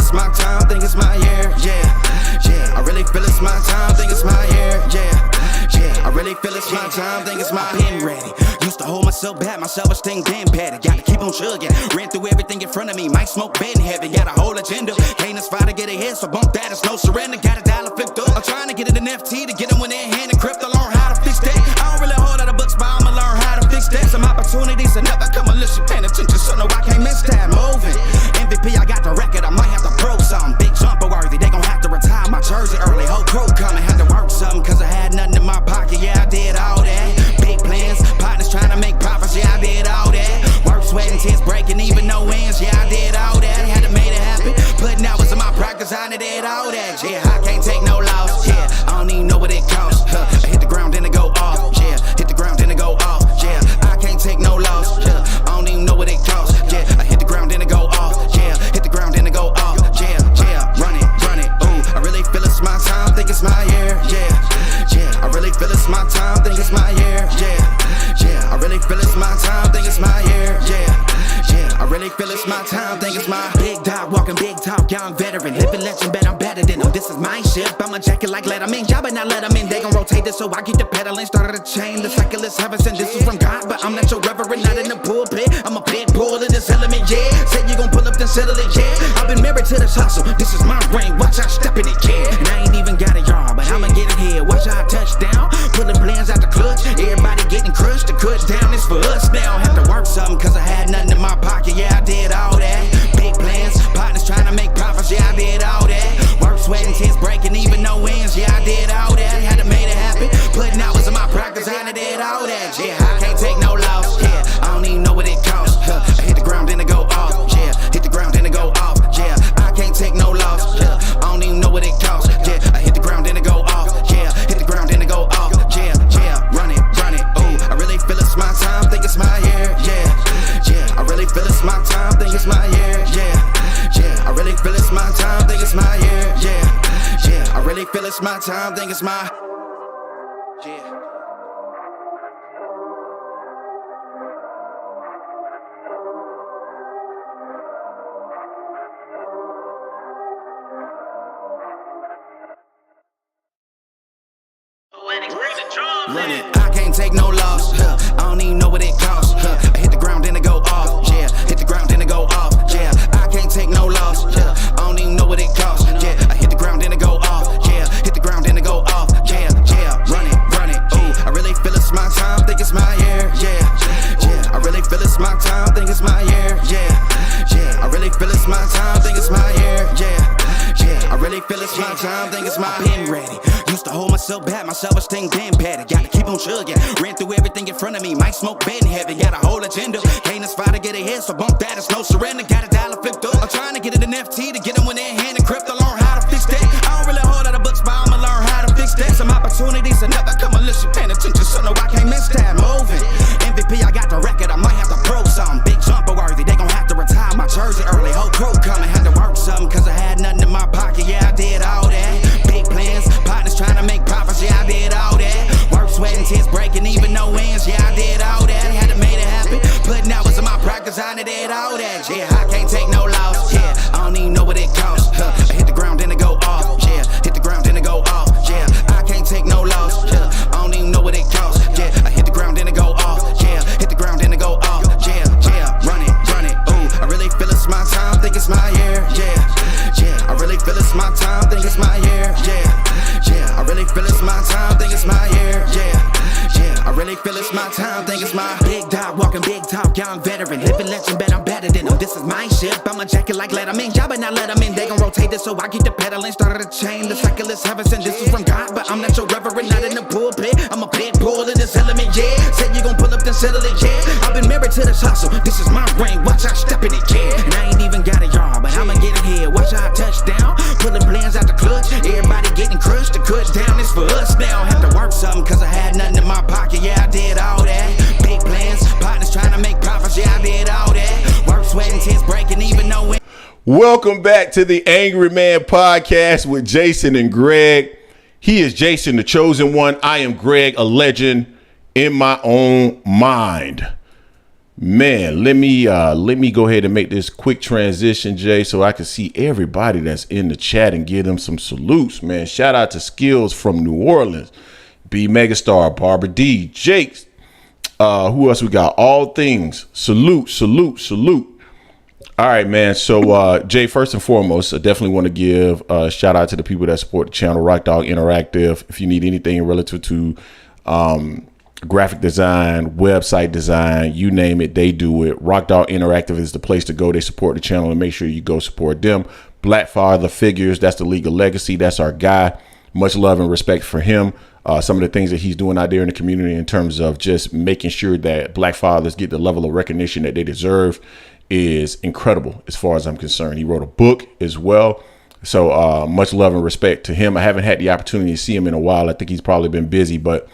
it's my time, think it's my year, yeah. I really feel it's my time, think it's my year, yeah. I really feel it's my time, think it's my pen ready. Used to hold myself back, my self-esteem damn bad. Gotta keep on chugging, ran through everything in front of me. Might smoke bed in heaven, got a whole agenda. Can't aspire to get ahead, so bump that, it's no surrender. Got a dollar flipped up, I'm trying to get it in FT to get them when they're in hand and crypto. Learn how to fix that. I don't really hold out the books, but I'ma learn how to fix that. Some opportunities that never come unless you paying attention, so no, I can't miss that. Moving, MVP, I got the record, I might have to prove something. Big jumper worthy, they gon' have to retire my jersey early. Whole crew coming, had to work something, cause I had nothing in my pocket, yeah, I did all that. Big plans, partners trying to make profits, yeah, I did all that. Work, sweat, and tears breaking, even no wins, yeah, I did all that. Had to make it happen, putting hours in my practice, I did all that, yeah. I can't take no loss, yeah, I don't even know what it costs, I hit the ground, then it go off, yeah, hit the ground, then it go off, yeah. I can't take no loss, yeah, I don't even know what it costs, yeah. I hit the ground, then it go off, yeah, hit the ground, then it go off, yeah. Run it, ooh, I really feel it's my time, think it's my year, yeah. I really feel it's my time, think it's my year, yeah. I really feel it's my time, think it's my year, yeah. I really feel it's my time, think it's my big dog, walking big talk, young veteran, living legend, bet I'm better than them. This is my ship, I'ma jack it like Letterman, y'all better not let them in. They gon' rotate this, so I keep the pedaling, started a chain. The cycle is heaven sent, this is from God, but I'm not your reverend, not in the pulpit. I'm a big bull in this element, yeah. Said you gon' pull up, then settle it, yeah. I've been married to this hustle, this is my ring, watch out step in it, yeah. And I ain't even got a yard, but I'ma get it here. Watch out touchdown, pulling plans out the clutch. Everybody getting crushed, the cut down is for us now. Have to work something, cause I had nothing in my pocket, yeah, I did all that. Big plans, partners trying to make profits, yeah, I did all that. Work, sweat, and tears breaking, even no wins, yeah, I did all that. Had to make it happen, putting hours in my practice, I did all that, yeah. I can't take no loss, yeah, I don't even know what it costs, I hit the ground, then it go off, yeah, hit the ground, then it go off, yeah. I can't take no loss, yeah, I don't even know what it costs, yeah. I hit the ground, then it go off, yeah, hit the ground, then it go off, yeah. Run it, ooh, I really feel it's my time, think it's my year, yeah. I really feel it's my time, think it's my year, yeah. I really feel it's my time, think it's my year, yeah. I really feel it's my time, think it's my, yeah. Run it, I can't take no loss, I don't even know what it costs, I hit the ground, then it go off, yeah, hit the ground, then it go off, yeah. I can't take no loss, I don't even know what it costs, yeah. I hit the ground, then it go off, yeah, hit the ground, then it go off, yeah. Run it, ooh, I really feel it's my time, think it's my year, yeah. I really feel it's my time, think it's my year, yeah. I really feel it's my time, think it's my year, yeah. I really feel it's my time, think it's my pen ready. Used to hold myself back, my self-esteem damn bad. Gotta keep on chugging, ran through everything in front of me. Might smoke bed in heaven, got a whole agenda. Can't aspire to get ahead, so bump that, it's no surrender. Got a dollar flipped up, I'm trying to get it in FT to get them when they're in hand and crypto. Learn how to fix that. I don't really hold out the books, but I'ma learn how to fix that. Some opportunities that never come unless you paying attention, so no, I can't miss that. Moving, MVP, I got the record, I might have to prove something. Big jumper worthy, they gon' have to retire my jersey early. Whole crew coming, had to work something, cause I had nothing in my pocket, yeah, I did all that. Big plans, partners trying to make profits, yeah, I did all that. Work, sweat, and tears breaking, even no wins, yeah, I did all that. Had to make it happen, putting hours in my practice, I did all that, yeah. I can't take no loss, yeah, I don't even know what it costs, I hit the ground, then it go off, yeah, hit the ground, then it go off, yeah. I can't take no loss, yeah, I don't even know what it costs, yeah. I hit the ground, then it go off, yeah, hit the ground, then it go off, yeah. Run it, ooh, I really feel it's my time, think it's my year, yeah. I really feel it's my time, think it's my year, yeah. I really feel it's my time, think it's my year, yeah. I really feel it's my time, think it's my big dog, walking big talk, young veteran, living legend, bet I'm better than them. This is my ship, I'ma jack it like Letterman, y'all better not let them in. They gon' rotate this, so I keep the pedaling, started a chain. The cycle is heaven sent, this is from God, but I'm not your reverend, not in the pulpit. I'm a big bull in this element, yeah. Said you gon' pull up, then settle it, yeah. I've been married to this hustle, this is my ring, watch out step in it, yeah. And I ain't even got a yard, but I'ma get it here. Watch out touchdown, pulling plans out the clutch. Everybody getting crushed, the cut down is for us now. Have to work something, cause I had nothing in my pocket, yeah, I did all that. Big plans, partners trying to make profits, yeah, I did all that. Work, sweat, and tears breaking, even no win. Welcome back to the Angry Man Podcast with Jason and Greg. He is Jason, the chosen one. I am Greg, a legend in my own mind. Man, let me go ahead and make this quick transition, Jay, so I can see everybody that's in the chat and give them some salutes, man. Shout out to Skills from New Orleans, B Megastar, Barbara D, Jakes. Who else we got? All Things. Salute. All right, man. So, Jay, first and foremost, I definitely want to give a shout out to the people that support the channel, Rock Dog Interactive. If you need anything relative to graphic design, website design, you name it, they do it. Rock Dog Interactive is the place to go. They support the channel, and make sure you go support them. Black Father Figures, that's the League of Legacy. That's our guy. Much love and respect for him. Some of the things that he's doing out there in the community in terms of just making sure that Black fathers get the level of recognition that they deserve is incredible as far as I'm concerned. He wrote a book as well. So much love and respect to him. I haven't had the opportunity to see him in a while. I think he's probably been busy, but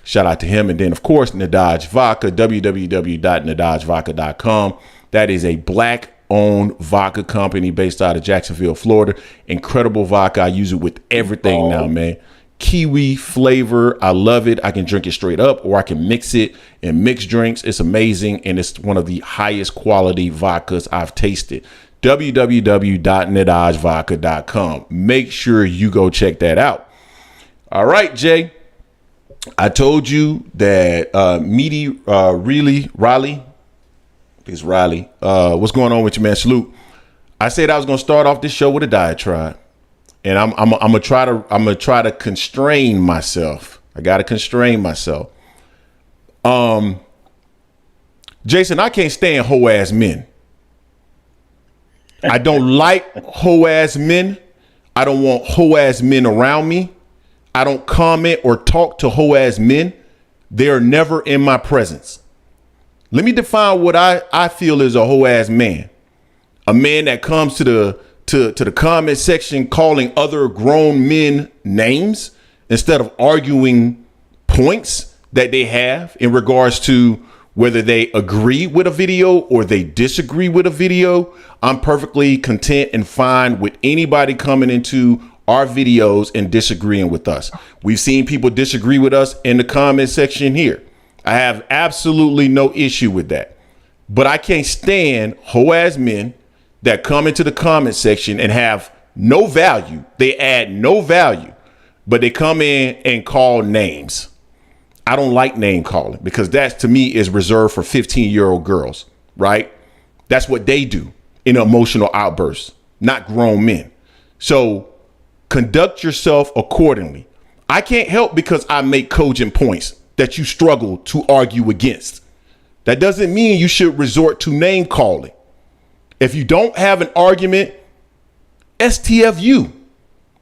shout out to him. And then, of course, Nadaj Vodka, www.nadajvodka.com. That is a Black-owned vodka company based out of Jacksonville, Florida. Incredible vodka. I use it with everything now, man. Kiwi flavor. I love it. I can drink it straight up, or I can mix it in mixed drinks. It's amazing, and it's one of the highest quality vodkas I've tasted. www.nadajvodka.com. Make sure you go check that out. All right, Jay. I told you that Riley. It's Riley. What's going on with you, man? Salute. I said I was gonna start off this show with a diatribe, and I'm gonna try to constrain myself. I gotta constrain myself. Jason, I can't stand hoe ass men. I don't like hoe ass men. I don't want hoe ass men around me. I don't comment or talk to hoe ass men. They're never in my presence. Let me define what I feel is a hoe ass man. A man that comes to the comment section calling other grown men names instead of arguing points that they have in regards to whether they agree with a video or they disagree with a video. I'm perfectly content and fine with anybody coming into our videos and disagreeing with us. We've seen people disagree with us in the comment section here. I have absolutely no issue with that. But I can't stand hoe ass men that come into the comment section and have no value. They add no value, but they come in and call names. I don't like name calling because that to me is reserved for 15-year-old girls, right? That's what they do in emotional outbursts, not grown men. So conduct yourself accordingly. I can't help because I make cogent points that you struggle to argue against. That doesn't mean you should resort to name calling. If you don't have an argument, STFU.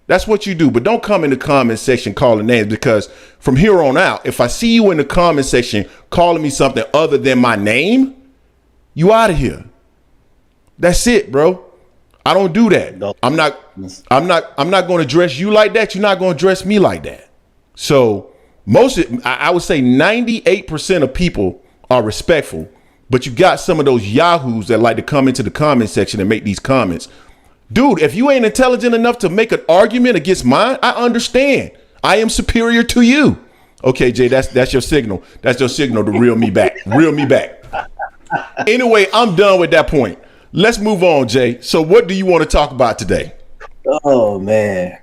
That's what you do. But don't come in the comment section calling names, because from here on out, if I see you in the comment section calling me something other than my name, you out of here. That's it, bro. I don't do that. No. I'm not going to dress you like that. You're not going to dress me like that. So I would say 98% of people are respectful, but you got some of those yahoos that like to come into the comment section and make these comments. Dude, if you ain't intelligent enough to make an argument against mine, I understand. I am superior to you. Okay, Jay, that's your signal. That's your signal to reel me back. Reel me back. Anyway, I'm done with that point. Let's move on, Jay. So what do you want to talk about today? Oh, man.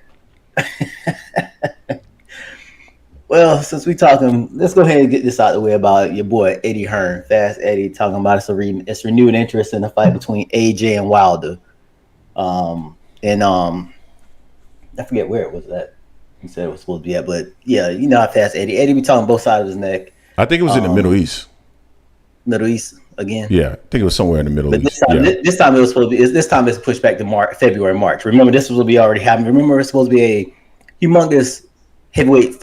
Well, since we talking, let's go ahead and get this out of the way about your boy Eddie Hearn. Fast Eddie talking about it's renewed interest in the fight between AJ and Wilder. I forget where it was at. He said it was supposed to be at, but yeah, you know how fast Eddie be talking both sides of his neck. I think it was in the Middle East. Middle East again. Yeah, I think it was somewhere in the Middle East. This time it was supposed to be. This time it's pushed back to February, March. Remember, this was be already happening. Remember, it's supposed to be a humongous heavyweight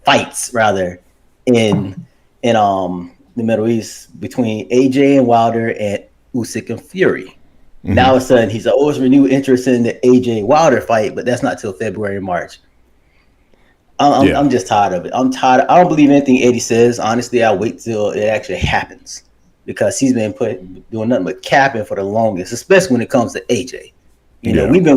fights rather in the Middle East between AJ and Wilder and Usyk and Fury. Mm-hmm. Now all of a sudden he's always renewed interest in the AJ Wilder fight, but that's not till February, March. I'm just tired of it. I'm tired. I don't believe anything Eddie says. Honestly, I wait till it actually happens, because he's been doing nothing but capping for the longest, especially when it comes to AJ. You know, me and you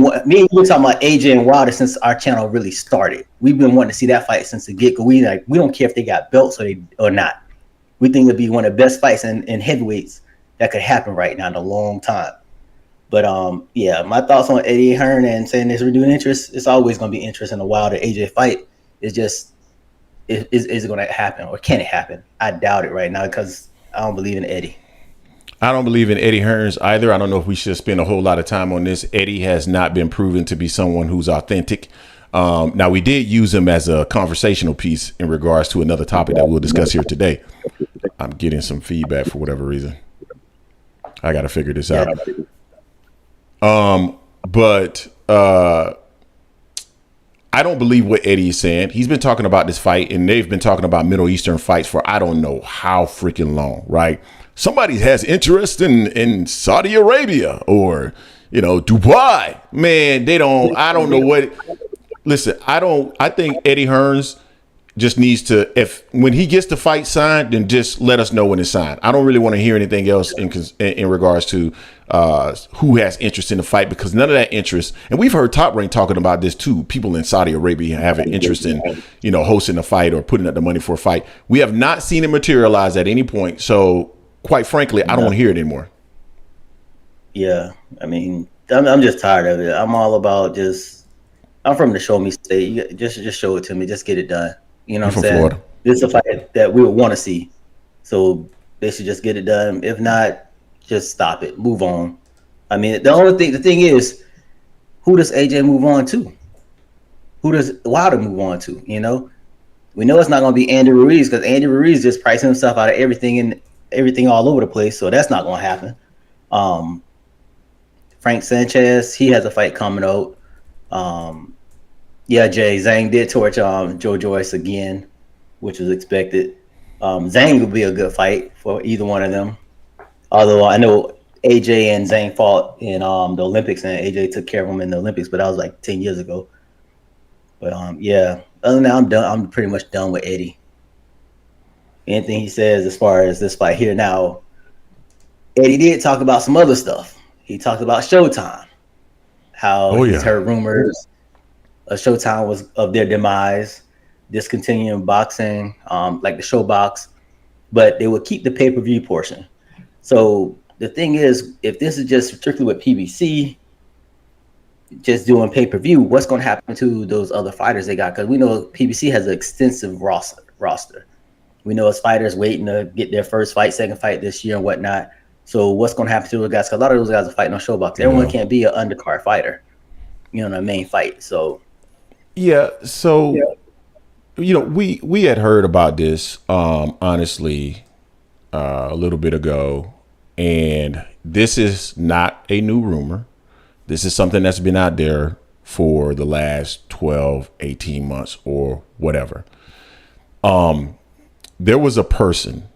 been talking about AJ and Wilder since our channel really started. We've been wanting to see that fight since the get-go. We don't care if they got belts or not. we think it'd be one of the best fights in heavyweights that could happen right now in a long time. But yeah, my thoughts on Eddie Hearn and saying there's renewed interest. It's always going to be interest in the Wilder AJ fight. It's just is it going to happen or can it happen? I doubt it right now because I don't believe in Eddie. I don't believe in Eddie Hearns either. I don't know if we should spend a whole lot of time on this. Eddie has not been proven to be someone who's authentic. Now, we did use him as a conversational piece in regards to another topic that we'll discuss here today. I'm getting some feedback for whatever reason. I got to figure this out. But I don't believe what Eddie is saying. He's been talking about this fight, and they've been talking about Middle Eastern fights for I don't know how freaking long, right? Somebody has interest in Saudi Arabia or, Dubai. Man, I don't know what. Listen, I think Eddie Hearns just needs to, when he gets the fight signed, then just let us know when it's signed. I don't really want to hear anything else in regards to who has interest in the fight, because none of that interest, and we've heard Top Rank talking about this too, people in Saudi Arabia having interest in, hosting a fight or putting up the money for a fight. We have not seen it materialize at any point. So quite frankly, I don't want to hear it anymore. Yeah. I mean, I'm just tired of it. I'm all about I'm from the show me state. Just show it to me. Just get it done. You know what I'm saying? Florida. This is a fight that we would want to see. So they should just get it done. If not, just stop it. Move on. I mean, the thing is, who does AJ move on to? Who does Wilder move on to? We know it's not going to be Andy Ruiz because Andy Ruiz just pricing himself out of everything and everything all over the place. So that's not going to happen. Frank Sanchez, he has a fight coming out. Jay Zhang did torch Joe Joyce again, which was expected. Zhang would be a good fight for either one of them. Although I know AJ and Zhang fought in the Olympics, and AJ took care of him in the Olympics, but that was like 10 years ago. But other than that, I'm done. I'm pretty much done with Eddie. Anything he says as far as this fight here now, Eddie did talk about some other stuff. He talked about Showtime. How he's heard rumors Showtime was of their demise, discontinuing boxing, like the show box, but they would keep the pay-per-view portion. So the thing is, if this is just strictly with PBC, just doing pay-per-view, what's going to happen to those other fighters they got? Because we know PBC has an extensive roster. We know it's fighters waiting to get their first fight, second fight this year and whatnot. So what's going to happen to those guys? Because a lot of those guys are fighting on Showbox. Everyone can't be an undercard fighter, a main fight. So we had heard about this honestly a little bit ago, and this is not a new rumor. This is something that's been out there for the last 12, 18 months or whatever. There was a person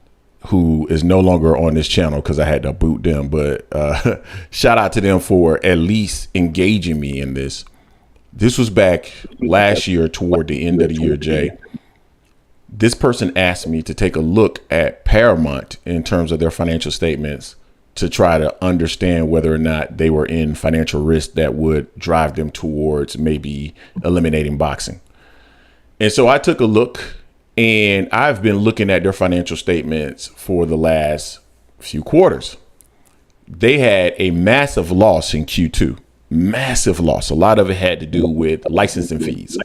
who is no longer on this channel because I had to boot them, but shout out to them for at least engaging me in this. This was back last year toward the end of the year, Jay. This person asked me to take a look at Paramount in terms of their financial statements to try to understand whether or not they were in financial risk that would drive them towards maybe eliminating boxing. And so I took a look, and I've been looking at their financial statements for the last few quarters. They had a massive loss in Q2. Massive loss. A lot of it had to do with licensing fees.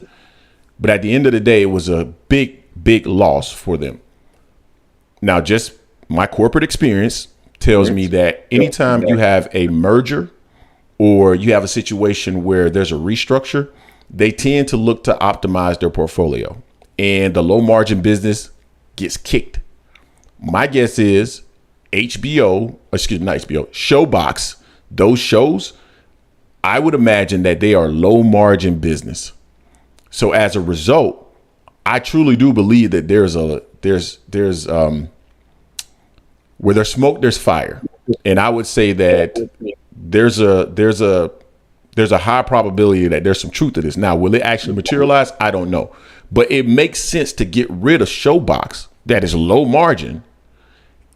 But at the end of the day, it was a big, big loss for them. Now, just my corporate experience tells me that anytime you have a merger or you have a situation where there's a restructure, they tend to look to optimize their portfolio. And the low margin business gets kicked. My guess is Showbox, those shows, I would imagine that they are low margin business. So as a result, I truly do believe that there's where there's smoke, there's fire. And I would say that there's a high probability that there's some truth to this. Now, will it actually materialize? I don't know. But it makes sense to get rid of Showbox that is low margin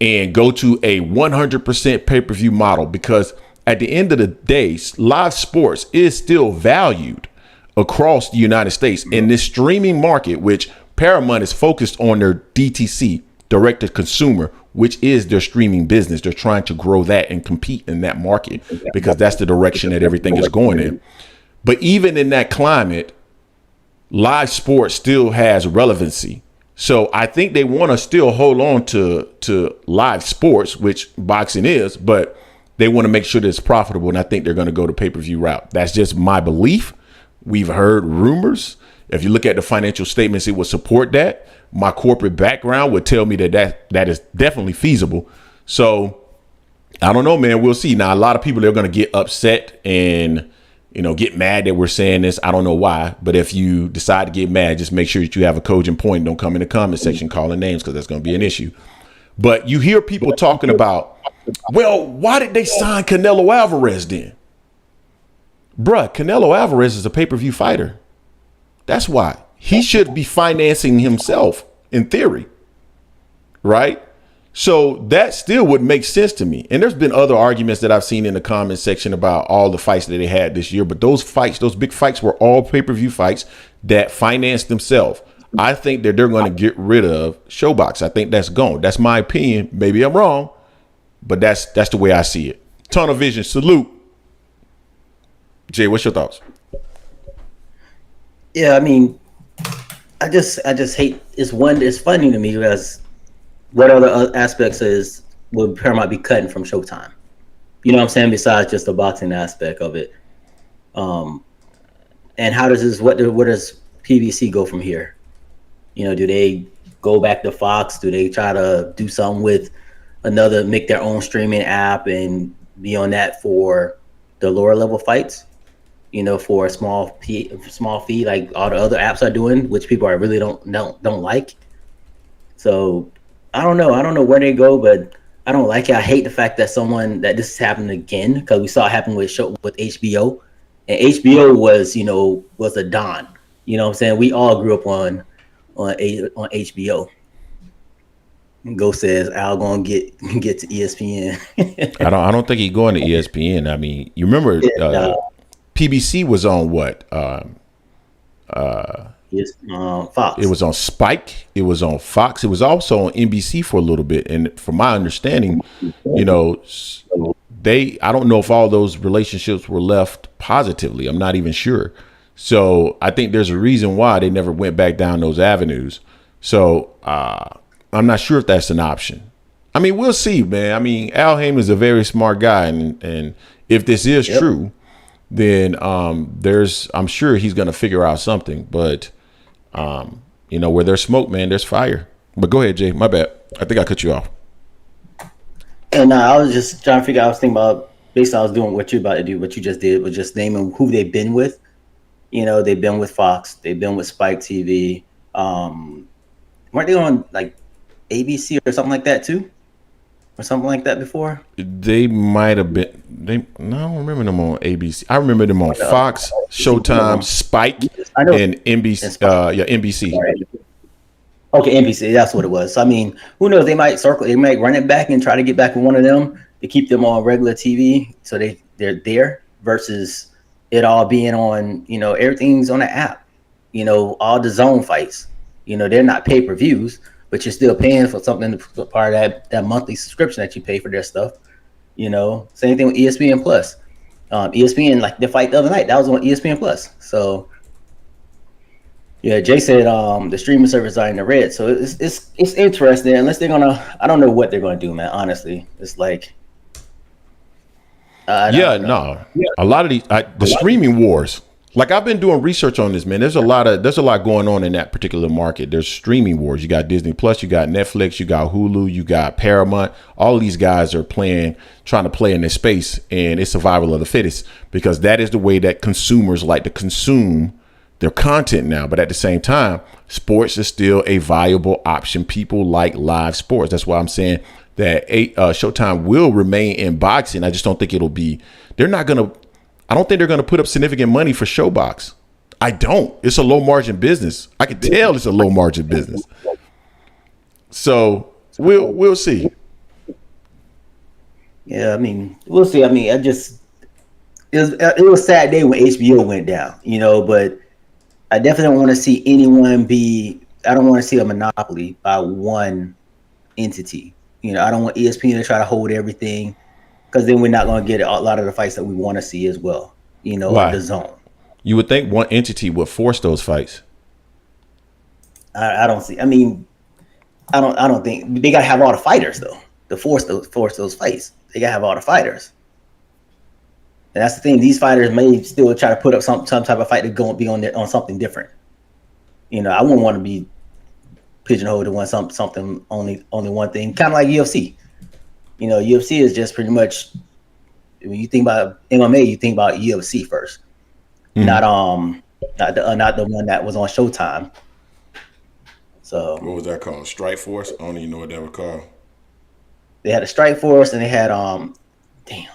and go to a 100% pay-per-view model, because at the end of the day, live sports is still valued across the United States in this streaming market, which Paramount is focused on their DTC, direct to consumer, which is their streaming business. They're trying to grow that and compete in that market because that's the direction that everything is going in. But even in that climate, live sports still has relevancy. So I think they want to still hold on to live sports, which boxing is, but they want to make sure that it's profitable. And I think they're going to go the pay-per-view route. That's just my belief. We've heard rumors. If you look at the financial statements, it would support that. My corporate background would tell me that is definitely feasible. So I don't know, man. We'll see. Now, a lot of people are going to get upset and, get mad that we're saying this. I don't know why. But if you decide to get mad, just make sure that you have a cogent point. Don't come in the comment section calling names because that's going to be an issue. But you hear people talking about, well, why did they sign Canelo Alvarez then? Bruh, Canelo Alvarez is a pay-per-view fighter. That's why. He should be financing himself in theory, right? So that still would make sense to me. And there's been other arguments that I've seen in the comment section about all the fights that they had this year. But those big fights were all pay-per-view fights that financed themselves. I think that they're going to get rid of Showbox. I think that's gone. That's my opinion. Maybe I'm wrong, but that's the way I see it. Tunnel vision, salute. Jay, what's your thoughts? Yeah, I mean, I just hate it's funny to me because what other aspects would Paramount be cutting from Showtime? You know what I'm saying? Besides just the boxing aspect of it. And how does what does PBC go from here? Do they go back to Fox? Do they try to do something with make their own streaming app and be on that for the lower level fights? For a small fee, like all the other apps are doing, which people really don't like. So I don't know where they go, but I don't like it. I hate the fact that this is happening again because we saw it happen with HBO, and HBO was a Don. You know what I'm saying? We all grew up on HBO. And Go says Al gonna get to ESPN. I don't think he's going to ESPN. I mean, you remember PBC was on what? Fox. It was on Spike. It was on Fox. It was also on NBC for a little bit. And from my understanding, I don't know if all those relationships were left positively. I'm not even sure. So I think there's a reason why they never went back down those avenues. So I'm not sure if that's an option. I mean, we'll see, man. I mean, Al Haym is a very smart guy. And if this is true, then I'm sure he's going to figure out something. But, where there's smoke, man, there's fire. But go ahead, Jay. My bad. I think I cut you off. And I was just trying to figure out, I was thinking about, basically I was doing what you're about to do, what you just did, was just naming who they've been with. They've been with Fox. They've been with Spike TV. Weren't they on, like, ABC or something like that, too? Or something like that before? They might have been. I don't remember them on ABC. I remember them on Fox, Showtime, Spike, and NBC. NBC. Okay, NBC. That's what it was. So, I mean, who knows? They might run it back and try to get back with one of them to keep them on regular TV, so they're there versus it all being on. Everything's on the app. All the zone fights. They're not pay-per-views. But you're still paying for something to part of that monthly subscription that you pay for their stuff. Same thing with ESPN Plus. ESPN, like the fight the other night, that was on ESPN Plus. So, yeah, Jay said the streaming services are in the red. So it's interesting. Unless they're I don't know what they're gonna do, man. Honestly, it's like, a lot of the streaming wars. Like, I've been doing research on this, man. There's a lot going on in that particular market. There's streaming wars. You got Disney Plus, you got Netflix, you got Hulu, you got Paramount. All of these guys are trying to play in this space, and it's survival of the fittest because that is the way that consumers like to consume their content now. But at the same time, sports is still a viable option. People like live sports. That's why I'm saying that Showtime will remain in boxing. I just don't think I don't think they're going to put up significant money for Showbox. I don't. It's a low margin business. I can tell it's a low margin business. So we'll see. Yeah, I mean, we'll see. I mean, it was a sad day when HBO went down, but I definitely don't want to see anyone I don't want to see a monopoly by one entity. I don't want ESPN to try to hold everything, because then we're not going to get a lot of the fights that we want to see as well. Why? The zone. You would think one entity would force those fights. I don't see. I mean, I don't think they got to have all the fighters though to force those fights. They got to have all the fighters. And that's the thing. These fighters may still try to put up some type of fight to go and be on something different. I wouldn't want to be pigeonholed to something only one thing. Kind of like UFC. UFC is just pretty much, when you think about MMA, you think about UFC first, not the one that was on Showtime. So what was that called? Strike Force? I don't even know what that was called. They had a Strike Force, and they had damn,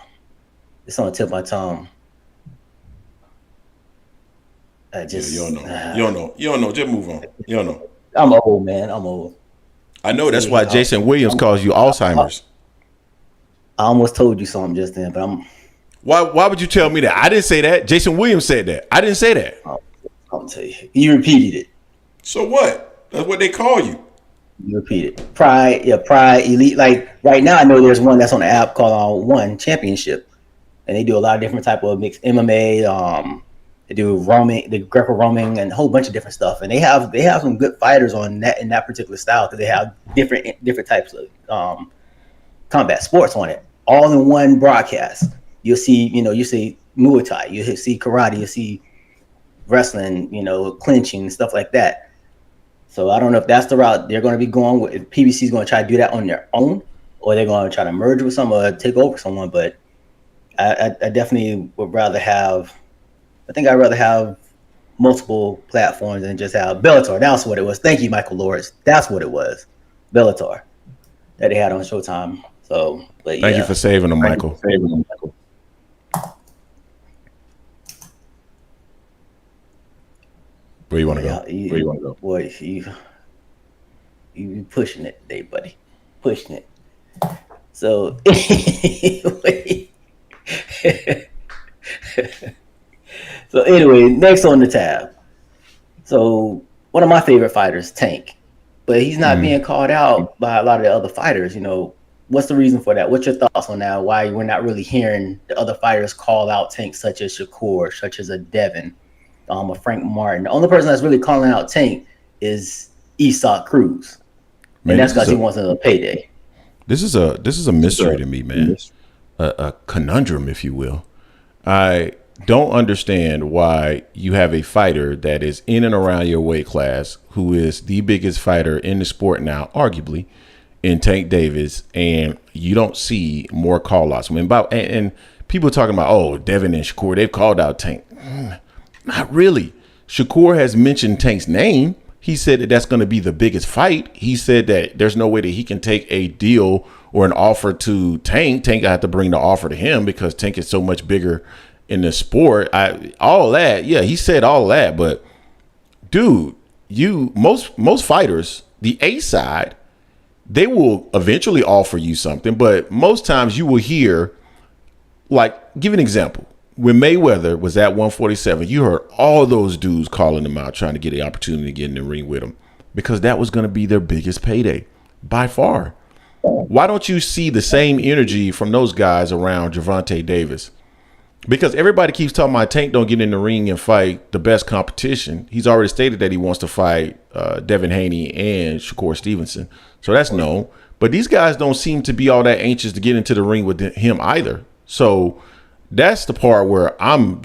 it's on the tip of my tongue. You don't know. Just move on. You don't know. I'm old, man. I'm old. I know. That's why Jason Williams calls you Alzheimer's. I almost told you something just then, but I'm. Why would you tell me that? I didn't say that. Jason Williams said that. I didn't say that. I'll tell you. You repeated it. So what? That's what they call you. You repeated. Pride, Elite. Like right now, I know there's one that's on the app called One Championship, and they do a lot of different type of mixed MMA. They do roaming, the Greco-Roman, and a whole bunch of different stuff. And they have some good fighters on that in that particular style, because they have different types of combat sports on it, all in one broadcast. You'll see, you see Muay Thai, you see karate, you see wrestling, clinching and stuff like that. So I don't know if that's the route they're going to be going with. If PBC is going to try to do that on their own, or they're going to try to merge with someone or take over someone. But I definitely would rather have. I think I'd rather have multiple platforms than just have Bellator. That's what it was. Thank you, Michael Lawrence. That's what it was. Bellator that they had on Showtime. So, but Thank you for saving them, Michael. Where you want to go? Where you want to go? Boy, you pushing it today, buddy. Pushing it. So, anyway, next on the tab. So, one of my favorite fighters, Tank, but he's not being called out by a lot of the other fighters. What's the reason for that? What's your thoughts on that? Why we're not really hearing the other fighters call out Tank, such as Shakur, such as a Devin, a Frank Martin? The only person that's really calling out Tank is Isak Cruz, and that's because he wants another payday. This is a mystery to me, man. A conundrum, if you will. I don't understand why you have a fighter that is in and around your weight class, who is the biggest fighter in the sport now, arguably, in Tank Davis, and you don't see more call-outs. And people talking about, oh, Devin and Shakur, they've called out Tank. Not really. Shakur has mentioned Tank's name. He said that that's going to be the biggest fight. He said that there's no way that he can take a deal or an offer to Tank. Tank got to bring the offer to him because Tank is so much bigger in the sport. All that. Yeah, he said all that. But, dude, most fighters, the A side, they will eventually offer you something. But most times you will hear, like, give an example. When Mayweather was at 147, you heard all those dudes calling him out, trying to get the opportunity to get in the ring with him, because that was going to be their biggest payday by far. Why don't you see the same energy from those guys around Gervonta Davis? Because everybody keeps talking about Tank don't get in the ring and fight the best competition. He's already stated that he wants to fight Devin Haney and Shakur Stevenson. So that's known. But these guys don't seem to be all that anxious to get into the ring with him either. So that's the part where I'm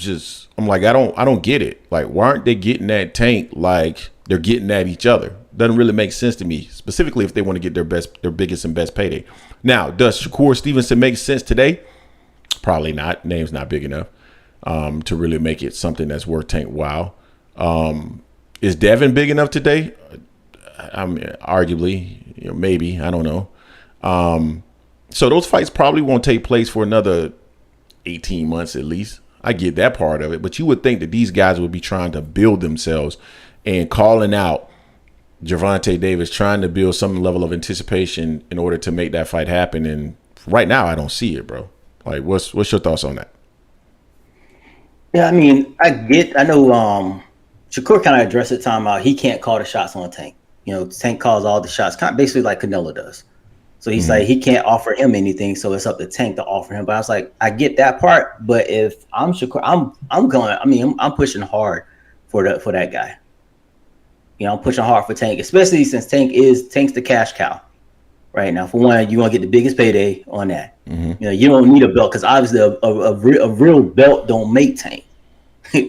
like, I don't get it. Like, why aren't they getting at Tank like they're getting at each other? Doesn't really make sense to me, specifically if they want to get their biggest and best payday. Now, does Shakur Stevenson make sense today? Probably not. Name's not big enough to really make it something that's worth Tank. Wow. Is Devin big enough today? I mean, arguably, maybe. I don't know. So those fights probably won't take place for another 18 months at least. I get that part of it, but you would think that these guys would be trying to build themselves and calling out Gervonta Davis, trying to build some level of anticipation in order to make that fight happen. And right now, I don't see it, bro. Like, what's your thoughts on that? Yeah, I mean, I know Shakur kind of addressed it, talking about he can't call the shots on Tank. Tank calls all the shots, kind of basically like Canelo does. So he's like, he can't offer him anything, so it's up to Tank to offer him. But I was like, I get that part, but if I'm Shakur, I'm going. I mean, I'm pushing hard for that guy. You know, I'm pushing hard for Tank, especially since Tank's the cash cow right now. For one, you want to get the biggest payday on that. You know, you don't need a belt because obviously a real belt don't make Tank.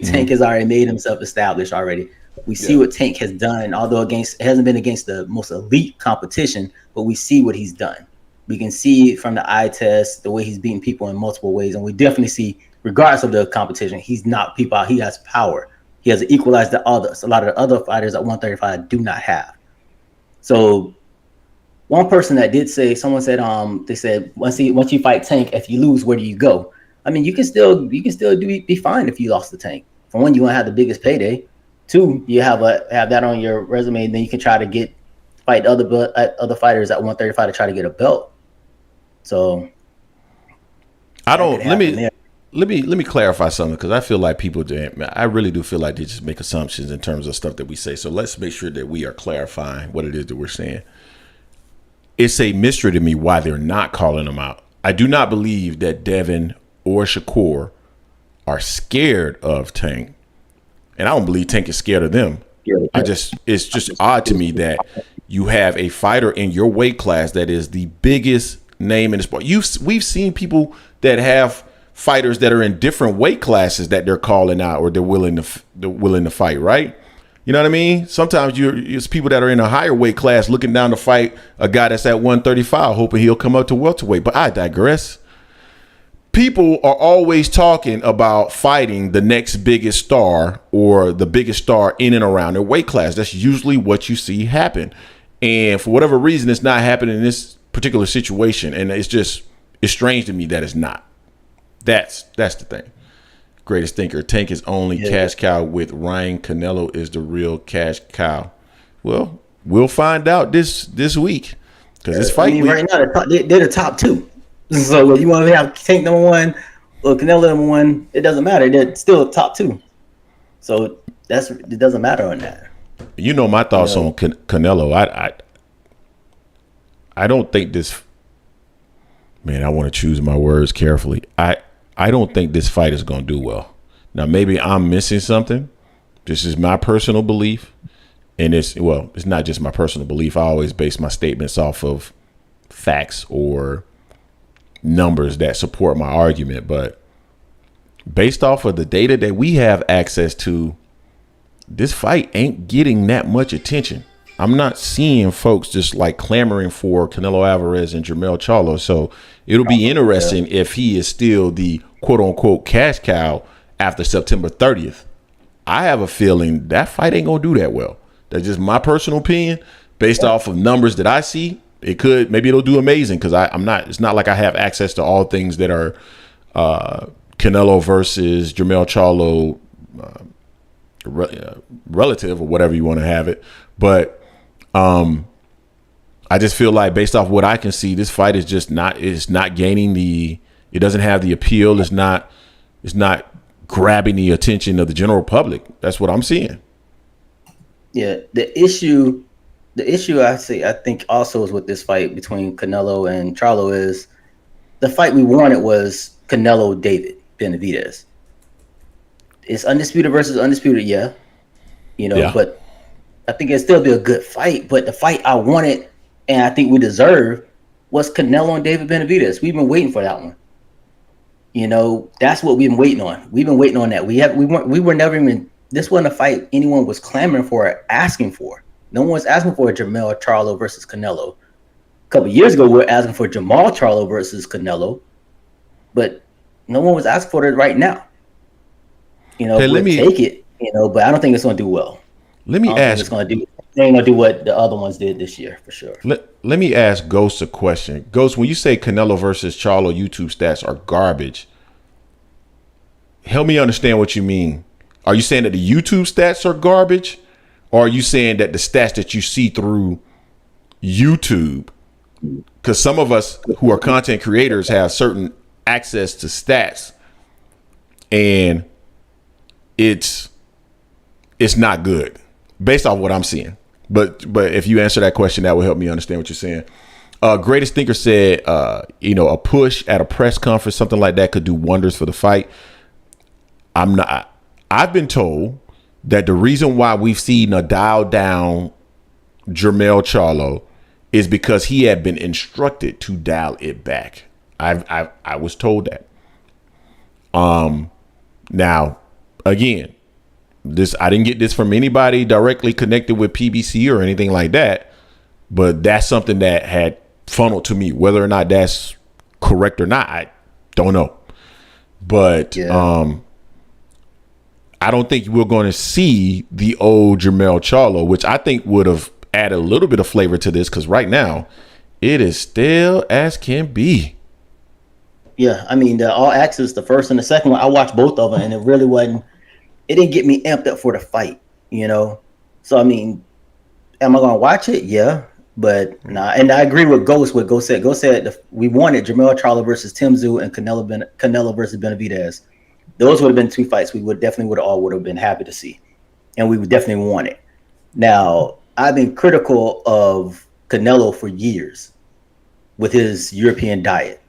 Tank has already made himself established already. We see what Tank has done, although it hasn't been against the most elite competition, but we see what he's done. We can see from the eye test the way he's beating people in multiple ways, and we definitely see, regardless of the competition, he's knocked people out. He has power. He has equalized the others. A lot of the other fighters at 135 do not have. So one person that did say, someone said, they said once you fight Tank, if you lose, where do you go? I mean, you can still be fine if you lost the Tank. For one, you won't have the biggest payday. Two, you have that on your resume, and then you can try to fight other fighters at 135 to try to get a belt. So let me clarify something, because I feel like I really do feel like they just make assumptions in terms of stuff that we say. So let's make sure that we are clarifying what it is that we're saying. It's a mystery to me why they're not calling them out. I do not believe that Devin or Shakur are scared of Tank. And I don't believe Tank is scared of them. It's just odd to me that you have a fighter in your weight class that is the biggest name in the sport. We've seen people that have fighters that are in different weight classes that they're calling out or they're willing to fight, right? You know what I mean? Sometimes it's people that are in a higher weight class looking down to fight a guy that's at 135, hoping he'll come up to welterweight. But I digress. People are always talking about fighting the next biggest star or the biggest star in and around their weight class. That's usually what you see happen. And for whatever reason, it's not happening in this particular situation. And it's strange to me that it's not. That's the thing. Greatest thinker. Tank is only cash cow with Ryan. Canelo is the real cash cow. Well, we'll find out this week, because it's fight week. Right now, they're the top two. So if you want to have Tank number one or Canelo number one, it doesn't matter. They're still top two. So it doesn't matter on that. You know my thoughts on Canelo. I don't think this. Man, I want to choose my words carefully. I don't think this fight is going to do well. Now, maybe I'm missing something. This is my personal belief. And it's not just my personal belief. I always base my statements off of facts or numbers that support my argument. But based off of the data that we have access to, this fight ain't getting that much attention. I'm not seeing folks just like clamoring for Canelo Alvarez and Jermell Charlo. So it'll be interesting if he is still the quote unquote cash cow after September 30th. I have a feeling that fight ain't going to do that well. That's just my personal opinion based off of numbers that I see. Maybe it'll do amazing, because it's not like I have access to all things that are Canelo versus Jermell Charlo relative, or whatever you want to have it. But I just feel like based off what I can see, this fight is just not gaining it doesn't have the appeal. It's not grabbing the attention of the general public. That's what I'm seeing. Yeah, the issue I think also is with this fight between Canelo and Charlo is the fight we wanted was Canelo David Benavidez. It's undisputed versus undisputed, yeah. But I think it'd still be a good fight. But the fight I wanted and I think we deserve was Canelo and David Benavidez. We've been waiting for that one. That's what we've been waiting on. We've been waiting on that. We were never even. This wasn't a fight anyone was clamoring for or asking for. No one was asking for a Jermell Charlo versus Canelo. A couple of years ago, we were asking for Jermell Charlo versus Canelo, but no one was asking for it right now. We'll take it. But I don't think it's going to do well. Let me ask. It's going to do. They ain't going to do what the other ones did this year for sure. Let me ask Ghost a question. Ghost, when you say Canelo versus Charlo YouTube stats are garbage, help me understand what you mean. Are you saying that the YouTube stats are garbage? Or are you saying that the stats that you see through YouTube, because some of us who are content creators have certain access to stats, and it's not good based off what I'm seeing. But if you answer that question, that will help me understand what you're saying. Greatest Thinker said, a push at a press conference, something like that could do wonders for the fight. I've been told that the reason why we've seen a dial down Jermell Charlo is because he had been instructed to dial it back. I was told that. Now, again, I didn't get this from anybody directly connected with PBC or anything like that, but that's something that had funneled to me. Whether or not that's correct or not, I don't know. But I don't think we're going to see the old Jermell Charlo, which I think would have added a little bit of flavor to this, because right now it is still as can be. Yeah, I mean, the All Access, the first and the second one, I watched both of them, and it didn't get me amped up for the fight, So, I mean, am I going to watch it? Yeah, but nah. And I agree with Ghost, what Ghost said. Ghost said we wanted Jermell Charlo versus Tim Tszyu and Canelo versus Benavidez. Those would have been two fights we would have been happy to see, and we would definitely want it. Now, I've been critical of Canelo for years with his European diet.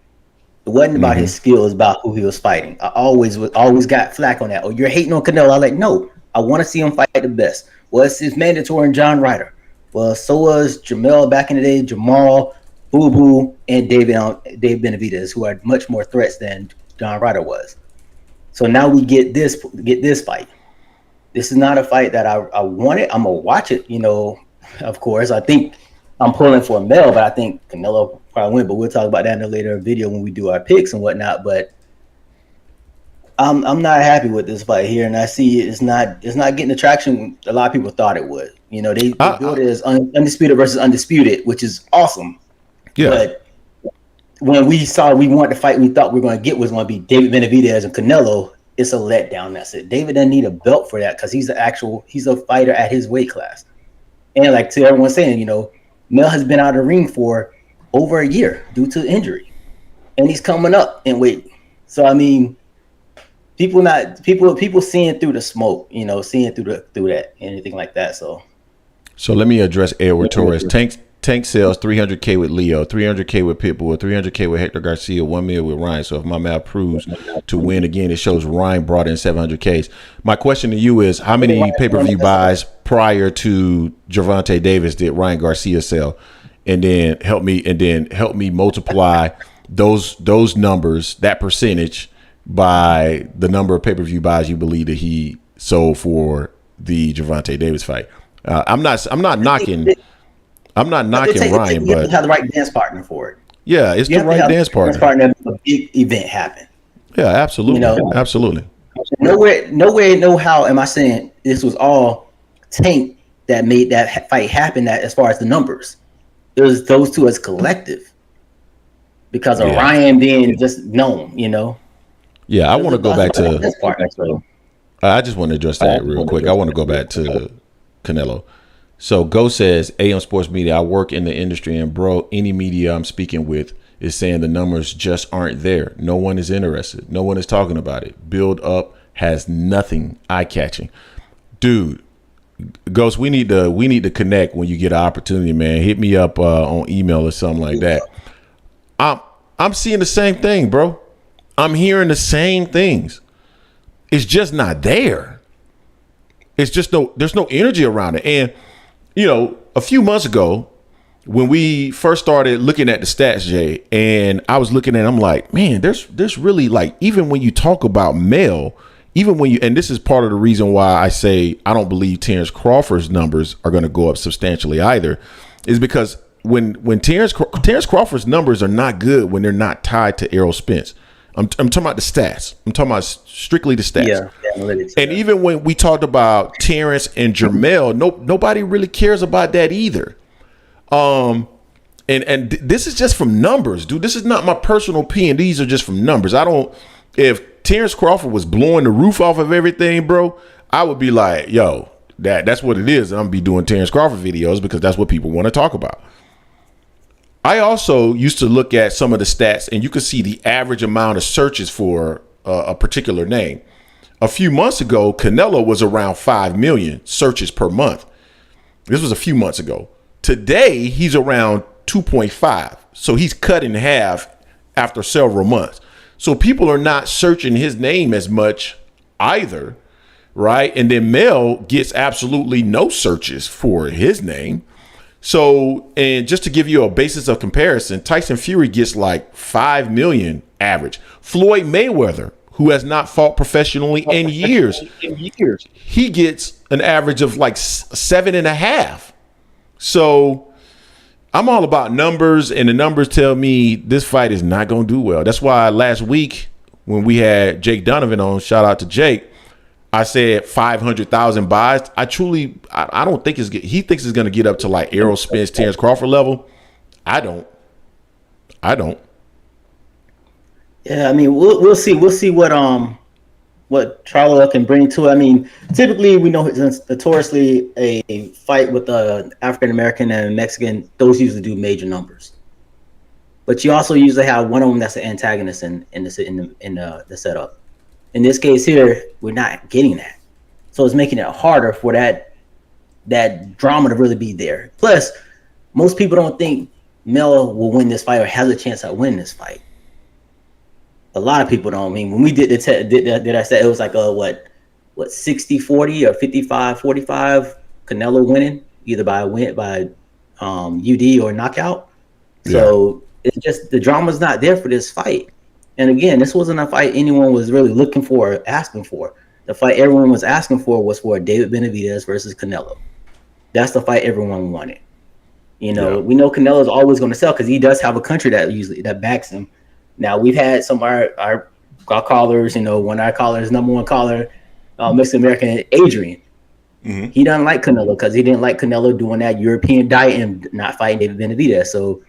It wasn't about his skill, it was about who he was fighting. I always got flack on that. Oh, you're hating on Canelo. I'm like, no, I want to see him fight the best. Well, it's mandatory in John Ryder. Well, so was Jermell back in the day, Jamal, Boo Boo, and Dave Benavidez, who are much more threats than John Ryder was. So now we get this fight. This is not a fight that I wanted. I'm gonna watch it, of course. I think I'm pulling for Mel, but I think Canelo probably win. But we'll talk about that in a later video when we do our picks and whatnot. But I'm not happy with this fight here, and I see it's not getting the traction a lot of people thought it would. They build it as undisputed versus undisputed, which is awesome. Yeah. But when we wanted the fight we thought we were going to get was going to be David Benavidez and Canelo, it's a letdown. That's it. David doesn't need a belt for that because he's a fighter at his weight class. And like to everyone saying, Mel has been out of the ring for over a year due to injury, and he's coming up in weight. So I mean, people seeing through the smoke, seeing through that, anything like that. So let me address Edward Torres. Tank sells 300K with Leo, 300K with Pitbull, 300K with Hector Garcia, 1 million with Ryan. So if my math proves to win again, it shows Ryan brought in 700Ks. My question to you is, how many pay-per-view buys prior to Gervonta Davis did Ryan Garcia sell? And then help me multiply those numbers, that percentage, by the number of pay-per-view buys you believe that he sold for the Gervonta Davis fight. I'm not knocking Ryan, you have but to have the right dance partner for it. Yeah, it's the right dance partner. A big event happen. Yeah, absolutely. Absolutely. No how am I saying this was all Tank that made that fight happen, that as far as the numbers. It was those two as collective. Because of Ryan being just known, Yeah, I want to go back to I just want to address that real quick. I want to go back to Canelo. So Go says, AM Sports Media, I work in the industry, and bro, any media I'm speaking with is saying the numbers just aren't there. No one is interested. No one is talking about it. Build up has nothing eye-catching. Dude, Ghost, we need to connect when you get an opportunity, man. Hit me up on email or something like that. I'm seeing the same thing, bro. I'm hearing the same things. It's just not there. It's just there's no energy around it. And a few months ago, when we first started looking at the stats, Jay, and I was looking at it, I'm like, man, there's really, like, even when you talk about Mel, and this is part of the reason why I say I don't believe Terence Crawford's numbers are going to go up substantially either, is because when Terence Crawford's numbers are not good when they're not tied to Errol Spence. I'm talking about the stats. I'm talking about strictly the stats. Yeah, analytics. And even when we talked about Terence and Jermell, nobody really cares about that either. And this is just from numbers, dude. This is not my personal opinion. These are just from numbers. If Terence Crawford was blowing the roof off of everything, bro, I would be like, yo, that's what it is. I'm gonna be doing Terence Crawford videos because that's what people want to talk about. I also used to look at some of the stats, and you could see the average amount of searches for a particular name. A few months ago, Canelo was around 5 million searches per month. This was a few months ago. Today, he's around 2.5. So he's cut in half after several months. So people are not searching his name as much either, right? And then Mel gets absolutely no searches for his name. So, and just to give you a basis of comparison, Tyson Fury gets like 5 million average. Floyd Mayweather, who has not fought professionally in years, he gets an average of like 7.5. So I'm all about numbers, and the numbers tell me this fight is not going to do well. That's why last week when we had Jake Donovan on, shout out to Jake, I said 500,000 buys. I don't think he thinks it's going to get up to like Errol Spence, Terence Crawford level. I don't. Yeah, I mean, we'll see. We'll see what Charlo can bring to it. I mean, typically we know it's notoriously a fight with a African American and a Mexican. Those usually do major numbers, but you also usually have one of them that's an antagonist in the setup. In this case here, we're not getting that, so it's making it harder for that drama to really be there. Plus, most people don't think Mel will win this fight or has a chance at winning this fight. A lot of people don't. I mean, when we did I said it was like what 60-40 or 55-45 Canelo winning either by UD or knockout. Yeah. So it's just the drama's not there for this fight. And again, this wasn't a fight anyone was really looking for or asking for. The fight everyone was asking for was for David Benavidez versus Canelo. That's the fight everyone wanted. We know Canelo's always going to sell because he does have a country that backs him. Now, we've had some of our callers, one of our callers, number one caller, Mexican American, Adrian. Mm-hmm. He doesn't like Canelo because he didn't like Canelo doing that European diet and not fighting David Benavidez. So,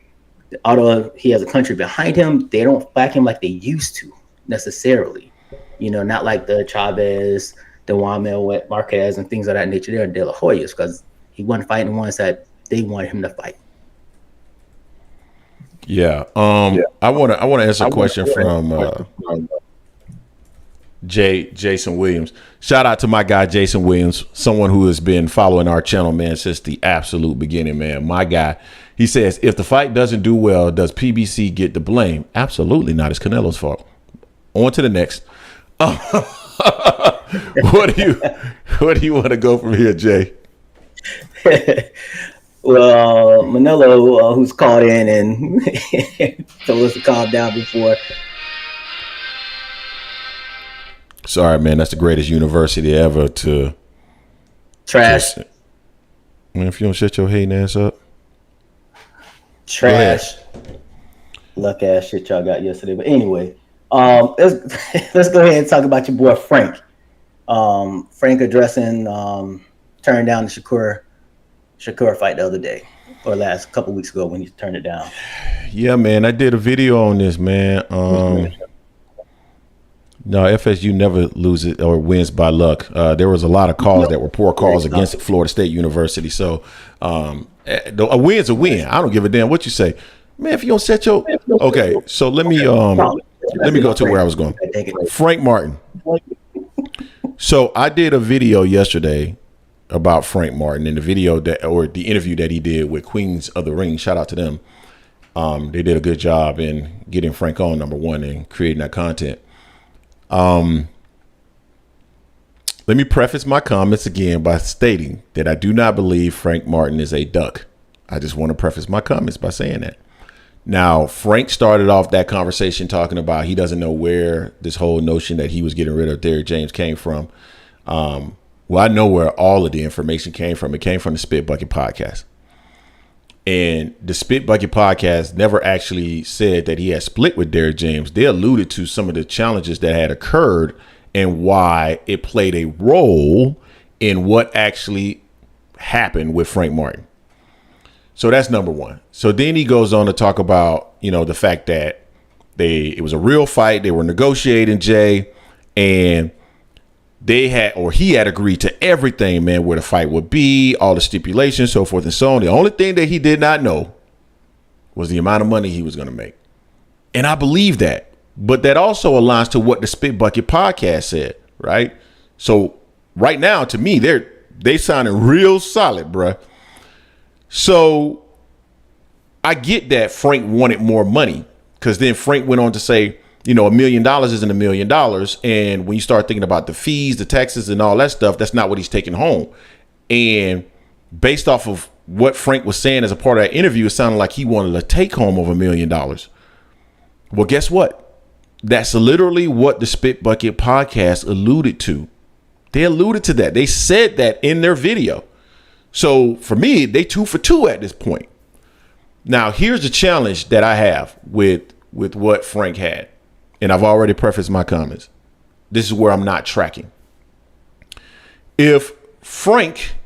although he has a country behind him, they don't back him like they used to necessarily. Not like the Chavez, the Juan Manuel Marquez, and things of that nature. They're De La Hoyas because he wasn't fighting the ones that they wanted him to fight. Yeah. I want to answer a question from Jason Williams. Shout out to my guy Jason Williams, someone who has been following our channel, man, since the absolute beginning, man. My guy. He says, if the fight doesn't do well, does PBC get the blame? Absolutely not. It's Canelo's fault. On to the next. What do you want to go from here, Jay? Well, Manolo, who's called in and told us to calm down before. Sorry, man. That's the greatest university ever to trash. Man, if you don't shut your hating ass up. Trash. Luck ass shit y'all got yesterday. But anyway, let's go ahead and talk about your boy Frank. Frank addressing turning down the Shakur fight the other day or last couple weeks ago when he turned it down. Yeah, man, I did a video on this, man. No, FSU never loses or wins by luck. There was a lot of calls that were poor calls against Florida State University. So a win's a win. I don't give a damn what you say, man. If you don't set your okay, so let me go to where I was going. Frank Martin. So I did a video yesterday about Frank Martin, and the interview that he did with Queens of the Ring. Shout out to them. They did a good job in getting Frank on, number one, and creating that content. Let me preface my comments again by stating that I do not believe Frank Martin is a duck. I just want to preface my comments by saying that. Now, Frank started off that conversation talking about he doesn't know where this whole notion that he was getting rid of Derrick James came from. Well, I know where all of the information came from. It came from the Spit Bucket podcast. And the Spit Bucket podcast never actually said that he had split with Derrick James. They alluded to some of the challenges that had occurred and why it played a role in what actually happened with Frank Martin. So that's number one. So then he goes on to talk about, the fact that it was a real fight. They were negotiating, Jay, and he had agreed to everything, man, where the fight would be, all the stipulations, so forth and so on. The only thing that he did not know was the amount of money he was going to make. And I believe that. But that also aligns to what the Spit Bucket podcast said, right? So right now, to me, they sounding real solid, bruh. So I get that Frank wanted more money, because then Frank went on to say, you know, $1 million isn't $1 million. And when you start thinking about the fees, the taxes and all that stuff, that's not what he's taking home. And based off of what Frank was saying as a part of that interview, it sounded like he wanted a take home of $1 million. Well, guess what? That's literally what the Spit Bucket podcast alluded to. They alluded to that. They said that in their video. So for me, they 2 for 2 at this point. Now, here's the challenge that I have with what Frank had. And I've already prefaced my comments. This is where I'm not tracking. If Frank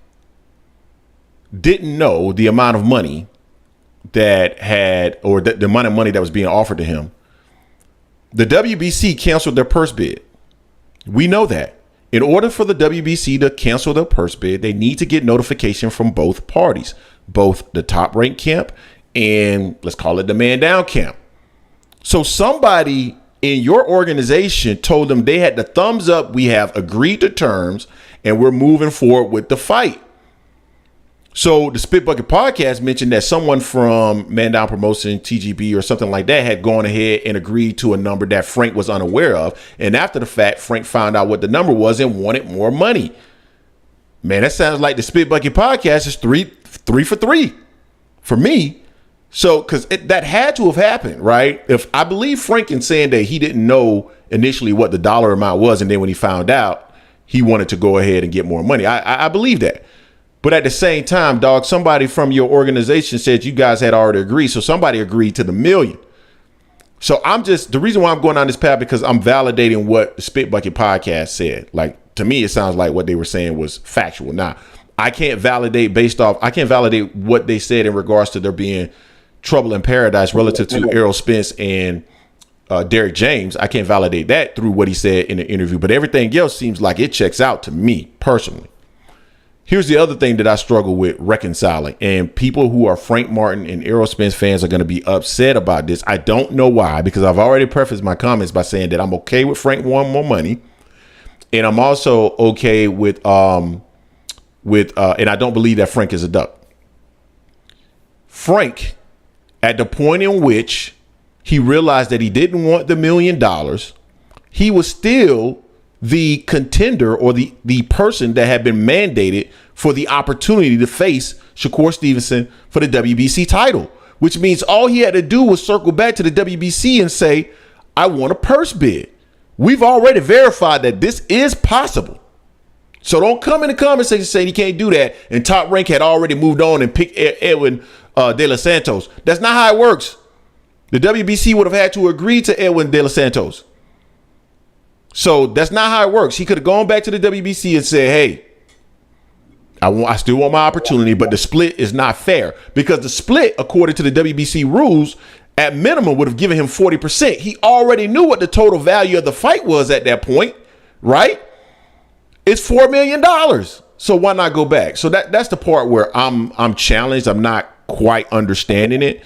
didn't know the amount of money that had, or the amount of money that was being offered to him, the WBC canceled their purse bid. We know that. In order for the WBC to cancel their purse bid, they need to get notification from both parties, both the top ranked camp and let's call it the man down camp. So somebody in your organization told them they had the thumbs up. We have agreed to terms and we're moving forward with the fight. So the Spit Bucket podcast mentioned that someone from Man Down Promotion, TGB or something like that had gone ahead and agreed to a number that Frank was unaware of. And after the fact, Frank found out what the number was and wanted more money. Man, that sounds like the Spit Bucket podcast is three for three for me. So, because that had to have happened, right? If I believe Frank in saying that he didn't know initially what the dollar amount was, and then when he found out, he wanted to go ahead and get more money. I believe that. But at the same time, dog, somebody from your organization said you guys had already agreed. So somebody agreed to the $1 million. So the reason why I'm going on this path, because I'm validating what the Spit Bucket podcast said. Like, to me, it sounds like what they were saying was factual. Now, I can't validate what they said in regards to there being trouble in paradise relative to Errol Spence and Derrick James. I can't validate that through what he said in the interview, but everything else seems like it checks out to me personally. Here's the other thing that I struggle with reconciling, and people who are Frank Martin and Errol Spence fans are going to be upset about this. I don't know why, because I've already prefaced my comments by saying that I'm okay with Frank wanting more money, and I'm also okay with and I don't believe that Frank is a duck. Frank, at the point in which he realized that he didn't want the $1 million, he was still the contender or the person that had been mandated for the opportunity to face Shakur Stevenson for the WBC title, which means all he had to do was circle back to the WBC and say, I want a purse bid. We've already verified that this is possible. So don't come in the comment section saying he can't do that. And Top Rank had already moved on and picked Edwin De Los Santos. That's not how it works. The WBC would have had to agree to Edwin De Los Santos. So that's not how it works. He could have gone back to the WBC and said, hey, I still want my opportunity, but the split is not fair, because the split, according to the WBC rules, at minimum would have given him 40%. He already knew what the total value of the fight was at that point, right? It's $4 million. So why not go back? So that's the part where I'm challenged. I'm not quite understanding it.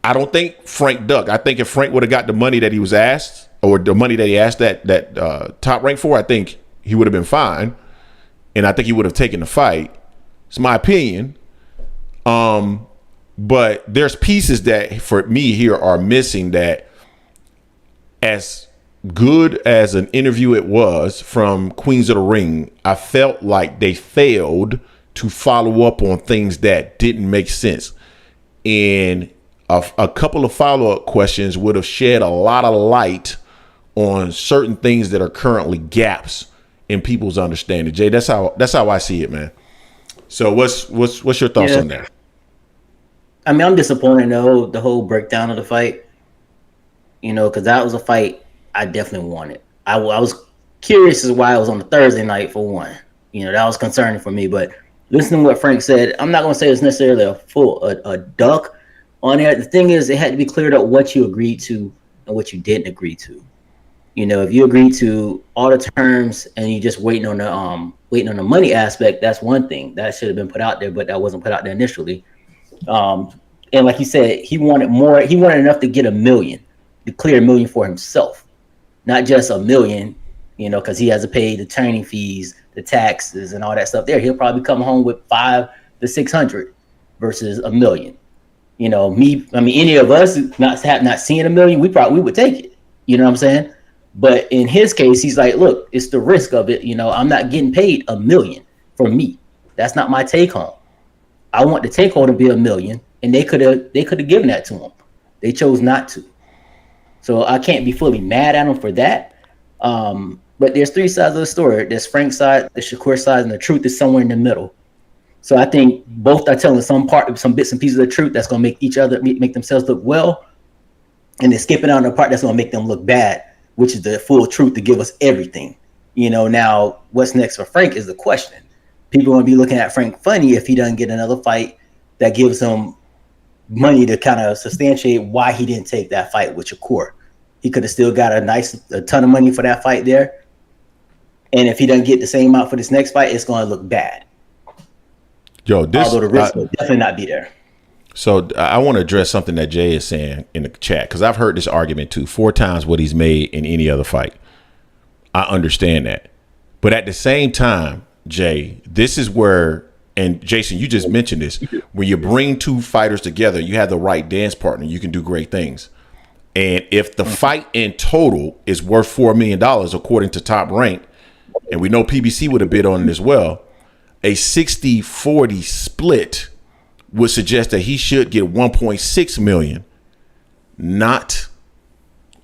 I don't think Frank ducked. I think if Frank would have got the money that he was asked, or the money that he asked that Top Rank for, I think he would have been fine. And I think he would have taken the fight. It's my opinion. But there's pieces that for me here are missing, that as good as an interview it was from Queens of the Ring, I felt like they failed to follow up on things that didn't make sense. And a couple of follow-up questions would have shed a lot of light on certain things that are currently gaps in people's understanding. Jay, that's how I see it, man. So what's your thoughts on that? I mean, I'm disappointed though, the whole breakdown of the fight, because that was a fight I definitely wanted. I was curious as why it was on the Thursday night for one. That was concerning for me. But listening to what Frank said, I'm not going to say it's necessarily a duck on there. The thing is, it had to be cleared up what you agreed to and what you didn't agree to. If you agreed to all the terms and you just waiting on the money aspect, that's one thing that should have been put out there, but that wasn't put out there initially. And like you said, he wanted more. He wanted enough to get $1 million, to clear $1 million for himself, not just $1 million. Because he has to pay the training fees, the taxes, and all that stuff. There, he'll probably come home with $500 to $600 versus $1 million. Any of us not seeing $1 million, we would take it. You know what I'm saying? But in his case, he's like, look, it's the risk of it. I'm not getting paid $1 million for me. That's not my take home. I want the take home to be $1 million, and they could have given that to him. They chose not to. So I can't be fully mad at him for that. But there's three sides of the story. There's Frank's side, the Shakur side, and the truth is somewhere in the middle. So I think both are telling some bits and pieces of the truth that's going to make themselves look well, and they're skipping out on the part that's going to make them look bad, which is the full truth to give us everything. Now what's next for Frank is the question. People are going to be looking at Frank funny if he doesn't get another fight that gives him money to kind of substantiate why he didn't take that fight with Shakur. He could have still got a ton of money for that fight there. And if he doesn't get the same amount for this next fight, it's going to look bad. Although the risk will definitely not be there. So I want to address something that Jay is saying in the chat, because I've heard this argument too. 4 times what he's made in any other fight. I understand that. But at the same time, Jay, this is where, and Jason, you just mentioned this, when you bring 2 fighters together, you have the right dance partner, you can do great things. And if the fight in total is worth $4 million, according to Top Rank, and we know PBC would have bid on it as well, a 60-40 split would suggest that he should get 1.6 million, not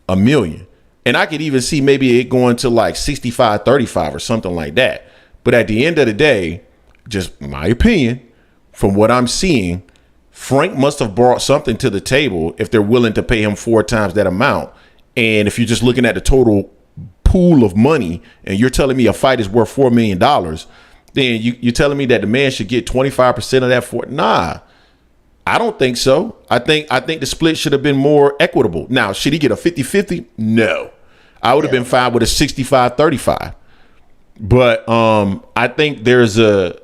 $1 million. And I could even see maybe it going to like 65-35 or something like that. But at the end of the day, just my opinion, from what I'm seeing, Frank must have brought something to the table if they're willing to pay him 4 times that amount. And if you're just looking at the total pool of money and you're telling me a fight is worth $4 million, then you're telling me that the man should get 25% of that. Nah, I don't think so. I think the split should have been more equitable. Now, should he get a 50-50? No. I would have been fine with a 65-35. But I think there's a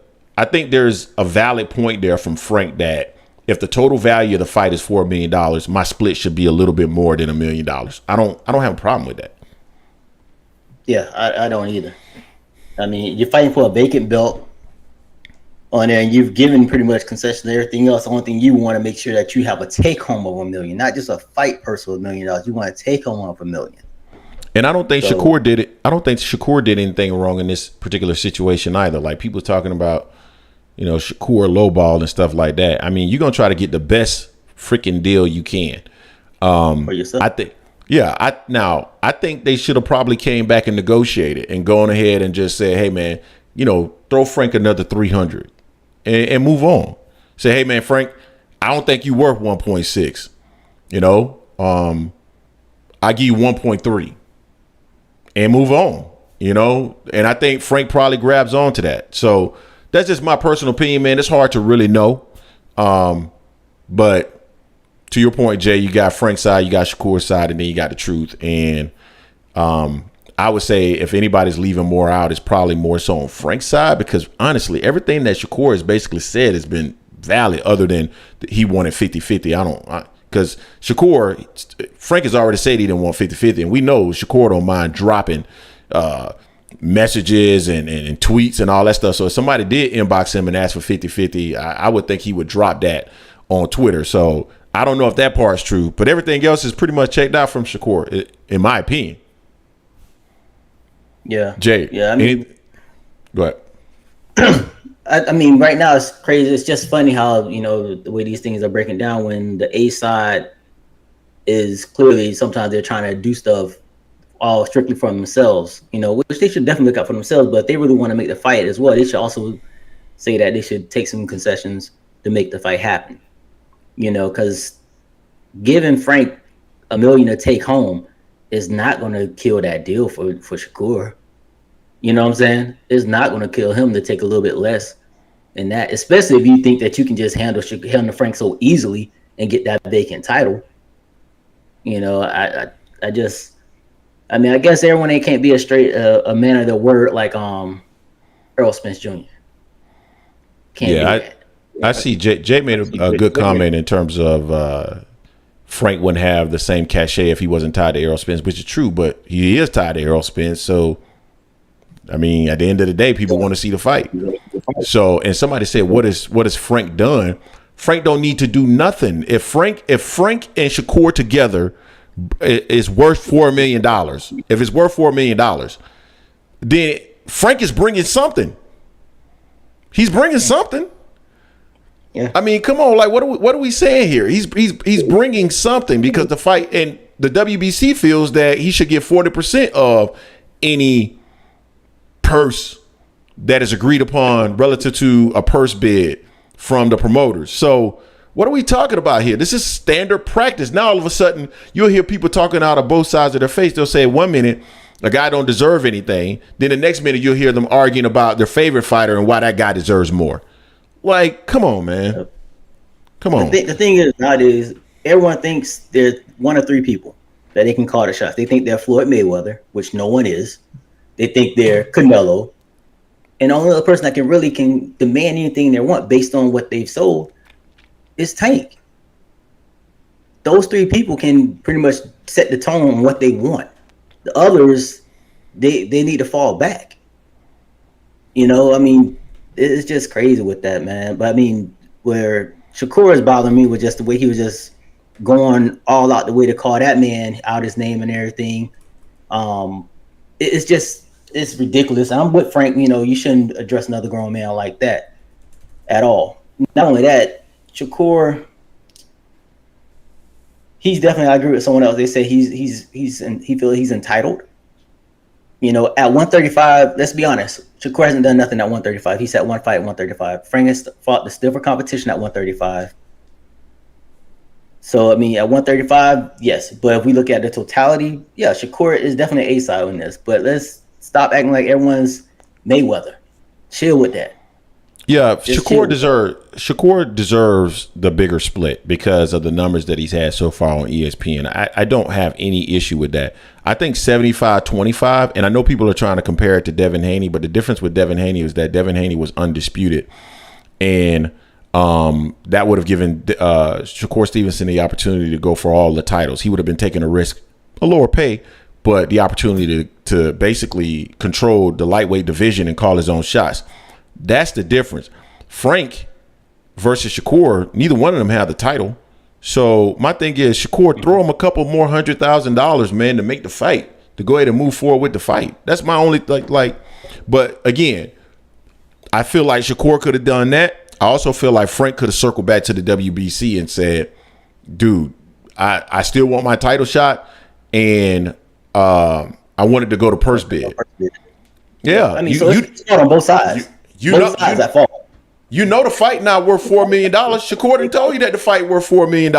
valid point there from Frank that if the total value of the fight is $4 million, my split should be a little bit more than $1 million. I don't have a problem with that. Yeah, I don't either. I mean, you're fighting for a vacant belt on there, and you've given pretty much concession to everything else. The only thing you want to make sure that you have a take home of $1 million, not just a fight purse of $1 million. You want to take home of $1 million. And I don't think Shakur did it. I don't think Shakur did anything wrong in this particular situation either. Like people talking about, Shakur lowball and stuff like that. I mean, you're gonna try to get the best freaking deal you can. For yourself. I think. Yeah, I think they should have probably came back and negotiated and gone ahead and just said, hey man, throw Frank another 300 and move on. Say, hey man, Frank, I don't think you worth 1.6. I give you 1.3 and move on. And I think Frank probably grabs on to that. So that's just my personal opinion, man. It's hard to really know. But to your point, Jay, you got Frank's side, you got Shakur's side, and then you got the truth. And I would say if anybody's leaving more out, it's probably more so on Frank's side, because honestly, everything that Shakur has basically said has been valid, other than he wanted 50-50. Because Frank has already said he didn't want 50-50, and we know Shakur don't mind dropping messages and tweets and all that stuff. So if somebody did inbox him and ask for 50-50, I would think he would drop that on Twitter. So I don't know if that part's true, but everything else is pretty much checked out from Shakur, in my opinion. Yeah. Jay. Yeah. I mean, go ahead. I mean, right now it's crazy. It's just funny how, the way these things are breaking down when the A side is clearly sometimes they're trying to do stuff all strictly for themselves, which they should definitely look out for themselves. But if they really want to make the fight as well, they should also say that they should take some concessions to make the fight happen. Because giving Frank $1 million to take home is not going to kill that deal for Shakur. You know what I'm saying? It's not going to kill him to take a little bit less than that, especially if you think that you can just handle Frank so easily and get that vacant title. I guess everyone can't be a man of their word like Earl Spence Jr. I see Jay made a good comment in terms of Frank wouldn't have the same cachet if he wasn't tied to Errol Spence, which is true, but he is tied to Errol Spence. So, I mean, at the end of the day, people want to see the fight. So, and somebody said, what has Frank done? Frank don't need to do nothing. If Frank and Shakur together is worth $4 million, if it's worth $4 million, then Frank is bringing something. He's bringing something. Yeah. I mean, come on, like what are we saying here? He's bringing something because the fight, and the WBC feels that he should get 40% of any purse that is agreed upon relative to a purse bid from the promoters. So what are we talking about here? This is standard practice. Now all of a sudden you'll hear people talking out of both sides of their face. They'll say 1 minute a guy don't deserve anything. Then the next minute you'll hear them arguing about their favorite fighter and why that guy deserves more. Like, come on, man. Come on. The thing is, nowadays, everyone thinks there's 1 or 3 people that they can call the shots. They think they're Floyd Mayweather, which no one is. They think they're Canelo. And the only other person that can demand anything they want based on what they've sold is Tank. Those 3 people can pretty much set the tone on what they want. The others, they need to fall back. You know, I mean, it's just crazy with that, man. But I mean, where Shakur is bothering me with just the way he was just going all out the way to call that man out his name and everything. It's ridiculous. I'm with Frank. You know, you shouldn't address another grown man like that at all. Not only that, Shakur, he's definitely. I agree with someone else. They say he feels he's entitled. You know, at 135, let's be honest, Shakur hasn't done nothing at 135. He's had 1 fight at 135. Frank has fought the stiffer competition at 135. So, I mean, at 135, yes. But if we look at the totality, yeah, Shakur is definitely A-side in this. But let's stop acting like everyone's Mayweather. Chill with that. Yeah, Shakur deserves the bigger split because of the numbers that he's had so far on ESPN. I don't have any issue with that. I think 75-25, and I know people are trying to compare it to Devin Haney, but the difference with Devin Haney is that Devin Haney was undisputed, and that would have given Shakur Stevenson the opportunity to go for all the titles. He would have been taking a risk, a lower pay, but the opportunity to basically control the lightweight division and call his own shots. That's the difference. Frank versus Shakur, neither one of them had the title. So my thing is, Shakur, throw him a couple more $100,000, man, to make the fight, to go ahead and move forward with the fight. That's my only like. But again, I feel like Shakur could have done that. I also feel like Frank could have circled back to the WBC and said, dude, I still want my title shot, and I wanted to go to purse bid. Yeah, I mean, it's on both sides. Both sides that fall. You know the fight not worth $4 million. Shakur didn't tell you that the fight worth $4 million.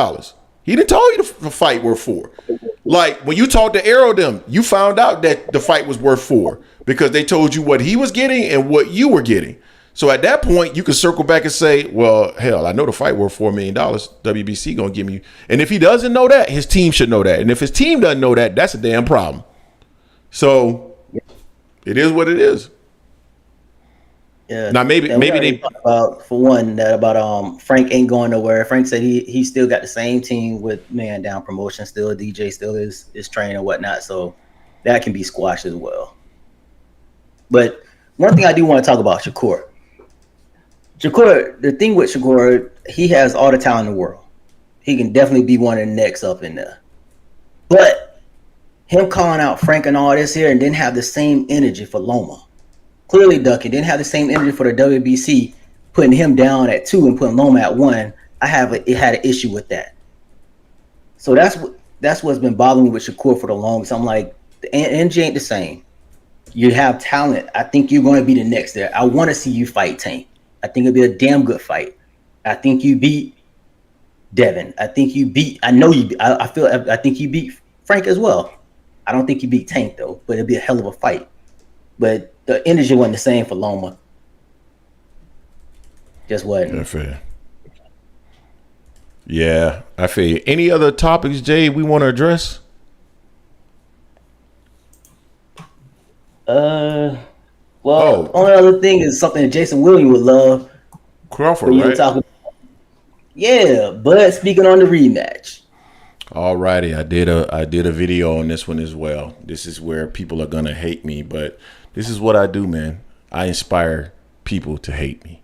He didn't tell you the fight worth $4. Like when you talked to Arrow them, you found out that the fight was worth $4 because they told you what he was getting and what you were getting. So at that point, you can circle back and say, well, hell, I know the fight worth $4 million. WBC gonna give me. And if he doesn't know that, his team should know that. And if his team doesn't know that, that's a damn problem. So it is what it is. Yeah. Now maybe they about, for one, that about Frank ain't going nowhere. Frank said he still got the same team with Man Down Promotion. Still, DJ still is training and whatnot. So that can be squashed as well. But one thing I do want to talk about Shakur. The thing with Shakur, he has all the talent in the world. He can definitely be one of the next up in there. But him calling out Frank and all this here and didn't have the same energy for Loma. Clearly, Duncan didn't have the same energy for the WBC, putting him down at 2 and putting Loma at 1. I had an issue with that. So that's what's been bothering me with Shakur for the longest. I'm like, the energy ain't the same. You have talent. I think you're going to be the next there. I want to see you fight Tank. I think it'll be a damn good fight. I think you beat Devin. I think you beat. I think you beat Frank as well. I don't think you beat Tank though, but it'll be a hell of a fight. But the energy wasn't the same for Loma. Just wasn't. Yeah, fair. Yeah, I feel you. Any other topics, Jay, we want to address? Only other thing is something that Jason Williams would love. Crawford, right? Yeah, but speaking on the rematch. Alrighty, I did a video on this one as well. This is where people are gonna hate me, but this is what I do, man. I inspire people to hate me.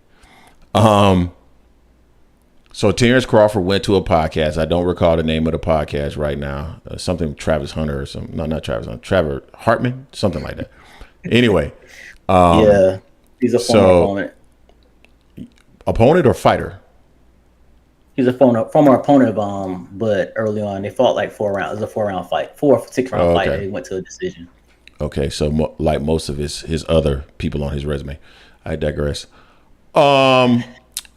So Terence Crawford went to a podcast. I don't recall the name of the podcast right now. Something Travis Hunter or something. No, not Travis Hunter. Trevor Hartman, something like that. Anyway. Yeah. He's a former opponent. Opponent or fighter? He's a former opponent of but early on they fought like 4 rounds. It was a 4-round fight. 6-round fight. They went to a decision. Okay, so like most of his other people on his resume. I digress.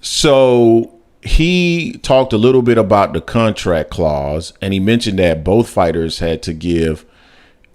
So he talked a little bit about the contract clause, and he mentioned that both fighters had to give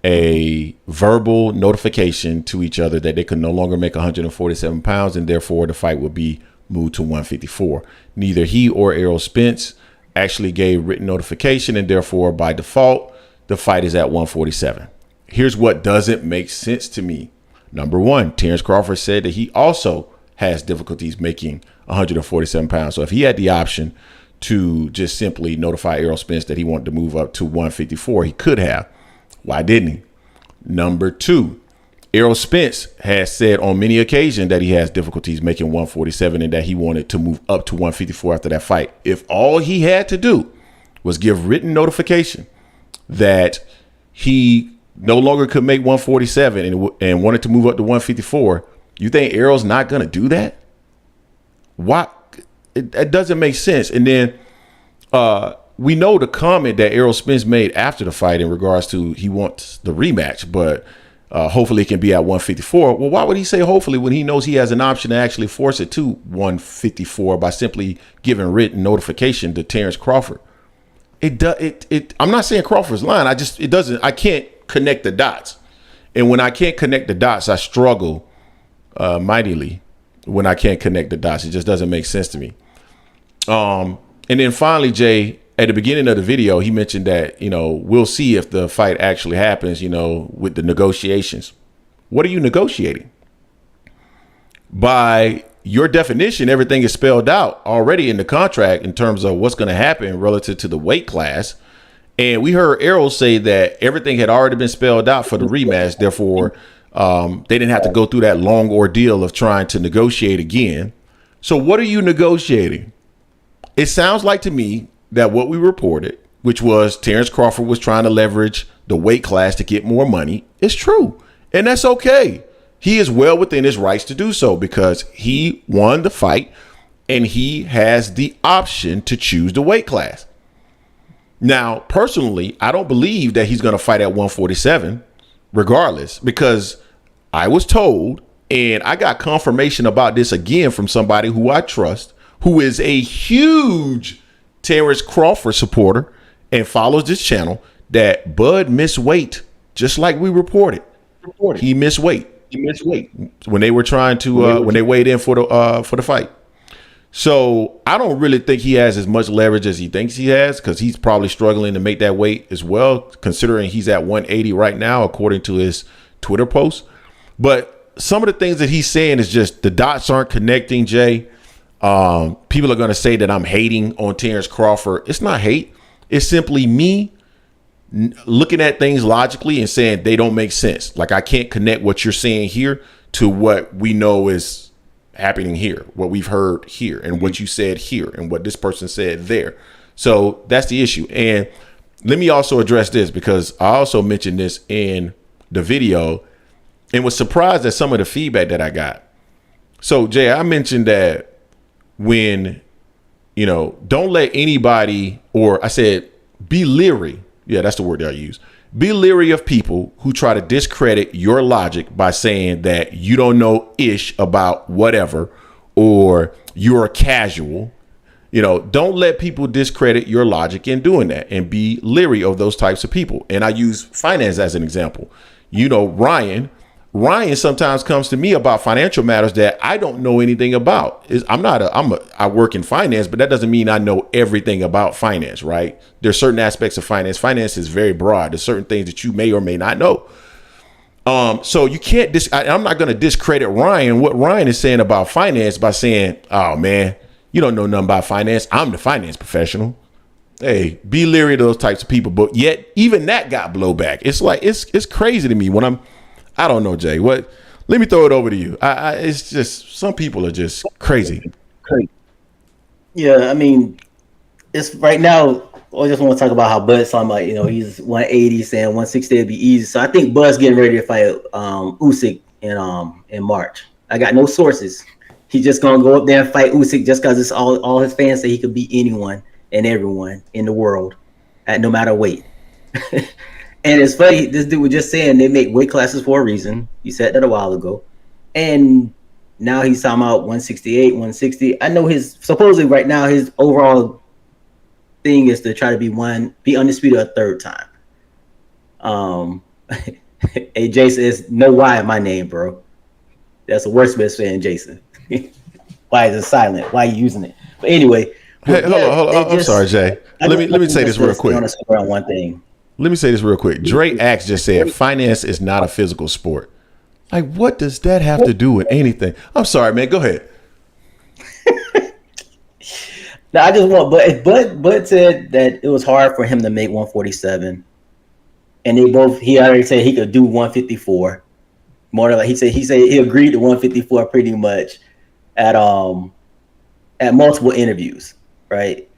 a verbal notification to each other that they could no longer make 147 pounds, and therefore the fight would be moved to 154. Neither he or Errol Spence actually gave written notification, and therefore by default the fight is at 147. Here's what doesn't make sense to me. Number one, Terence Crawford said that he also has difficulties making 147 pounds. So if he had the option to just simply notify Errol Spence that he wanted to move up to 154, he could have. Why didn't he? Number two, Errol Spence has said on many occasions that he has difficulties making 147 and that he wanted to move up to 154 after that fight. If all he had to do was give written notification that he no longer could make 147 and wanted to move up to 154, you think Errol's not going to do that? Why? It doesn't make sense. And then we know the comment that Errol Spence made after the fight in regards to he wants the rematch, but hopefully it can be at 154. Well, why would he say hopefully when he knows he has an option to actually force it to 154 by simply giving written notification to Terence Crawford? I'm not saying Crawford's lying. I can't connect the dots. And when I can't connect the dots, I struggle mightily when I can't connect the dots. It just doesn't make sense to me. And then finally, Jay, at the beginning of the video, he mentioned that, we'll see if the fight actually happens, with the negotiations. What are you negotiating? By your definition, everything is spelled out already in the contract in terms of what's going to happen relative to the weight class. And we heard Errol say that everything had already been spelled out for the rematch. Therefore, they didn't have to go through that long ordeal of trying to negotiate again. So what are you negotiating? It sounds like to me that what we reported, which was Terence Crawford was trying to leverage the weight class to get more money, is true. And that's okay. He is well within his rights to do so because he won the fight and he has the option to choose the weight class. Now, personally, I don't believe that he's going to fight at 147 regardless, because I was told, and I got confirmation about this again from somebody who I trust, who is a huge Terence Crawford supporter and follows this channel, that Bud missed weight, just like we reported. He missed weight. When they were trying to when they weighed in for the fight. So I don't really think he has as much leverage as he thinks he has, because he's probably struggling to make that weight as well, considering he's at 180 right now, according to his Twitter post. But some of the things that he's saying is just the dots aren't connecting, Jay. People are going to say that I'm hating on Terence Crawford. It's not hate. It's simply me looking at things logically and saying they don't make sense. Like, I can't connect what you're saying here to what we know is happening here, what we've heard here, and what you said here, and what this person said there. So that's the issue. And let me also address this, because I also mentioned this in the video and was surprised at some of the feedback that I got. So Jay, I mentioned that when, don't let anybody, or I said, be leery. Yeah, that's the word that I use. Be leery of people who try to discredit your logic by saying that you don't know ish about whatever, or you're casual. Don't let people discredit your logic in doing that, and be leery of those types of people. And I use finance as an example. Ryan sometimes comes to me about financial matters that I don't know anything about. I work in finance, but that doesn't mean I know everything about finance, right? There's certain aspects of finance. Finance is very broad. There's certain things that you may or may not know. So you can't I'm not going to discredit what Ryan is saying about finance by saying, oh man, you don't know nothing about finance. I'm the finance professional. Hey, be leery of those types of people. But yet even that got blowback. It's like, it's crazy to me when I don't know, Jay. Let me throw it over to you. It's just, some people are just crazy. Yeah, Yeah, I mean, it's right now. I just want to talk about how Bud's talking about, he's 180, saying 160 would be easy. So I think Bud's getting ready to fight Usyk in March. I got no sources. He's just gonna go up there and fight Usyk just because it's all his fans say he could beat anyone and everyone in the world at no matter weight. And it's funny, this dude was just saying they make weight classes for a reason. He said that a while ago. And now he's talking about 168, 160. I know supposedly right now his overall thing is to try to be undisputed a third time. Hey, Jason, is no Y in my name, bro. That's the worst best saying, Jason. Why is it silent? Why are you using it? But anyway. Hey, hold on. I'm sorry, Jay. Let me say this real quick. One thing. Let me say this real quick. Dre Axe just said finance is not a physical sport. Like, what does that have to do with anything? I'm sorry, man. Go ahead. No, I just want, Bud said that it was hard for him to make 147, and he already said he could do 154. More like he said he agreed to 154 pretty much at multiple interviews, right?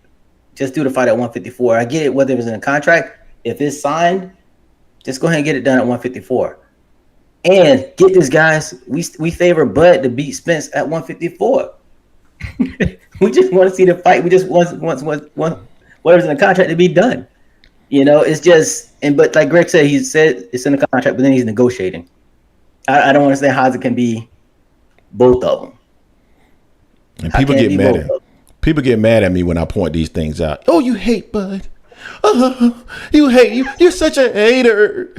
Just do the fight at 154. I get it, whether it was in a contract. If it's signed, just go ahead and get it done at 154. And get this, guys, we favor Bud to beat Spence at 154. We just want to see the fight. We just want whatever's in the contract to be done. It's just, but like Greg said, he said it's in the contract, but then he's negotiating. I don't understand how it can be both of them. And people get mad at me when I point these things out. Oh, you hate Bud. You hate. You're such a hater.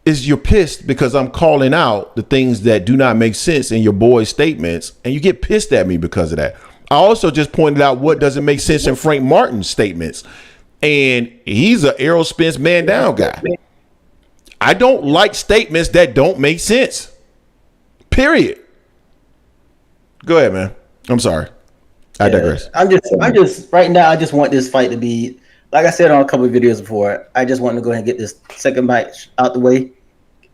You're pissed because I'm calling out the things that do not make sense in your boy's statements, and you get pissed at me because of that. I also just pointed out what doesn't make sense in Frank Martin's statements, and he's an Errol Spence man down guy. I don't like statements that don't make sense. Period. Go ahead, man. I'm sorry. I digress. I'm just right now. I just want this fight to be, like I said on a couple of videos before. I just want to go ahead and get this second match out the way.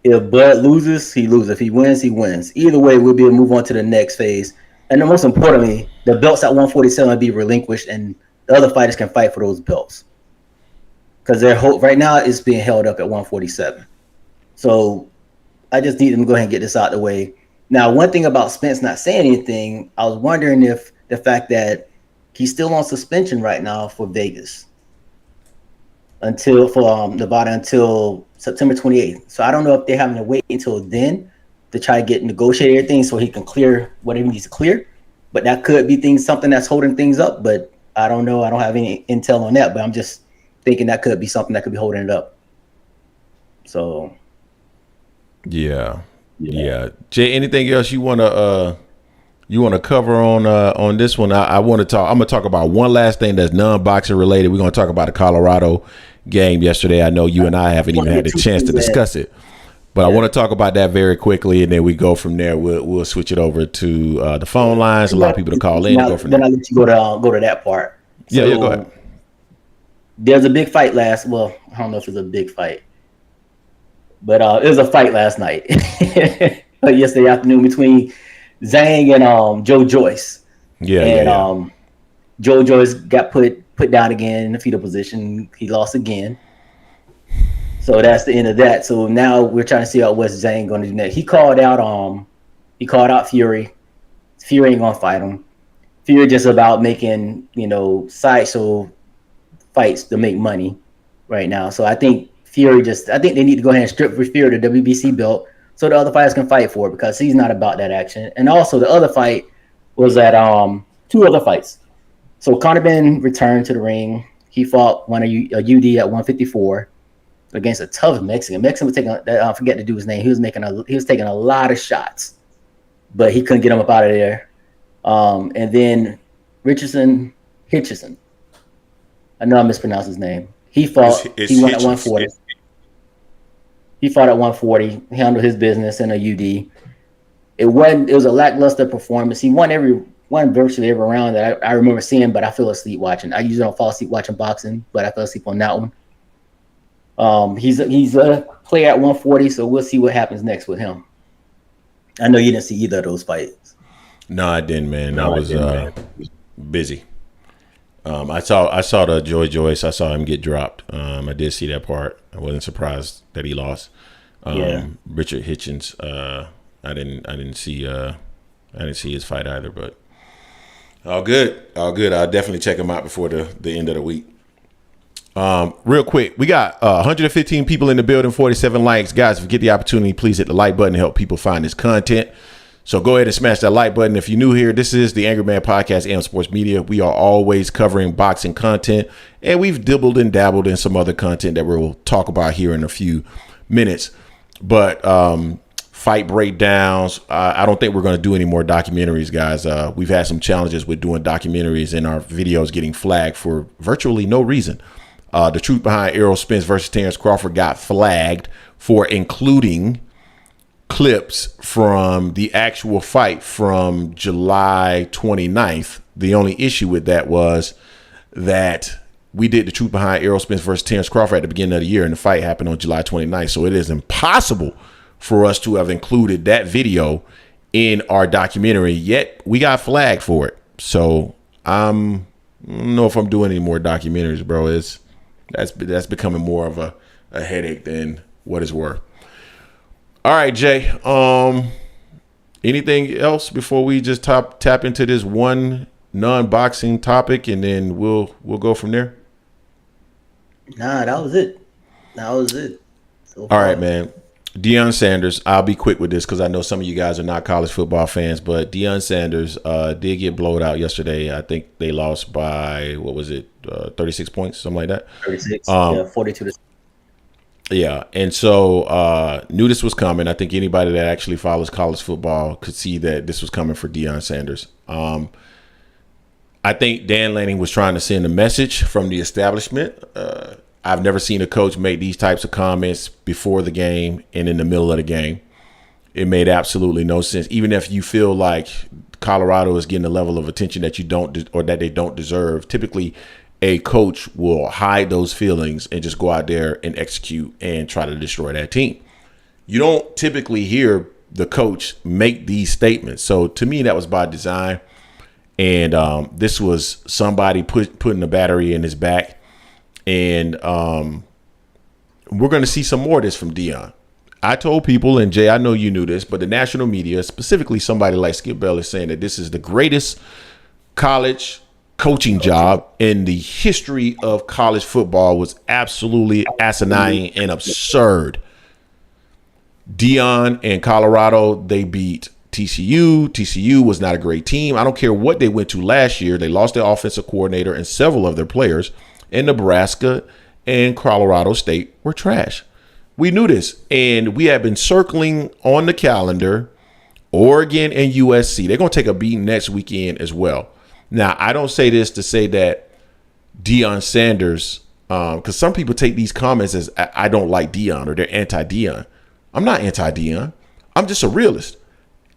If Bud loses, he loses. If he wins, he wins. Either way, we'll be able to move on to the next phase. And then most importantly, the belts at 147 will be relinquished, and the other fighters can fight for those belts. Because their hope right now is being held up at 147. So I just need them to go ahead and get this out the way. Now, one thing about Spence not saying anything, I was wondering if the fact that he's still on suspension right now for Vegas for Nevada until September 28th. So I don't know if they're having to wait until then to try to get negotiated everything so he can clear whatever he needs to clear. But that could be something that's holding things up. But I don't know. I don't have any intel on that. But I'm just thinking that could be something that could be holding it up. So. Yeah. Jay, anything else you want to cover on this one? I want to talk. I'm gonna talk about one last thing that's non-boxing related. We're gonna talk about the Colorado game yesterday. I know you and I haven't even had the chance to discuss it, but I want to talk about that very quickly, and then we go from there. We'll switch it over to the phone lines. Allow people to call in and go from there. Then I'll let you go to that part. So, yeah, go ahead. There's a big fight Well, I don't know if it's a big fight. But it was a fight last night, yesterday afternoon between Zhang and Joe Joyce. Yeah. Joe Joyce got put down again in the fetal position. He lost again. So that's the end of that. So now we're trying to see out what's Zhang going to do next. He called out Fury. Fury ain't gonna fight him. Fury just about making sideshow fights to make money right now. So I think they need to go ahead and strip Fury the WBC belt so the other fighters can fight for it, because he's not about that action. And also the other fight was at two other fights. So Conor Ben returned to the ring. He fought a UD at 154 against a tough Mexican. Mexican was taking, I forget to do his name. He was taking a lot of shots, but he couldn't get him up out of there. And then Hitchison. I know I mispronounced his name. He fought. He won at 140. He fought at 140. He handled his business in a UD. It was a lackluster performance. He won virtually every round that I remember seeing, but I fell asleep watching. I usually don't fall asleep watching boxing, but I fell asleep on that one. He's a player at 140, so we'll see what happens next with him. I know you didn't see either of those fights. No, I didn't, man. busy. I saw the Joy Joyce. I saw him get dropped. I did see that part. I wasn't surprised that he lost. Richard Hitchens. I didn't see his fight either. But all good. I'll definitely check him out before the end of the week. Real quick, we got 115 people in the building, 47 likes. Guys, if you get the opportunity, please hit the like button to help people find this content. So go ahead and smash that like button. If you're new here, this is the Angry Man Podcast and Sports Media. We are always covering boxing content, and we've dibbled and dabbled in some other content that we'll talk about here in a few minutes. But fight breakdowns, I don't think we're going to do any more documentaries, guys. We've had some challenges with doing documentaries and our videos getting flagged for virtually no reason. The truth behind Errol Spence versus Terence Crawford got flagged for including clips from the actual fight from July 29th. The only issue with that was that we did the truth behind Errol Spence versus Terence Crawford at the beginning of the year, and the fight happened on July 29th. So it is impossible for us to have included that video in our documentary, yet we got flagged for it. So I don't know if I'm doing any more documentaries, bro. That's becoming more of a headache than what it's worth. All right, Jay. Anything else before we just tap into this one non-boxing topic, and then we'll go from there? Nah, that was it. So all right, man. Deion Sanders. I'll be quick with this because I know some of you guys are not college football fans, but Deion Sanders did get blowed out yesterday. I think they lost by 36 points, something like that. 36. 42. Yeah, and so knew this was coming. I think anybody that actually follows college football could see that this was coming for Deion Sanders. I think Dan Lanning was trying to send a message from the establishment. I've never seen a coach make these types of comments before the game and in the middle of the game. It made absolutely no sense. Even if you feel like Colorado is getting a level of attention that you don't or that they don't deserve, typically a coach will hide those feelings and just go out there and execute and try to destroy that team. You don't typically hear the coach make these statements. So to me, that was by design. And this was somebody putting the battery in his back. And we're going to see some more of this from Deion. I told people, and Jay, I know you knew this, but the national media, specifically somebody like Skip Bell, is saying that this is the greatest college coaching job in the history of college football. Was absolutely asinine and absurd. Deion and Colorado, they beat TCU. TCU was not a great team. I don't care what they went to last year. They lost their offensive coordinator and several of their players. And Nebraska and Colorado State were trash. We knew this, and we have been circling on the calendar Oregon and USC. They're going to take a beating next weekend as well. Now, I don't say this to say that Deion Sanders, because some people take these comments as I don't like Deion or they're anti-Deion. I'm not anti-Deion. I'm just a realist.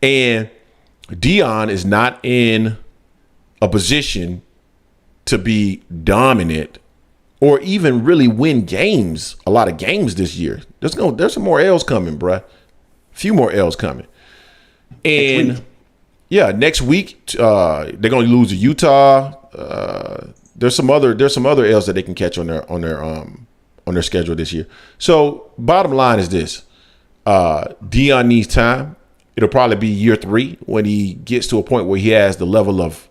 And Deion is not in a position to be dominant or even really win games, a lot of games this year. There's some more L's coming, bruh. A few more L's coming. And next week they're going to lose to Utah. There's some other L's that they can catch on their schedule this year. So bottom line is this: Deion needs time. It'll probably be year 3 when he gets to a point where he has the level of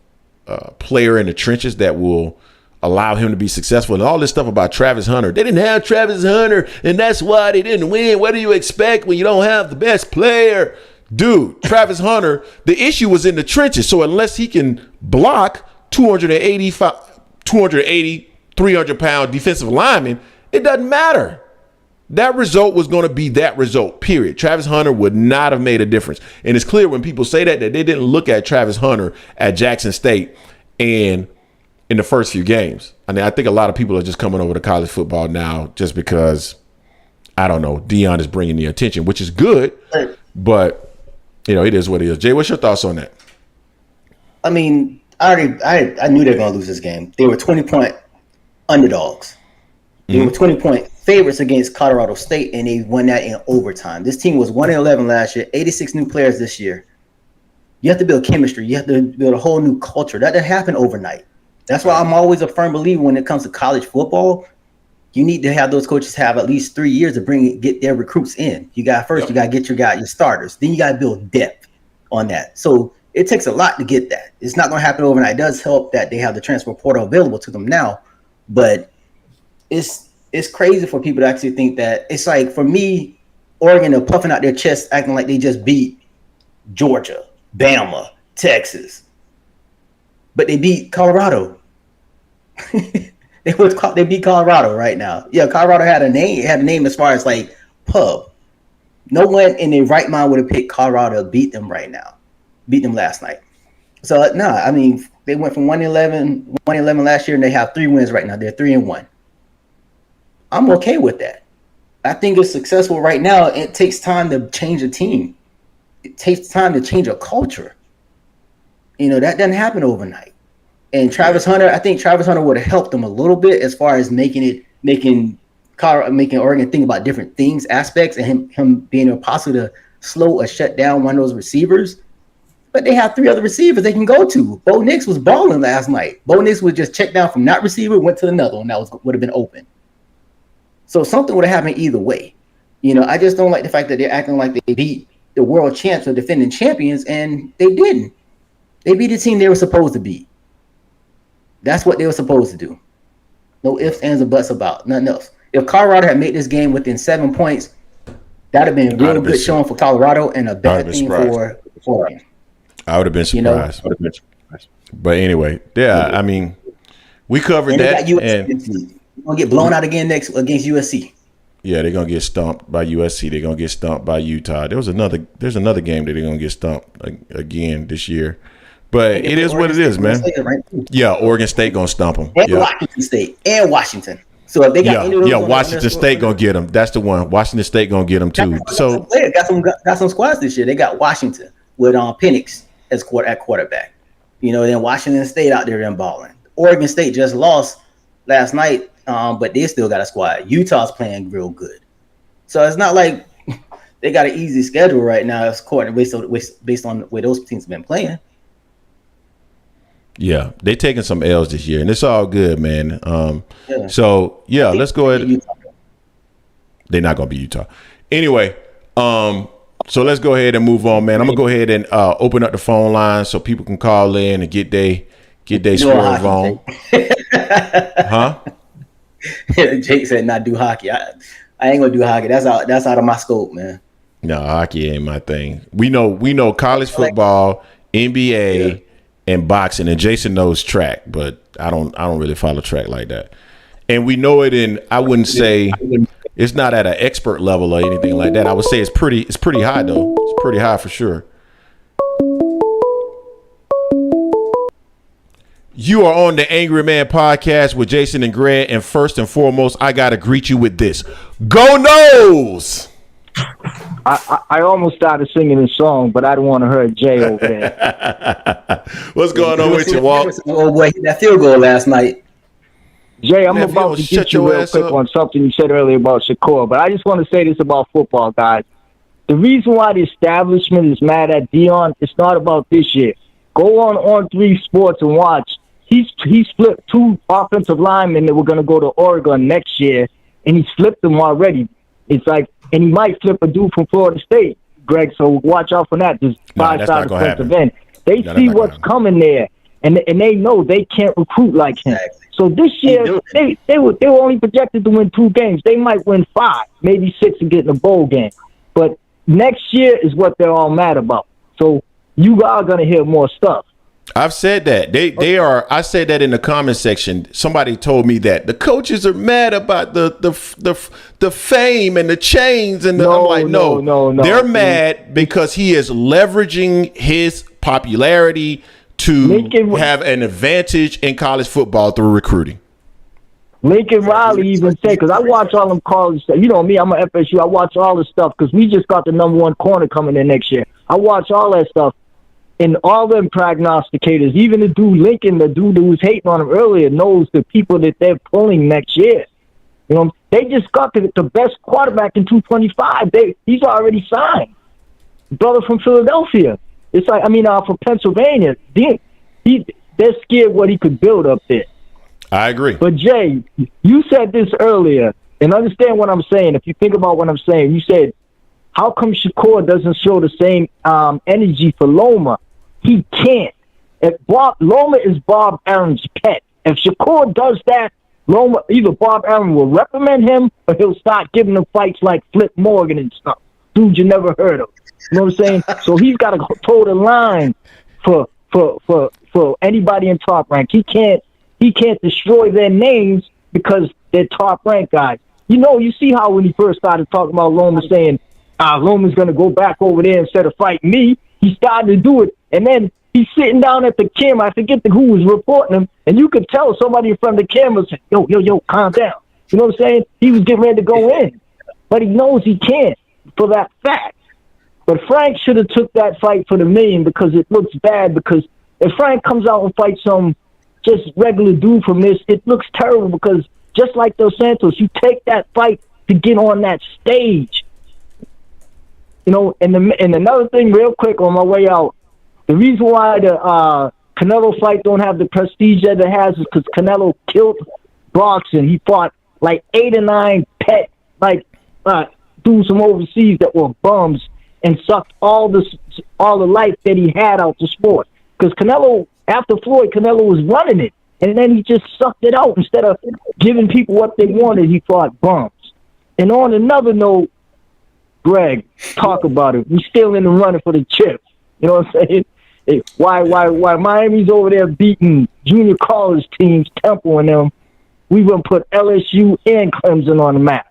player in the trenches that will allow him to be successful. And all this stuff about Travis Hunter, they didn't have Travis Hunter, and that's why they didn't win. What do you expect when you don't have the best player? Dude, Travis Hunter, the issue was in the trenches. So unless he can block 280, 300-pound defensive linemen, it doesn't matter. That result was going to be that result, period. Travis Hunter would not have made a difference. And it's clear when people say that they didn't look at Travis Hunter at Jackson State and in the first few games. I mean, I think a lot of people are just coming over to college football now just because, I don't know, Deion is bringing the attention, which is good, but it is what it is. Jay, what's your thoughts on that? I mean, I knew they were going to lose this game. They were 20-point underdogs. They were 20-point favorites against Colorado State, and they won that in overtime. This team was 1-11 last year, 86 new players this year. You have to build chemistry. You have to build a whole new culture. That doesn't happen overnight. That's why I'm always a firm believer when it comes to college football. You need to have those coaches have at least 3 years to get their recruits in. You got you got to get your starters. Then you got to build depth on that. So it takes a lot to get that. It's not going to happen overnight. It does help that they have the transfer portal available to them now, but it's crazy for people to actually think that. It's like, for me, Oregon are puffing out their chest, acting like they just beat Georgia, Bama, Texas, but they beat Colorado. They beat Colorado right now. Yeah, Colorado had a name as far as like pub. No one in their right mind would have picked Colorado to beat them right now. Beat them last night. So I mean, they went from 1-11 last year, and they have 3 wins right now. They're 3-1. I'm okay with that. I think it's successful right now. It takes time to change a team. It takes time to change a culture. That doesn't happen overnight. And Travis Hunter, I think Travis Hunter would have helped them a little bit as far as making Oregon think about different things, aspects, and him being a possible to slow or shut down one of those receivers. But they have 3 other receivers they can go to. Bo Nix was balling last night. Bo Nix would just check down from not receiver, went to another one that would have been open. So something would have happened either way. I just don't like the fact that they're acting like they beat the world champs or defending champions, and they didn't. They beat the team they were supposed to beat. That's what they were supposed to do. No ifs, ands, or buts about. Nothing else. If Colorado had made this game within 7 points, that would have been a real good showing for Colorado and a bad thing for Oregon. I would have been surprised. But anyway, yeah, I mean, we covered that. They're going to get blown out again next against USC. Yeah, they're going to get stumped by USC. They're going to get stumped by Utah. There's another game that they're going to get stumped again this year. But it is what it is, man. Yeah, Oregon State going to stump them. And Washington State and Washington. So if they got Washington State going to get them. That's the one. Washington State going to get them too. So got some squads this year. They got Washington with Penix at quarterback. Then Washington State out there and balling. Oregon State just lost last night, but they still got a squad. Utah's playing real good. So it's not like they got an easy schedule right now. It's based on where those teams have been playing. Yeah, they taking some L's this year, and it's all good, man. So yeah, let's go ahead. They're not gonna be Utah anyway. So let's go ahead and move on, man. I'm gonna go ahead and open up the phone line so people can call in and get they swerve on. Huh? Jake said not do hockey. I ain't gonna do hockey. That's out of my scope, man. No, hockey ain't my thing. We know college football, NBA, and boxing, and Jason knows track, but I don't really follow track like that. And we know it in, I wouldn't say it's not at an expert level or anything like that. I would say it's pretty high though. It's pretty high for sure. You are on the Angry Man podcast with Jason and Greg, and first and foremost, I gotta greet you with this: Go Noles! I almost started singing this song, but I don't want to hurt Jay over there. What's going on with you, Walt? Oh boy, hit that field goal last night. Jay, I'm about to get you real quick on something you said earlier about Shakur, but I just want to say this about football, guys. The reason why the establishment is mad at Deion, it's not about this year. Go on 3 Sports and watch. He's flipped 2 offensive linemen that were going to go to Oregon next year, and he's flipped them already. It's like, and he might flip a dude from Florida State, Greg. So watch out for that. Just 5-side defensive end. They see what's coming there, and they know they can't recruit like him. Exactly. So this year they were only projected to win 2 games. They might win 5, maybe 6, and get in a bowl game. But next year is what they're all mad about. So you are going to hear more stuff. I've said that they are. I said that in the comment section. Somebody told me that the coaches are mad about the fame and the chains and I'm like, no. They're mad because he is leveraging his popularity to have an advantage in college football through recruiting. Lincoln Riley even said, because I watch all them college stuff. You know me, I'm an FSU. I watch all the stuff because we just got the #1 corner coming in next year. I watch all that stuff. And all them prognosticators, even the dude Lincoln, the dude who was hating on him earlier, knows the people that they're pulling next year. You know, they just got the best quarterback in 225. He's already signed. Brother from Philadelphia. It's like, I mean, for Pennsylvania, they're scared what he could build up there. I agree. But Jay, you said this earlier, and understand what I'm saying. If you think about what I'm saying, you said, how come Shakur doesn't show the same energy for Loma? He can't. Loma is Bob Aaron's pet. If Shakur does that, Loma, either Bob Aaron will reprimand him or he'll start giving him fights like Flip Morgan and stuff. Dude you never heard of. You know what I'm saying? So he's got to toe the line for anybody in Top Rank. He can't destroy their names because they're Top Rank guys. You know, you see how when he first started talking about Loma saying, Loma's going to go back over there instead of fighting me, he started to do it. And then he's sitting down at the camera. I forget who was reporting him. And you could tell somebody from the camera said, yo, calm down. You know what I'm saying? He was getting ready to go in. But he knows he can't for that fact. But Frank should have took that fight for the million because it looks bad. Because if Frank comes out and fights some just regular dude from this, it looks terrible because just like Dos Santos, you take that fight to get on that stage. You know, and another thing real quick on my way out, the reason why the Canelo fight don't have the prestige that it has is because Canelo killed boxing. He fought like 8 or 9 pet, dudes from overseas that were bums and sucked all the life that he had out the sport. Because Canelo, after Floyd, Canelo was running it. And then he just sucked it out. Instead of giving people what they wanted, he fought bums. And on another note, Greg, talk about it. We still in the running for the chips. You know what I'm saying? Hey, why Miami's over there beating junior college teams, Temple and them, we gonna put LSU and Clemson on the map.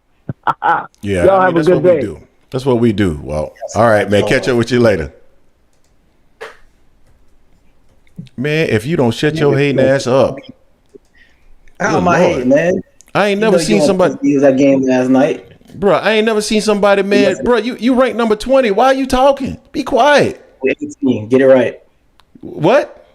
Yeah, y'all have a good day. That's what we do. Well, all right, man. Catch up with you later. Man, if you don't shut your hating ass up. How am I hating, man? I ain't never seen somebody use that game last night. Bro, I ain't never seen somebody, man. Bro, you ranked number 20. Why are you talking? Be quiet. We're 18. Get it right. What?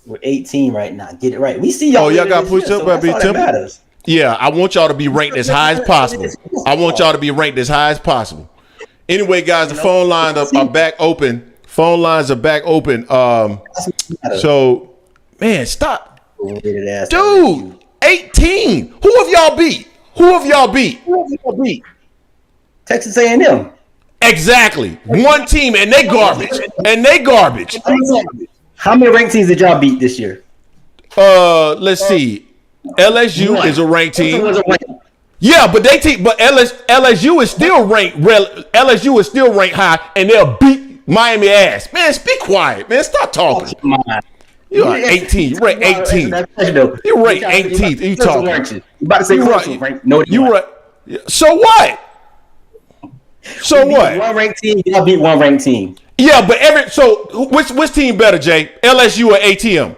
We're 18 right now. Get it right. We see y'all. Oh, y'all got pushed up by Big Temple? Yeah, I want y'all to be ranked as high as possible. I want y'all to be ranked as high as possible. Anyway, guys, the phone lines are back open. Phone lines are back open. So, man, stop. Dude, 18. Who have y'all beat? Who have y'all beat? Texas A&M. Exactly. One team, and they garbage. How many ranked teams did y'all beat this year? Let's see. LSU is a ranked team. Yeah, but LSU is still ranked. LSU is still ranked high, and they'll beat Miami ass. Man, be quiet, man. Stop talking. You are 18. You rank 18. You rank 18. You talking? You about to say right? No, you right. So what? So what? One ranked team. Y'all beat one ranked team. Yeah, but which team better, Jay? LSU or ATM?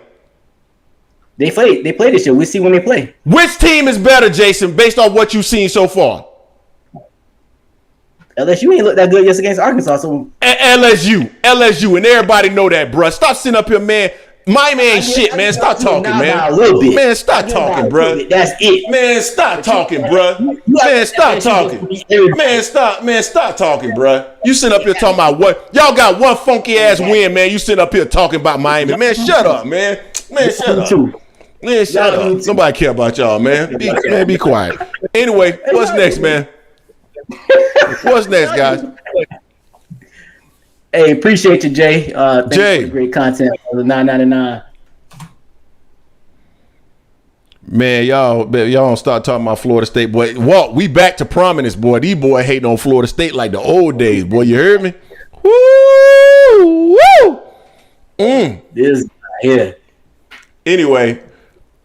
They play this year. We see when they play. Which team is better, Jason, based on what you've seen so far? LSU ain't looked that good yesterday against Arkansas. So LSU, and everybody know that, bruh. Stop sitting up here, man. Miami ain't shit, man. Stop talking, man. Man, stop talking, bruh. That's it. Man, stop talking, bruh. Man, stop talking. Man, stop talking, bruh. You sitting up here talking about what? Y'all got one funky ass win, man. You sitting up here talking about Miami. Man, shut up, man. Man, shut up. Man, shut up. Nobody care about y'all, man. Be quiet. Anyway, what's next, man? What's next, guys? Hey, appreciate you, Jay. Thanks for the great content for the 999. Man, y'all don't start talking about Florida State, boy. Walt, we back to prominence, boy. These boy hating on Florida State like the old days, boy. You heard me? Woo! This here. Anyway,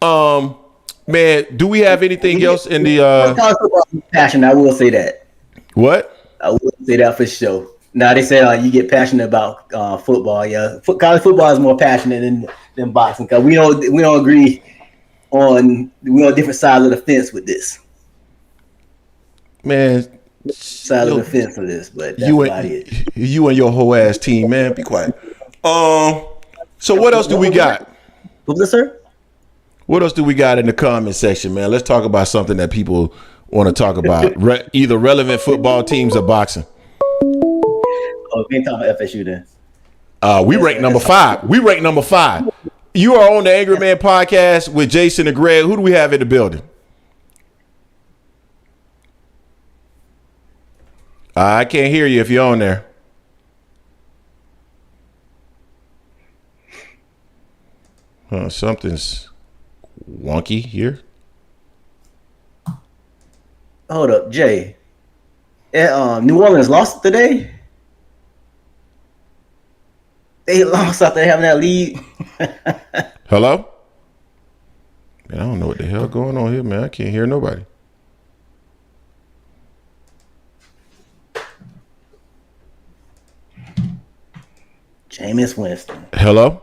man, do we have anything else in the college football is passionate? I will say that. What? I will say that for sure. Now they say you get passionate about football. Yeah, college football is more passionate than boxing because we don't agree on different sides of the fence with this. Man, side of the fence for this, but that's about it. You and your whole ass team, man, be quiet. So what else do we got? What's this, sir? What else do we got in the comment section, man? Let's talk about something that people want to talk about. Either relevant football teams or boxing. Oh, we ain't talking about FSU then. We rank number 5. We rank number 5. You are on the Angry Man podcast with Jason and Greg. Who do we have in the building? I can't hear you if you're on there. Something's wonky here. Hold up, Jay. New Orleans lost today. They lost after having that lead. Hello? Man, I don't know what the hell going on here, man. I can't hear nobody. Jameis Winston. Hello?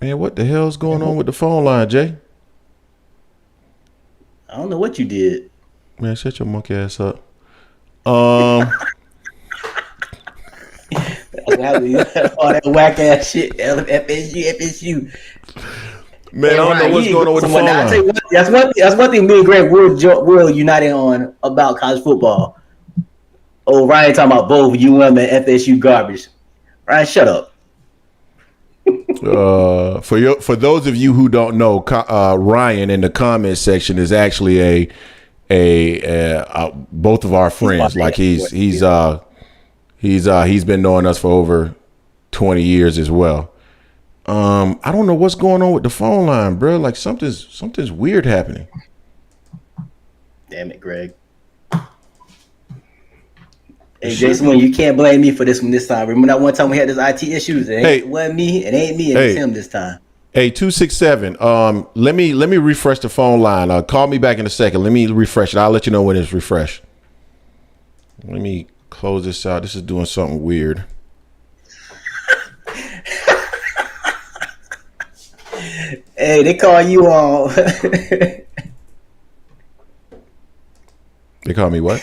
Man, what the hell's going on with the phone line, Jay? I don't know what you did. Man, shut your monkey ass up. All that whack ass shit. FSU. Man, I don't know what's going on with the phone line. That's one thing me and Greg will united on about college football. Oh, Ryan talking about both UM and FSU garbage. Ryan, shut up. For those of you who don't know, Ryan in the comment section is actually a both of our friends. Like he's been knowing us for over 20 years as well. I don't know what's going on with the phone line, bro. Like something's weird happening. Damn it, Greg. Hey, Jason, you can't blame me for this one this time. Remember that one time we had this IT issues? It wasn't me. It ain't me. It's him this time. Hey, 267. Let me refresh the phone line. Call me back in a second. Let me refresh it. I'll let you know when it's refreshed. Let me close this out. This is doing something weird. Hey, they call you on. They call me what?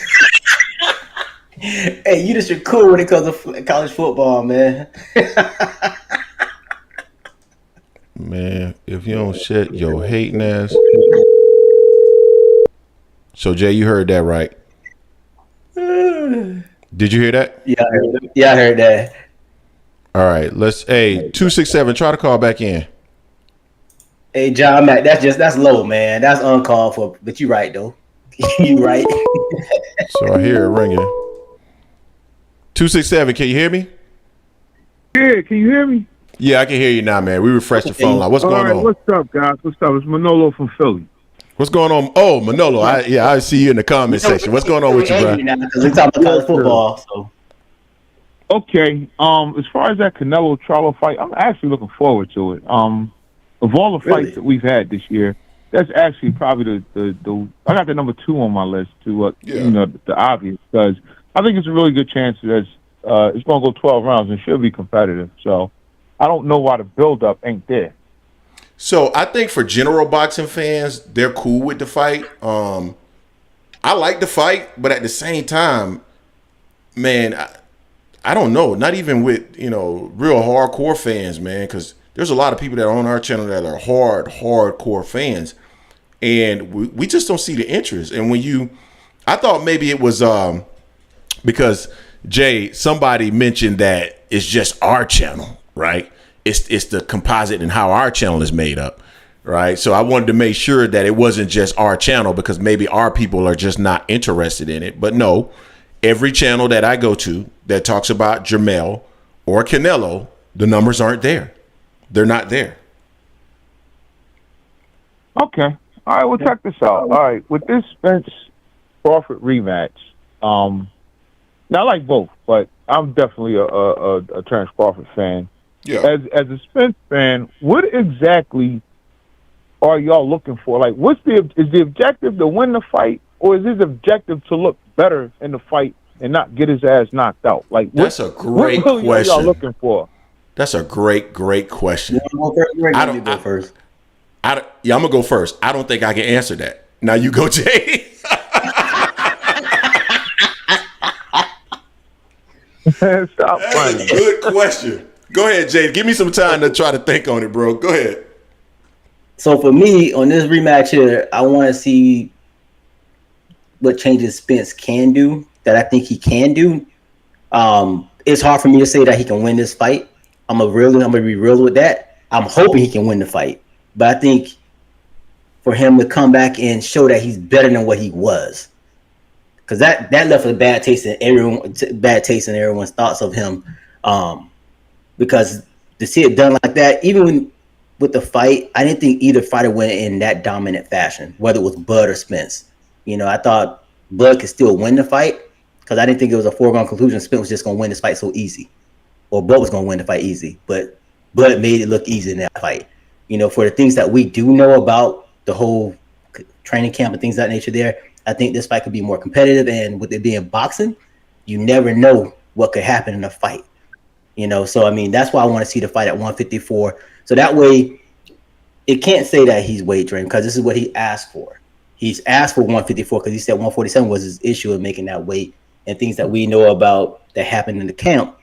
Hey, you just are cool when it comes to college football, man. Man, if you don't shut your hating ass. So, Jay, you heard that, right? Did you hear that? Yeah, I heard that. All right, hey, 267, try to call back in. Hey, John Mack, that's low, man. That's uncalled for. But you right though. You right. So I hear it ringing. 267, can you hear me? Yeah, can you hear me? Yeah, I can hear you now, man. We refreshed the phone line. What's going on? What's up, guys? What's up? It's Manolo from Philly. What's going on? Oh, Manolo. I see you in the comment section. What's going on with you, bro? Because we talking about college football. So. Okay. As far as that Canelo Charlo fight, I'm actually looking forward to it. Of all the fights that we've had this year, that's actually probably the I got the number 2 on my list to the obvious, because I think it's a really good chance that it's going to go 12 rounds and should be competitive. So I don't know why the build-up ain't there. So I think for general boxing fans, they're cool with the fight. I like the fight, but at the same time, man, I don't know. Not even with, real hardcore fans, man, because there's a lot of people that are on our channel that are hardcore fans, and we just don't see the interest. And I thought maybe it was because Jay, somebody mentioned that it's just our channel, right? It's the composite and how our channel is made up, right? So I wanted to make sure that it wasn't just our channel, because maybe our people are just not interested in it. But no, every channel that I go to that talks about Jermell or Canelo, the numbers aren't there. They're not there. Okay. All right, well, check this out. All right, with this Spence Crawford rematch, now I like both, but I'm definitely a Terence Crawford fan. Yeah. As a Spence fan, what exactly are y'all looking for? Like, is the objective to win the fight, or is his objective to look better in the fight and not get his ass knocked out? Like, that's a great question. What are y'all looking for? That's a great question. I'm gonna go first. I'm gonna go first. I don't think I can answer that. Now you go, Jay. Stop That's a good question. Go ahead, Jay. Give me some time to try to think on it, bro. Go ahead. So for me, on this rematch here, I want to see what changes Spence can do, that I think he can do. it's hard for me to say that he can win this fight. I'm gonna be real with that. I'm hoping he can win the fight, but I think for him to come back and show that he's better than what he was, because that left a bad taste in everyone's thoughts of him. Because to see it done like that, even with the fight, I didn't think either fighter went in that dominant fashion, whether it was Bud or Spence. I thought Bud could still win the fight because I didn't think it was a foregone conclusion Spence was just going to win this fight so easy, or Bud was going to win the fight easy. But Bud made it look easy in that fight. For the things that we do know about the whole training camp and things of that nature there, I think this fight could be more competitive. And with it being boxing, you never know what could happen in a fight. So that's why I want to see the fight at 154. So that way, it can't say that he's weight drained because this is what he asked for. He's asked for 154 because he said 147 was his issue in making that weight, and things that we know about that happened in the camp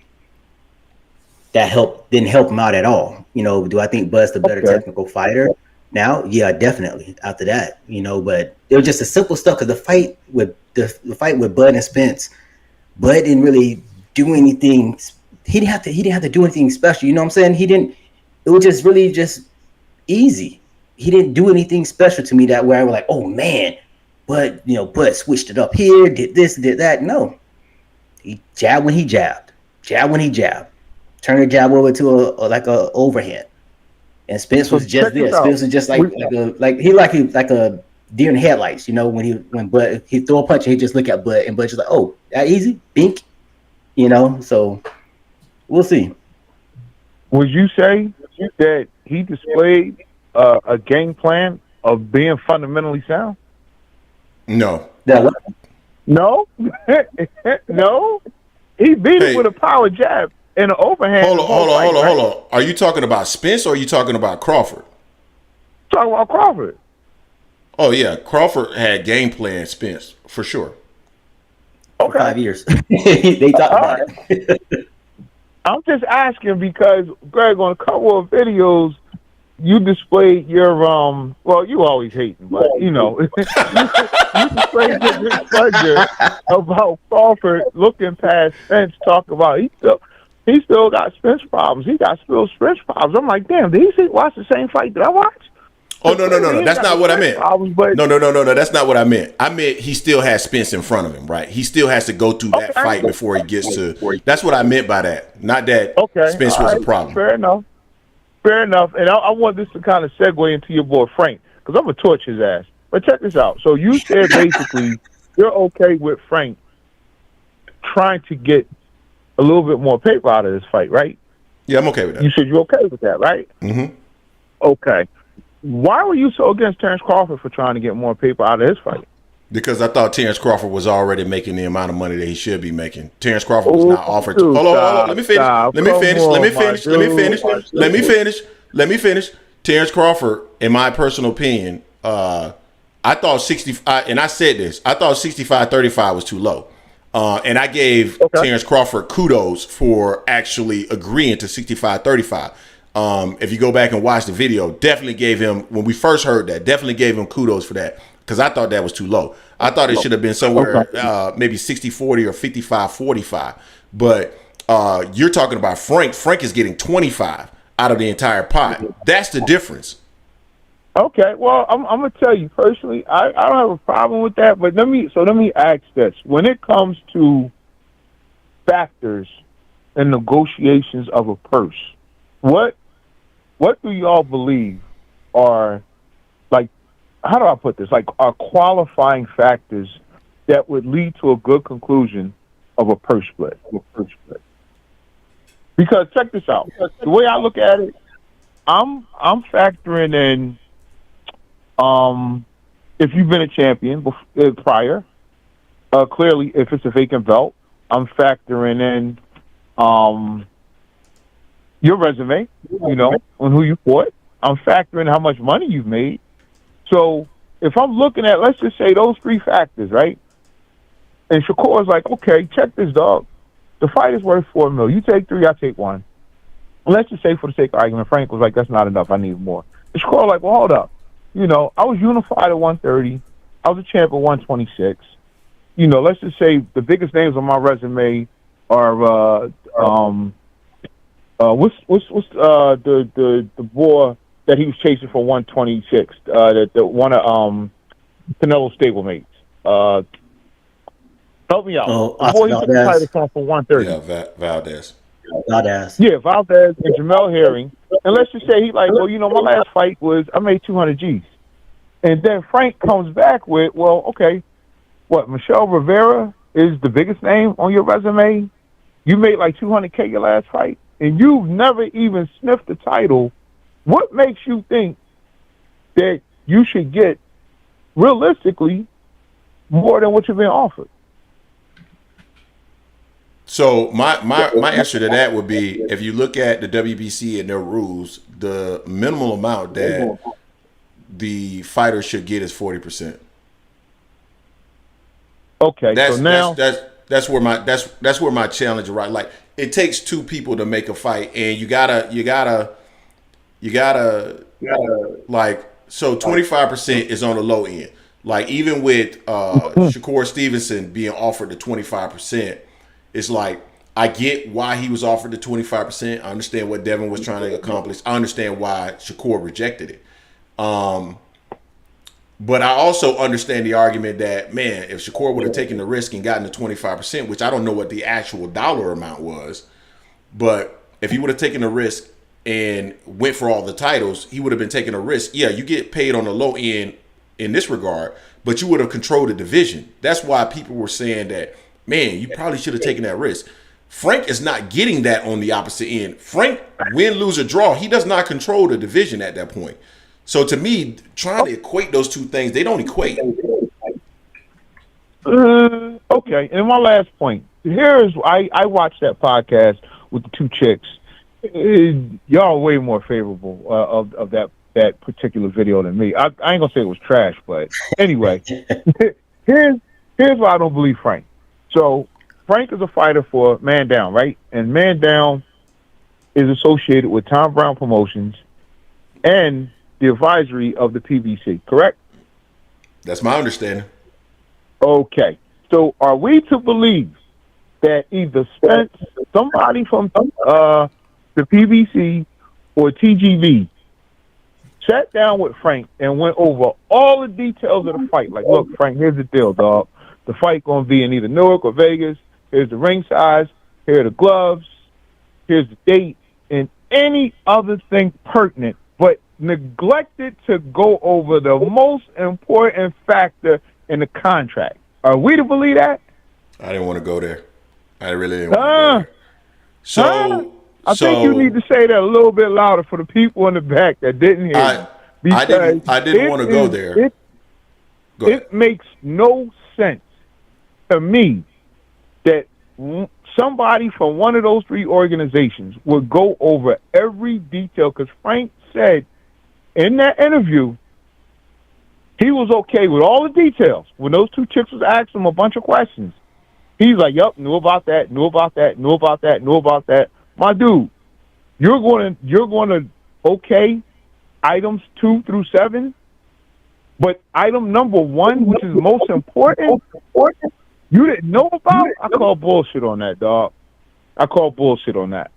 that didn't help him out at all. Do I think Bud's the better technical fighter now? Yeah, definitely. After that, but it was just a simple stuff because the fight with Bud and Spence, Bud didn't really do anything. He didn't have to do anything special. You know what I'm saying? He didn't. It was just really just easy. He didn't do anything special to me that way I was like, oh man, Bud switched it up here, did this, did that. No, he jabbed when he jabbed, turned the jab over to a overhand, and Spence was just there. Spence was just like a deer in headlights. When Bud he throw a punch and he just look at Bud and Bud's just like, oh, that easy, bink. So we'll see. Would you say that he displayed a game plan of being fundamentally sound? No. No? No? He beat him with a power jab and an overhand. Hold on. Are you talking about Spence or are you talking about Crawford? Talking about Crawford. Oh, yeah. Crawford had game plan Spence, for sure. Okay. 5 years. They talked about it. I'm just asking because, Greg, on a couple of videos, you displayed your well, you always hating, but you displayed your displeasure about Crawford looking past Spence, talking about he still got Spence problems. He got still Spence problems. I'm like, damn, did he watch the same fight that I watched? Oh no, that's not what I meant. No, that's not what I meant. I meant he still has Spence in front of him, right? He still has to go through that fight before he gets to. That's what I meant by that. Not that Spence was a problem. Fair enough. And I want this to kind of segue into your boy Frank because I'm gonna torch his ass. But check this out. So you said basically you're okay with Frank trying to get a little bit more paper out of this fight, right? Yeah, I'm okay with that. You said you're okay with that, right? Mm-hmm. Okay. Why were you so against Terence Crawford for trying to get more paper out of his fight? Because I thought Terence Crawford was already making the amount of money that he should be making. Terence Crawford was not offered to. Hold on. Let me finish. Terence Crawford, in my personal opinion, I thought 65, and I said this, I thought 65-35 was too low. And I gave Terence Crawford kudos for actually agreeing to 65-35. If you go back and watch the video, definitely gave him, when we first heard that, definitely gave him kudos for that because I thought that was too low. I thought it should have been somewhere maybe 60-40 or 55-45. But you're talking about Frank. Frank is getting 25 out of the entire pot. That's the difference. Okay, well, I'm gonna tell you personally, I don't have a problem with that. But let me ask this: when it comes to factors and negotiations of a purse, what do y'all believe are, like, how do I put this? Like, are qualifying factors that would lead to a good conclusion of a purse split? Because check this out. The way I look at it, I'm factoring in if you've been a champion prior. Clearly, if it's a vacant belt, I'm factoring in your resume, on who you fought. I'm factoring how much money you've made. So if I'm looking at, let's just say those three factors, right? And Shakur's like, okay, check this, dog. The fight is worth $4 million. You take 3, I take 1. And let's just say for the sake of argument, Frank was like, that's not enough. I need more. And Shakur like, well, hold up. I was unified at 130. I was a champ at 126. Let's just say the biggest names on my resume or what's the boy that he was chasing for 126? The one of Canelo stablemates. Help me out. Oh, the boy he took the Valdez. title for 130. Yeah, Valdez. Valdez. Yeah, Valdez and Jermell Herring. And let's just say he like, well, my last fight was I made 200 G's. And then Frank comes back with, well, okay, what, Michelle Rivera is the biggest name on your resume? You made like 200K your last fight, and you've never even sniffed the title. What makes you think that you should get, realistically, more than what you've been offered? So my answer to that would be, if you look at the WBC and their rules, the minimal amount that the fighter should get is 40%. Okay, so now that's where my challenge is, right? Like, it takes two people to make a fight, and you gotta like, so 25% is on the low end. Like, even with Shakur Stevenson being offered the 25%, it's like, I get why he was offered the 25%. I understand what Devin was trying to accomplish. I understand why Shakur rejected it. But I also understand the argument that, man, if Shakur would have taken the risk and gotten the 25%, which I don't know what the actual dollar amount was, but if he would have taken the risk and went for all the titles, he would have been taking a risk. Yeah, you get paid on the low end in this regard, but you would have controlled the division. That's why people were saying that, man, you probably should have taken that risk. Frank is not getting that on the opposite end. Frank, win, lose, or draw, he does not control the division at that point. So to me, trying to equate those two things, they don't equate. Okay, and my last point. Here's I watched that podcast with the two chicks. Y'all are way more favorable of that particular video than me. I ain't gonna say it was trash, but anyway, here's why I don't believe Frank. So Frank is a fighter for Man Down, right? And Man Down is associated with Tom Brown Promotions and the advisory of the PBC, correct? That's my understanding. Okay. So are we to believe that either Spence, somebody from the PBC or TGV, sat down with Frank and went over all the details of the fight? Like, look, Frank, here's the deal, dog. The fight going to be in either Newark or Vegas. Here's the ring size. Here are the gloves. Here's the date. And any other thing pertinent, but neglected to go over the most important factor in the contract. Are we to believe that? I didn't want to go there. I really didn't want to go there. So I think you need to say that a little bit louder for the people in the back that didn't hear you. I didn't want to go there. It makes no sense to me that somebody from one of those three organizations would go over every detail, because Frank said in that interview he was okay with all the details. When those two chicks was asking him a bunch of questions, he's like, "Yup, knew about that, knew about that, knew about that, knew about that." My dude, you're going to okay items 2 through 7, but item number 1, which is most important, you didn't know about? I call bullshit on that, dog. I call bullshit on that.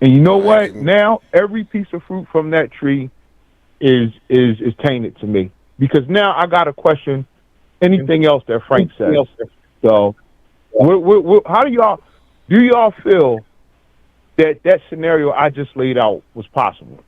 And you know what? Now every piece of fruit from that tree is tainted to me, because now I got to question anything else that Frank says. So, how do y'all feel that scenario I just laid out was possible?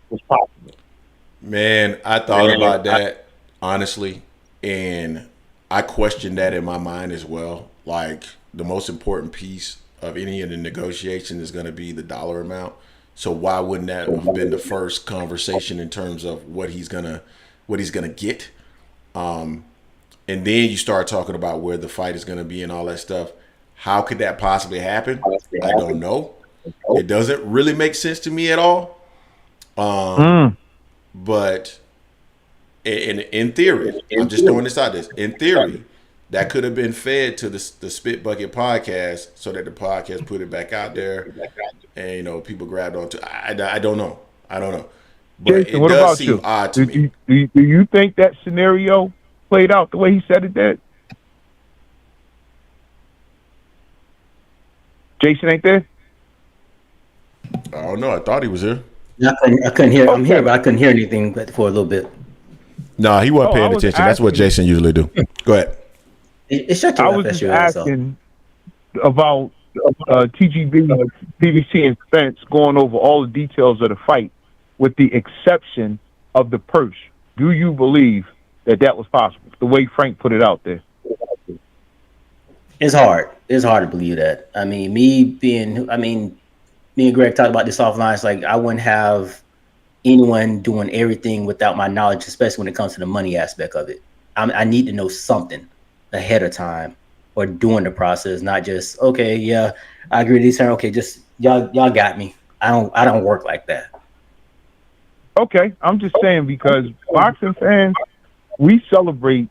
Man, I thought about that honestly, and I questioned that in my mind as well. Like, the most important piece of any of the negotiation is going to be the dollar amount. So why wouldn't that have been the first conversation in terms of what he's gonna get? And then you start talking about where the fight is gonna be and all that stuff. How could that possibly happen? I don't know. It doesn't really make sense to me at all. But in theory, I'm just throwing this out there. In theory, that could have been fed to the Spit Bucket podcast, so that the podcast put it back out there, and people grabbed onto. I don't know. But Jason, it does seem odd to me. Do you think that scenario played out the way he said it did? Jason ain't there? I don't know. I thought he was here. I couldn't hear. I'm here, but I couldn't hear anything for a little bit. No, he wasn't paying attention. That's what Jason usually do. Go ahead. It's shut I was just asking about TGB, PBC, and Spence going over all the details of the fight, with the exception of the purse. Do you believe that was possible? The way Frank put it out there. It's hard. It's hard to believe that. I mean, me and Greg talked about this offline. It's like I wouldn't have anyone doing everything without my knowledge, especially when it comes to the money aspect of it. I need to know something ahead of time or during the process, not just, okay, yeah, I agree with these terms. Okay, just y'all got me. I don't work like that. Okay, I'm just saying, because boxing fans, we celebrate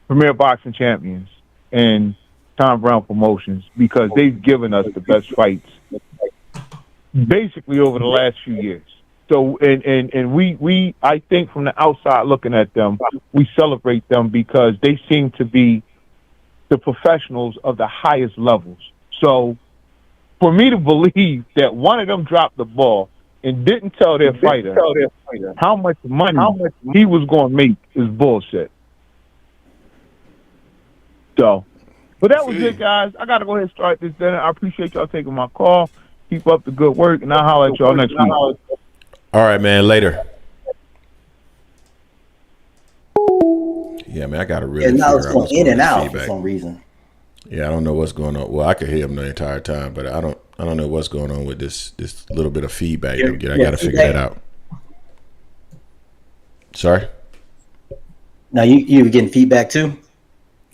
Premier Boxing Champions and Tom Brown Promotions because they've given us the best fights basically over the last few years. So, and we I think from the outside looking at them, we celebrate them because they seem to be the professionals of the highest levels. So, for me to believe that one of them dropped the ball and didn't tell their fighter how much money he was going to make is bullshit. So, but that was it, guys. I got to go ahead and start this dinner. I appreciate y'all taking my call. Keep up the good work, and I'll holler at y'all next week. All right, man. Later. Yeah, man. I got to really. And now it's figure out going what's in and out feedback. for some reason. Yeah, I don't know what's going on. Well, I could hear him the entire time, but I don't know what's going on with this little bit of feedback. I got to figure that out. Sorry. Now you were getting feedback too?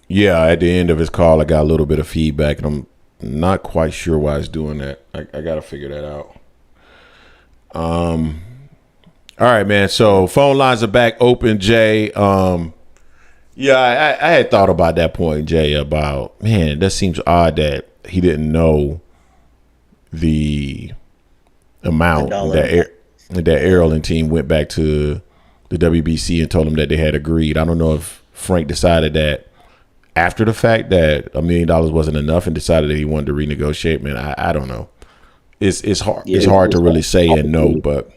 Yeah, at the end of his call, I got a little bit of feedback, and I'm not quite sure why it's doing that. I got to figure that out. All right, man. So phone lines are back open, Jay. Yeah, I had thought about that point, Jay, about, man, that seems odd that he didn't know the amount that Errol and team went back to the WBC and told him that they had agreed. I don't know if Frank decided that after the fact that $1 million wasn't enough and decided that he wanted to renegotiate. Man, I don't know. It's hard. It's hard to really say and know, but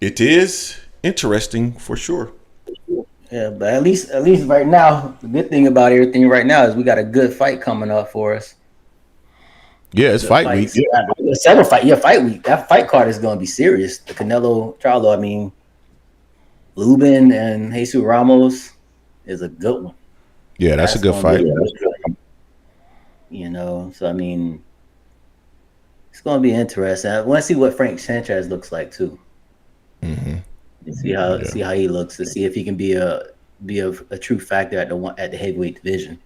it is interesting for sure. Yeah, but at least right now, the good thing about everything right now is we got a good fight coming up for us. Yeah, it's fight week. Several fight. Yeah, fight week. That fight card is going to be serious. The Canelo Charlo. I mean, Lubin and Jesus Ramos is a good one. Yeah, that's a good fight. You know, so I mean, it's going to be interesting. I want to see what Frank Sanchez looks like too. Mm-hmm. See how he looks, to see if he can be a true factor at the heavyweight division.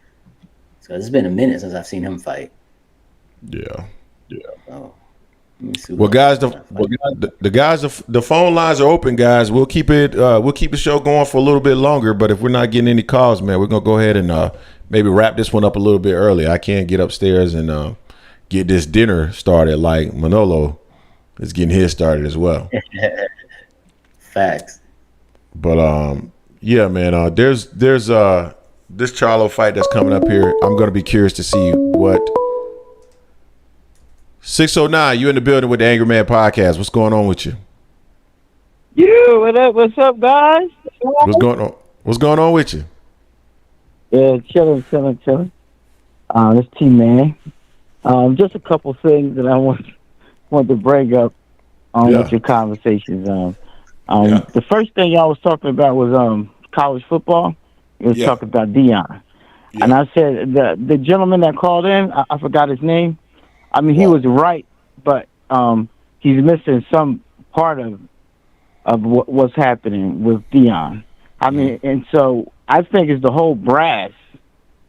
So it's been a minute since I've seen him fight. Yeah. So, well, guys, the phone lines are open, guys. We'll keep the show going for a little bit longer, but if we're not getting any calls, man, we're gonna go ahead and maybe wrap this one up a little bit early. I can't get upstairs and get this dinner started like Manolo is getting his started as well. Facts. But yeah, man, there's this Charlo fight that's coming up here. I'm gonna be curious to see what 609, you in the building with the Angry Man Podcast. What's going on with you? Yeah, what's up, guys? What's going on with you? Yeah, chilling. This T-Man. Just a couple things that I want to bring up with your conversations. The first thing y'all was talking about was college football. You was talking about Deion. Yeah. And I said the gentleman that called in, I forgot his name. I mean, he was right, but he's missing some part of what's happening with Deion. I mean, and so I think it's the whole brass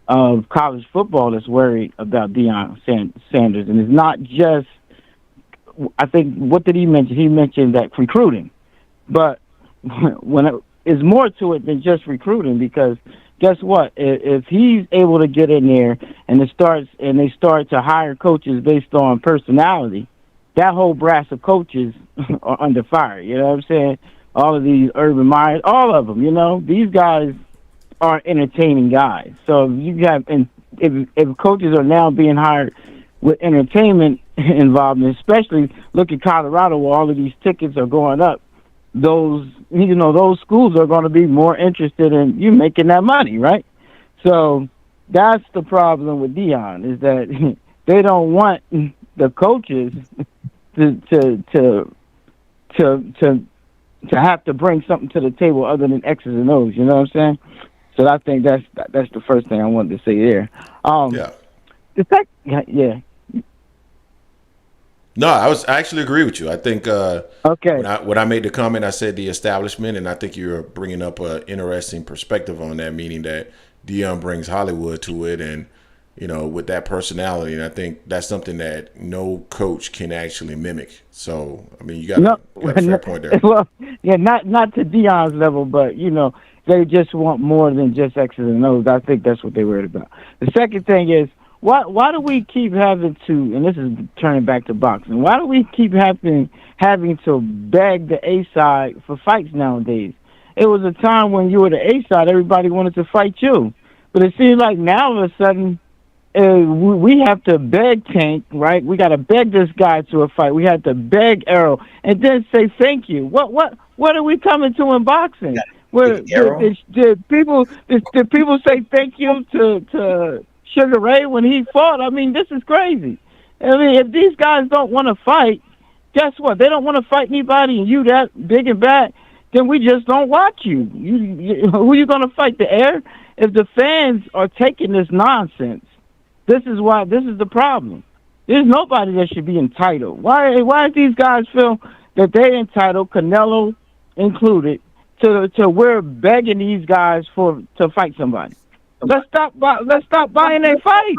of college football that's worried about Deion Sanders. And it's not just, I think, what did he mention? He mentioned that recruiting. But it's more to it than just recruiting, because guess what? If he's able to get in there and they start to hire coaches based on personality, that whole brass of coaches are under fire. You know what I'm saying? All of these Urban Meyers, all of them. You know, these guys are entertaining guys. So you have, and if coaches are now being hired with entertainment involvement, especially look at Colorado where all of these tickets are going up. Those schools are going to be more interested in you making that money, right? So that's the problem with Deion, is that they don't want the coaches to have to bring something to the table other than X's and O's. You know what I'm saying? So I think that's the first thing I wanted to say there. The second, yeah. No, I actually agree with you. I think okay. When I made the comment, I said the establishment, and I think you're bringing up an interesting perspective on that, meaning that Deion brings Hollywood to it, and with that personality, and I think that's something that no coach can actually mimic. So, I mean, you got a fair point there. Well, yeah, not to Deion's level, but they just want more than just X's and O's. I think that's what they're worried about. The second thing is, why do we keep having to, and this is turning back to boxing, why do we keep having to beg the A side for fights nowadays? It was a time when you were the A side, everybody wanted to fight you. But it seems like now all of a sudden, we have to beg Tank, right? We got to beg this guy to a fight. We have to beg Errol, and then say thank you. What are we coming to in boxing? Where did people say thank you to Sugar Ray when he fought? I mean, this is crazy. I mean, if these guys don't want to fight, guess what? They don't want to fight anybody, and you that big and bad, then we just don't watch you. Who you going to fight? The air? If the fans are taking this nonsense, this is the problem. There's nobody that should be entitled. Why do these guys feel that they're entitled, Canelo included, to we're begging these guys to fight somebody? Let's stop buying their fight.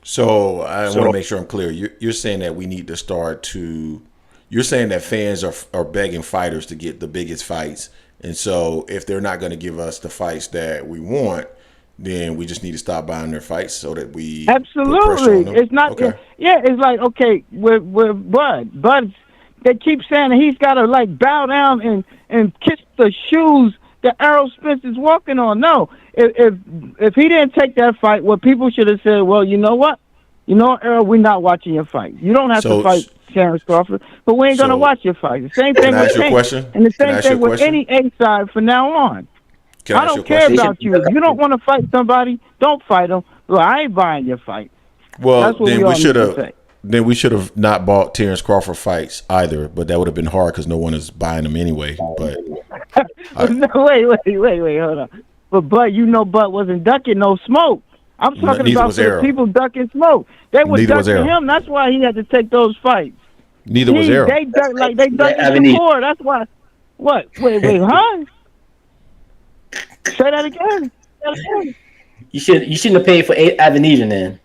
So I want to make sure I'm clear. You're saying that we need to start to. You're saying that fans are begging fighters to get the biggest fights, and so if they're not going to give us the fights that we want, then we just need to stop buying their fights so that we absolutely. Put pressure on them. It's not. Okay. Yeah, it's like okay, with Bud. Bud, they keep saying that he's got to like bow down and kiss the shoes that Errol Spence is walking on. No, if he didn't take that fight, what people should have said, well, you know what, Errol, we're not watching your fight. You don't have to fight Terence Crawford, but we ain't gonna watch your fight. The same thing with Tank, and the same thing with any A side from now on. I don't care about you. If you don't want to fight somebody, don't fight them. Well, I ain't buying your fight. Well, then we should have not bought Terence Crawford fights either, but that would have been hard because no one is buying them anyway. But no, wait, hold on. But Bud wasn't ducking no smoke. I'm talking about the people ducking smoke. They were ducking him. That's why he had to take those fights. Neither was Errol. They ducked before. That's why. What? Wait, huh? Say that again. You shouldn't have paid for Avenesian then.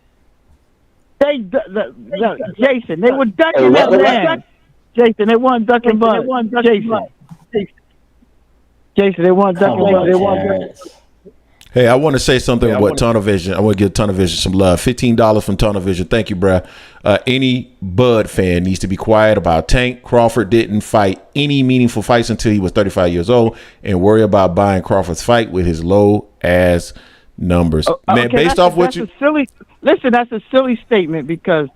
Jason, they were ducking that man. Jason, they weren't ducking Bud. Jason, they weren't ducking Bud. Hey, I want to say something about Tunnel Vision. I want to give Tunnel Vision some love. $15 from Tunnel Vision. Thank you, bruh. Any Bud fan needs to be quiet about Tank. Crawford didn't fight any meaningful fights until he was 35 years old, and worry about buying Crawford's fight with his low-ass numbers. Man, based off what you... That's a silly statement because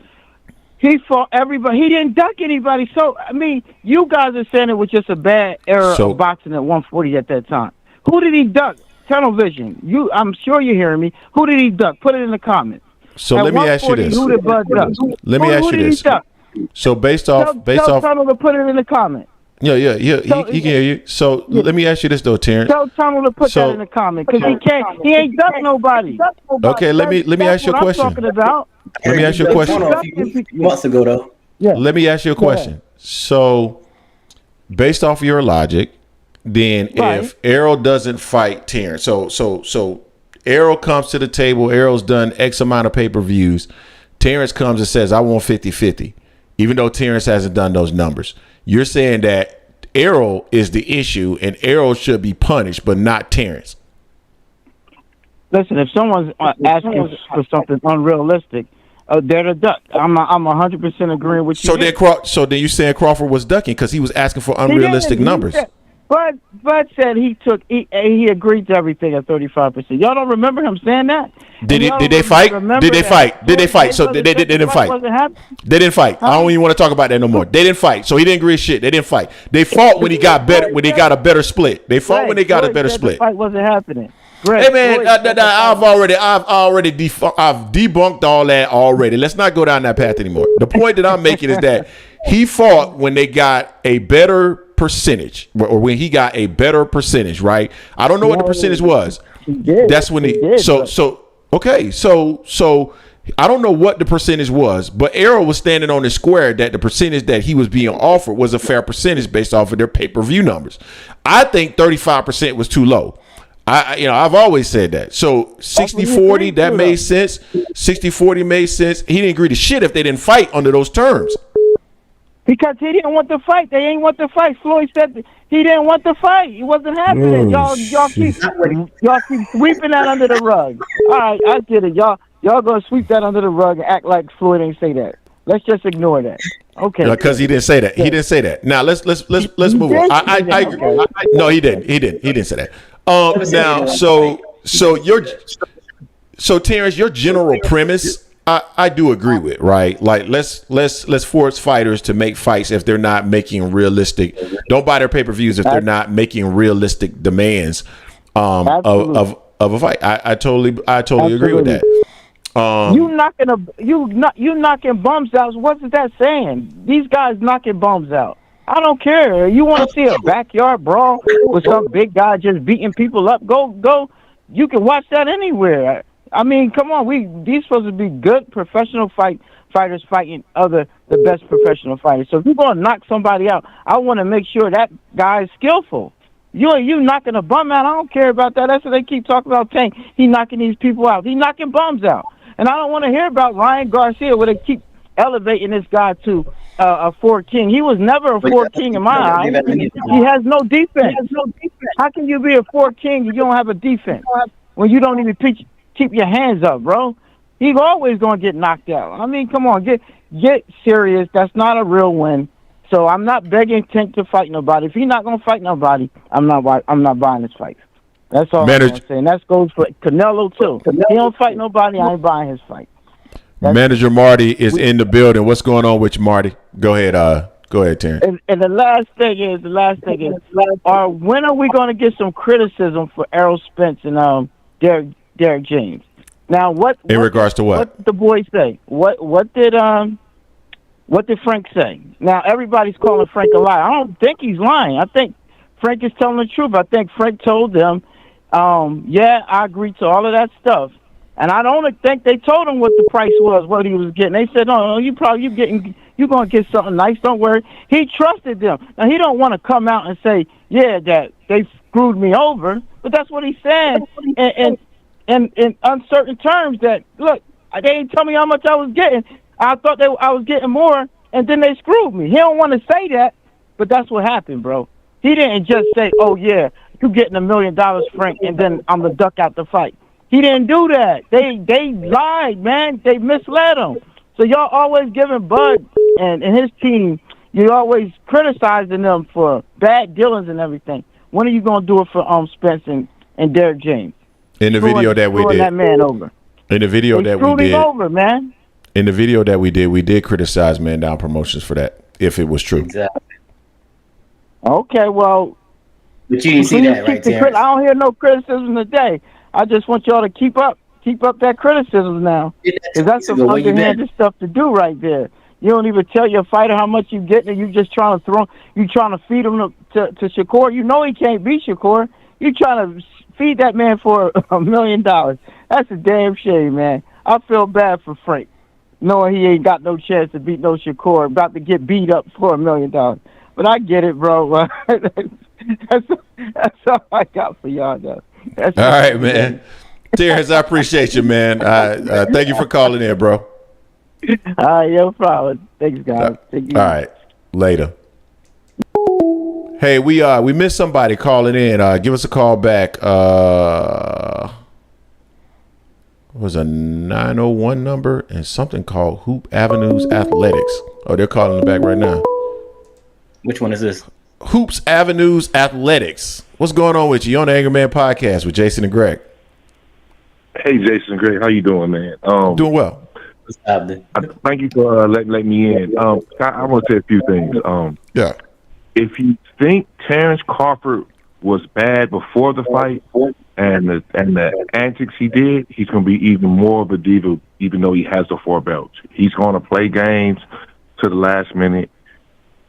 he fought everybody. He didn't duck anybody. So, I mean, you guys are saying it was just a bad era of boxing at 140 at that time. Who did he duck? Tunnel Vision. I'm sure you're hearing me. Who did he duck? Put it in the comments. So let me ask you this. Who did Bud duck? Let me ask you this. So based off, tell Tunnel to put it in the comments. Yeah. He can hear you. So let me ask you this though, Terrence. Tell Tunnel to put that in the comments because he ain't ducked nobody. Okay, let me ask you a question. I'm talking about. Let me ask you a question. Months ago though. Yeah. Let me ask you a question. So, based off your logic, then if Errol doesn't fight Terrence, so Errol comes to the table, Errol's done X amount of pay-per-views, Terrence comes and says, I want 50-50, even though Terrence hasn't done those numbers. You're saying that Errol is the issue and Errol should be punished, but not Terrence. Listen, if someone's asking for something unrealistic, they're the duck. I'm 100% agreeing with you. So then you're saying Crawford was ducking because he was asking for unrealistic numbers. Bud said he agreed to everything at 35%. Y'all don't remember him saying that? Did they fight? Did they fight? Did they fight? So they didn't fight. They didn't fight. I don't even want to talk about that no more. They didn't fight. So he didn't agree to shit. They didn't fight. They fought when he got better. When they got a better split. They fought when they got a better split. The fight wasn't happening. Hey man, I've debunked all that already. Let's not go down that path anymore. The point that I'm making is that he fought when they got a better percentage, or when he got a better percentage, right? I don't know what the percentage was. That's when he so I don't know what the percentage was, but Arrow was standing on the square that the percentage that he was being offered was a fair percentage based off of their pay-per-view numbers. I think 35% was too low. I've always said that. So 60-40, that made sense. 60-40 made sense. He didn't agree to shit if they didn't fight under those terms. Because he didn't want to fight. They ain't want to fight. Floyd said he didn't want to fight. It wasn't happening. Y'all keep sweeping that under the rug. All right, I get it. Y'all gonna sweep that under the rug and act like Floyd ain't say that. Let's just ignore that. Okay. Because he didn't say that. He didn't say that. Now let's move on. I agree. No, he didn't. He didn't say that. Now, so Terrence, your general premise, I do agree with, right? Like let's force fighters to make fights if they're not making realistic. Don't buy their pay-per-views if they're not making realistic demands of a fight. I totally agree with that. You knocking bums out. What's that saying? These guys knocking bums out. I don't care. You want to see a backyard brawl with some big guy just beating people up? Go. You can watch that anywhere. I mean, come on. These supposed to be good professional fighters fighting the best professional fighters. So if you're going to knock somebody out, I want to make sure that guy is skillful. You knocking a bum out. I don't care about that. That's what they keep talking about. Tank. He knocking these people out. He knocking bums out. And I don't want to hear about Ryan Garcia where they keep elevating this guy to a 4 king. He was never a 4 king in my eyes. He has no defense. How can you be a 4 king if you don't have a defense? When you don't even keep your hands up, bro. He's always going to get knocked out. I mean, come on, get serious. That's not a real win. So I'm not begging Tank to fight nobody. If he's not going to fight nobody, I'm not buying his fight. That's all I'm going to say. And that goes for Canelo, too. He don't fight nobody, I ain't buying his fight. Manager Marty is in the building. What's going on with you, Marty? Go ahead, Terrence. And the last thing is, when are we going to get some criticism for Errol Spence and Derrick James? Now, in regards to what? What did the boys say? What did Frank say? Now everybody's calling Frank a liar. I don't think he's lying. I think Frank is telling the truth. I think Frank told them, yeah, I agree to all of that stuff. And I don't think they told him what the price was, what he was getting. They said, no, you're going to get something nice. Don't worry. He trusted them. Now, he don't want to come out and say, yeah, that they screwed me over. But that's what he said in uncertain terms that, look, they didn't tell me how much I was getting. I thought I was getting more, and then they screwed me. He don't want to say that, but that's what happened, bro. He didn't just say, oh, yeah, you're getting $1 million, Frank, and then I'm going to duck out the fight. He didn't do that. They lied, man. They misled him. So y'all always giving Bud and his team, you're always criticizing them for bad dealings and everything. When are you going to do it for Spence and Derrick James? In the video that we did. That man over. In the video that we did. Him over, man. In the video that we did criticize Man Down Promotions for that, if it was true. Exactly. Okay, well. But you didn't see that, right, Terrence? I don't hear no criticism today. I just want y'all to keep up that criticism now. Because that's some underhanded stuff to do right there. You don't even tell your fighter how much you get, and you just trying to feed him to Shakur. You know he can't beat Shakur. You trying to feed that man for $1 million. That's a damn shame, man. I feel bad for Frank, knowing he ain't got no chance to beat no Shakur, about to get beat up for $1 million. But I get it, bro. That's all I got for y'all, though. All right, man. Terrence, I appreciate you, man. Thank you for calling in, bro. All right, no problem. Thanks, guys. All right, later. Hey, we missed somebody calling in. Give us a call back. It was a 901 number and something called Hoop Avenues Athletics. Oh, they're calling it back right now. Which one is this? Hoops Avenues Athletics. What's going on with you? You're on the Anger Man podcast with Jason and Greg. Hey, Jason, Greg, how you doing, man? Doing well. Thank you for letting me in. I want to say a few things. Yeah. If you think Terence Crawford was bad before the fight and the antics he did, he's going to be even more of a diva, even though he has the 4 belts. He's going to play games to the last minute.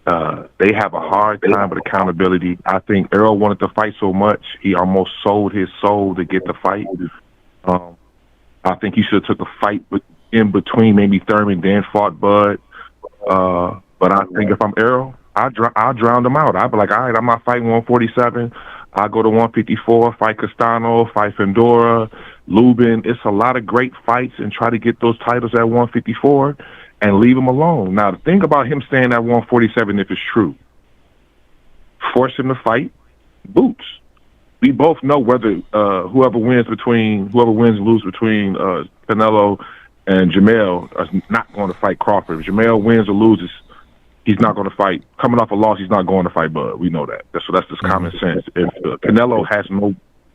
They have a hard time with accountability. I think Errol wanted to fight so much, he almost sold his soul to get the fight. I think he should have took a fight in between, maybe Thurman, then fought Bud. But I think if I'm Errol, I'll drown him out. I'll be like, all right, I'm not fighting 147. I'll go to 154, fight Castano, fight Fendora, Lubin. It's a lot of great fights, and try to get those titles at 154 and leave him alone. Now, the thing about him staying at 147, if it's true, force him to fight Boots. We both know whether whoever wins and loses between Canelo and Jermell is not going to fight Crawford. If Jermell wins or loses, he's not going to fight. Coming off a loss, he's not going to fight Bud. We know that. So that's just common sense. If Canelo has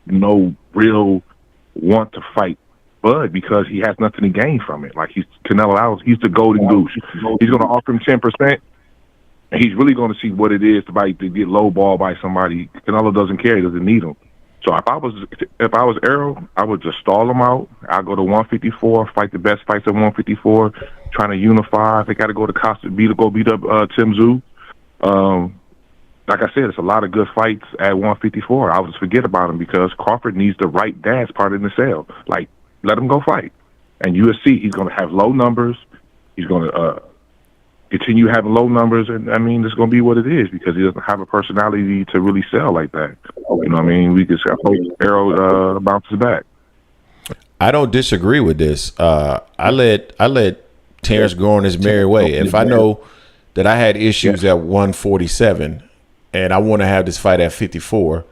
no real want to fight Bud because he has nothing to gain from it. Like Canelo Alvarez, he's the golden goose. He's going to offer him 10%. And he's really going to see what it is to get lowballed by somebody. Canelo doesn't care; he doesn't need him. So if I was Errol, I would just stall him out. I'll go to 154, fight the best fights at 154, trying to unify. If they got to go to Costa to go beat up Tim Tszyu. Like I said, it's a lot of good fights at 154. I would just forget about him because Crawford needs the right dance part in the cell. Like, let him go fight. And UFC, he's going to have low numbers. He's going to continue having low numbers, and I mean, it's going to be what it is because he doesn't have a personality to really sell like that. You know what I mean? We just hope Errol bounces back. I don't disagree with this. I let Terence go on his merry way. If I know that I had issues at 147 and I want to have this fight at 54,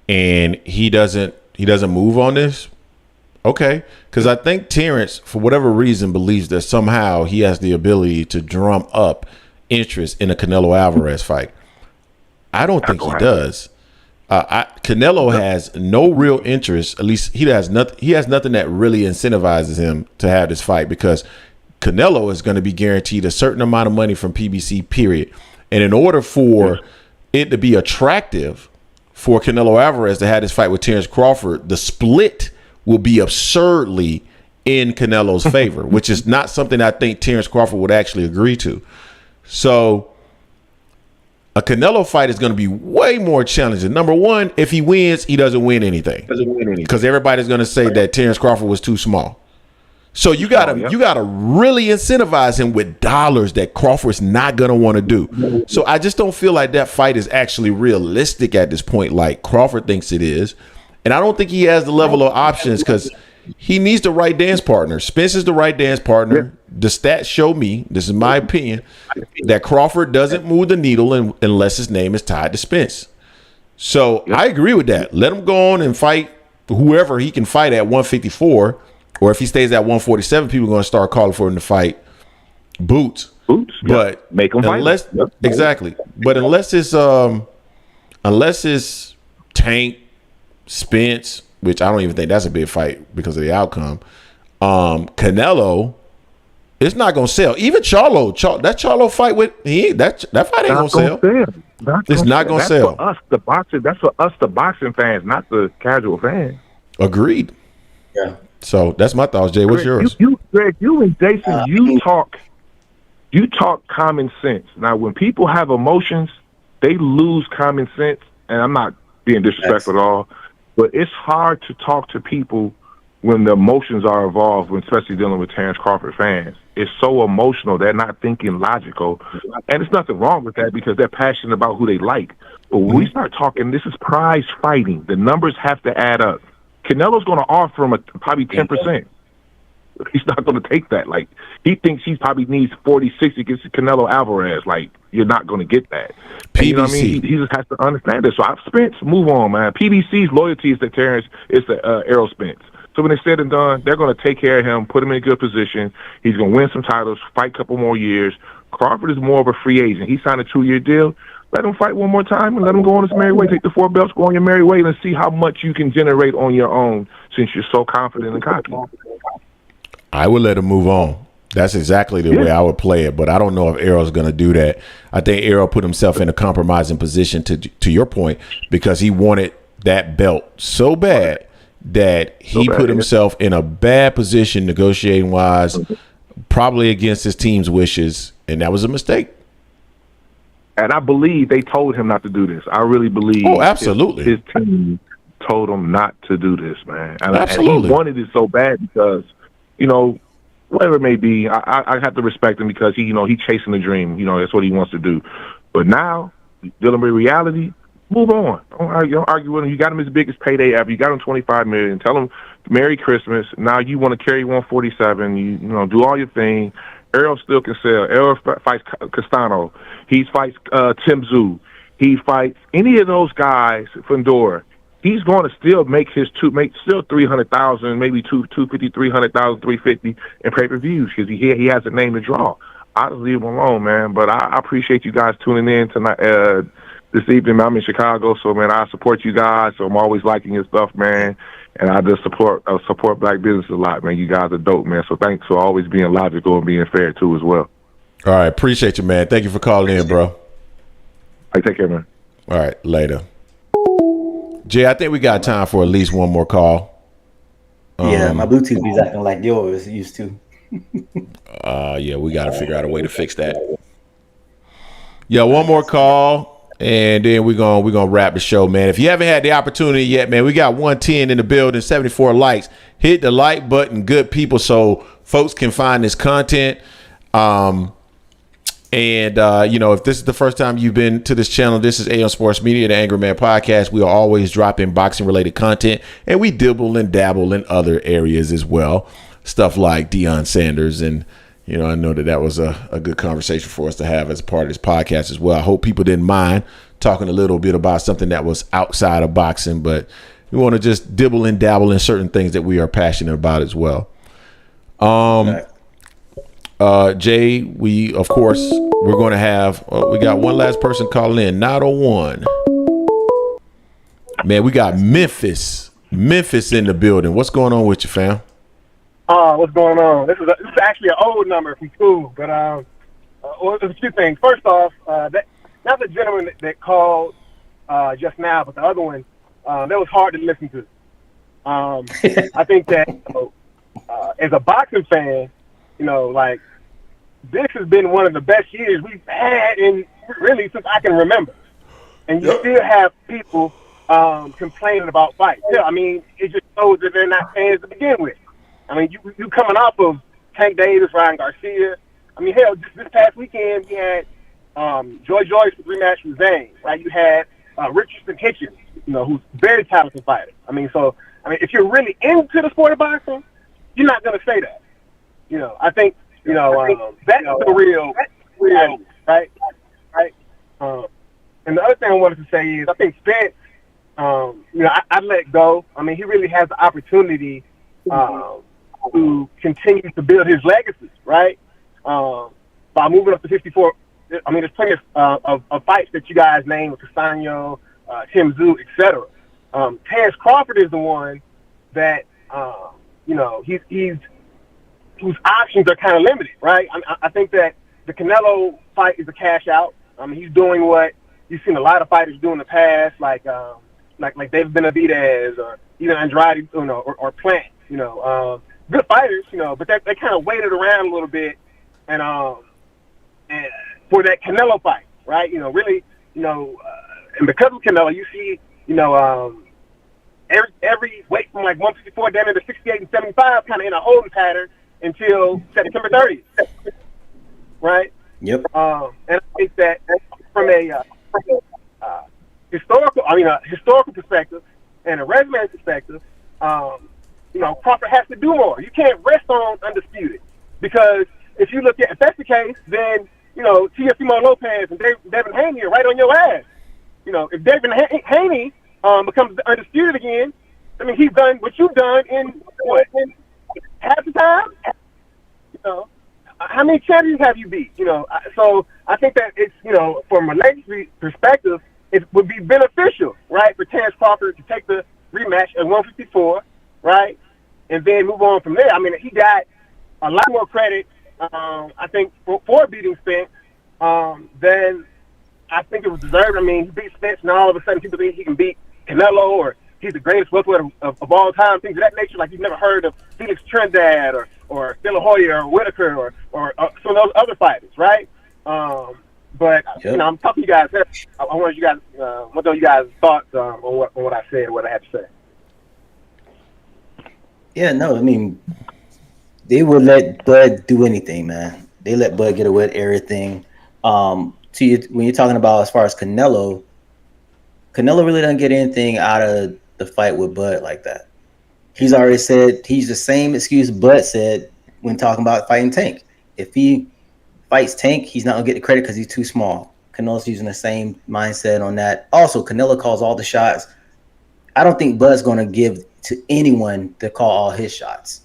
and he doesn't move on this, okay, because I think Terence, for whatever reason, believes that somehow he has the ability to drum up interest in a Canelo Alvarez fight. I don't think he does. Canelo has no real interest. At least he has nothing. He has nothing that really incentivizes him to have this fight because Canelo is going to be guaranteed a certain amount of money from PBC. Period. And in order for it to be attractive for Canelo Alvarez to have this fight with Terence Crawford, the split will be absurdly in Canelo's favor, which is not something I think Terence Crawford would actually agree to. So a Canelo fight is going to be way more challenging. Number one, if he wins, he doesn't win anything because everybody's going to say that Terence Crawford was too small. So you gotta really incentivize him with dollars that Crawford's not gonna want to do. So I just don't feel like that fight is actually realistic at this point, like Crawford thinks it is. And I don't think he has the level of options because he needs the right dance partner. Spence is the right dance partner. The stats show me, this is my opinion, that Crawford doesn't move the needle unless his name is tied to Spence. So I agree with that. Let him go on and fight whoever he can fight at 154. Or if he stays at 147, people are going to start calling for him to fight Boots. But make him unless exactly. But unless it's Tank, Spence, which I don't even think that's a big fight because of the outcome. Canelo, it's not going to sell. Even Charlo, that Charlo fight with that fight ain't going to sell. It's not going to sell. For us, the boxing. That's for us, the boxing fans, not the casual fans. Agreed. Yeah. So that's my thoughts, Jay. What's yours? Greg, you and Jason, you talk common sense. Now, when people have emotions, they lose common sense, and I'm not being disrespectful at all, but it's hard to talk to people when the emotions are involved, when especially dealing with Terence Crawford fans. It's so emotional. They're not thinking logical, and there's nothing wrong with that because they're passionate about who they like. But when we start talking, this is prize fighting. The numbers have to add up. Canelo's going to offer him probably 10%. He's not going to take that. Like, he thinks he probably needs 46 against Canelo Alvarez. Like, you're not going to get that. And, you know what I mean? He just has to understand this. So I've Spence, move on, man. PBC's loyalty is to Terence, is to Errol Spence. So when it's said and done, they're going to take care of him, put him in a good position. He's going to win some titles, fight a couple more years. Crawford is more of a free agent. He signed a 2-year deal. let him fight one more time and let him go on his merry way. Take the 4 belts, go on your merry way, and see how much you can generate on your own since you're so confident and cocky. I would let him move on. That's exactly the way I would play it, but I don't know if Errol's going to do that. I think Errol put himself in a compromising position, to your point, because he wanted that belt so bad that he put himself in a bad position negotiating-wise, probably against his team's wishes, and that was a mistake. And I believe they told him not to do this. I really believe. Oh, absolutely. His team told him not to do this, man. And Absolutely. he wanted it so bad because, you know, whatever it may be, I have to respect him because he's chasing the dream. You know, that's what he wants to do. But now, dealing with reality, move on. Don't argue with him. You got him his biggest payday ever. You got him $25 million. Tell him Merry Christmas. Now you want to carry 147. You know, do all your thing. Errol still can sell. Errol fights Castano. He fights Tim Tszyu. He fights any of those guys, Fundora. He's going to still make still 300,000, maybe 250, 300,000, 350 in pay-per-views because he has a name to draw. I'll just leave him alone, man. But I appreciate you guys tuning in tonight, this evening. I'm in Chicago, so man, I support you guys. So I'm always liking your stuff, man. And I just support black business a lot, man. You guys are dope, man. So thanks for always being logical and being fair too, as well. All right, appreciate you, man. Thank you for calling in, bro. Hey, take care, man. All right, later. Jay, I think we got time for at least one more call. Yeah, my Bluetooth is acting like yours used to. Yeah, we got to figure out a way to fix that. Yeah, one more call, and then we're gonna wrap the show, man. If you haven't had the opportunity yet, man, we got 110 in the building, 74 likes. Hit the like button, good people, so folks can find this content. If this is the first time you've been to this channel, this is Aon Sports Media, the Angry Man Podcast. We are always dropping boxing-related content, and we dibble and dabble in other areas as well. Stuff like Deion Sanders, and, I know that was a good conversation for us to have as a part of this podcast as well. I hope people didn't mind talking a little bit about something that was outside of boxing, but we want to just dibble and dabble in certain things that we are passionate about as well. Jay, we're going to have, we got one last person calling in, 901. Man, we got Memphis in the building. What's going on with you, fam? What's going on? This is actually an old number from school, but there's a few things. First off, not the gentleman that called just now, but the other one, that was hard to listen to. I think that as a boxing fan, this has been one of the best years we've had in really since I can remember. And you still have people complaining about fights. Yeah, I mean, it just shows that they're not fans to begin with. I mean, you coming off of Tank Davis, Ryan Garcia. I mean, hell, this past weekend we had Joy Joyce rematch with Zane, right? You had Richardson Hitchens, who's a very talented fighter. If you're really into the sport of boxing, you're not going to say that. I think, that's the real, right? And the other thing I wanted to say is I think Spence, I let go. I mean, he really has the opportunity to continue to build his legacy, right? By moving up to 54. I mean, there's plenty of fights that you guys named with Castano, Tim Tszyu, etc. Terence Crawford is the one that, he's whose options are kind of limited, right? I think that the Canelo fight is a cash out. I mean, he's doing what you've seen a lot of fighters do in the past, like David Benavidez or even Andrade, or Plant, good fighters, but they kind of waited around a little bit and for that Canelo fight, right? Really, and because of Canelo, you see, every weight from like 154 down into 68 and 75 kind of in a holding pattern until September 30th, right? Yep. And I think that from a historical perspective and a resume perspective, Crawford has to do more. You can't rest on undisputed because if that's the case, then Teofimo Lopez and Devin Haney are right on your ass. If Devin Haney becomes undisputed again, I mean he's done what you've done in half the time. how many champions have you beat? So I think that it's, from a legacy perspective, it would be beneficial, right, for Terence Crawford to take the rematch at 154, right, and then move on from there. I mean, he got a lot more credit, I think, for beating Spence than I think it was deserved. I mean, he beat Spence, and all of a sudden people think he can beat Canelo, or he's the greatest welterweight of all time, things of that nature, like you've never heard of Felix Trinidad or De La Hoya or Whitaker or some of those other fighters, right? But I'm talking to you guys. I want you guys, what are you guys' thoughts on what I said, what I had to say? Yeah, no, I mean, they would let Bud do anything, man. They let Bud get away with everything. When you're talking about as far as Canelo really doesn't get anything out of the fight with Bud like that. He's already said he's the same excuse Bud said when talking about fighting Tank. If he fights Tank, he's not gonna get the credit because he's too small. Canelo's using the same mindset on that. Also, Canelo calls all the shots. I don't think Bud's gonna give to anyone to call all his shots.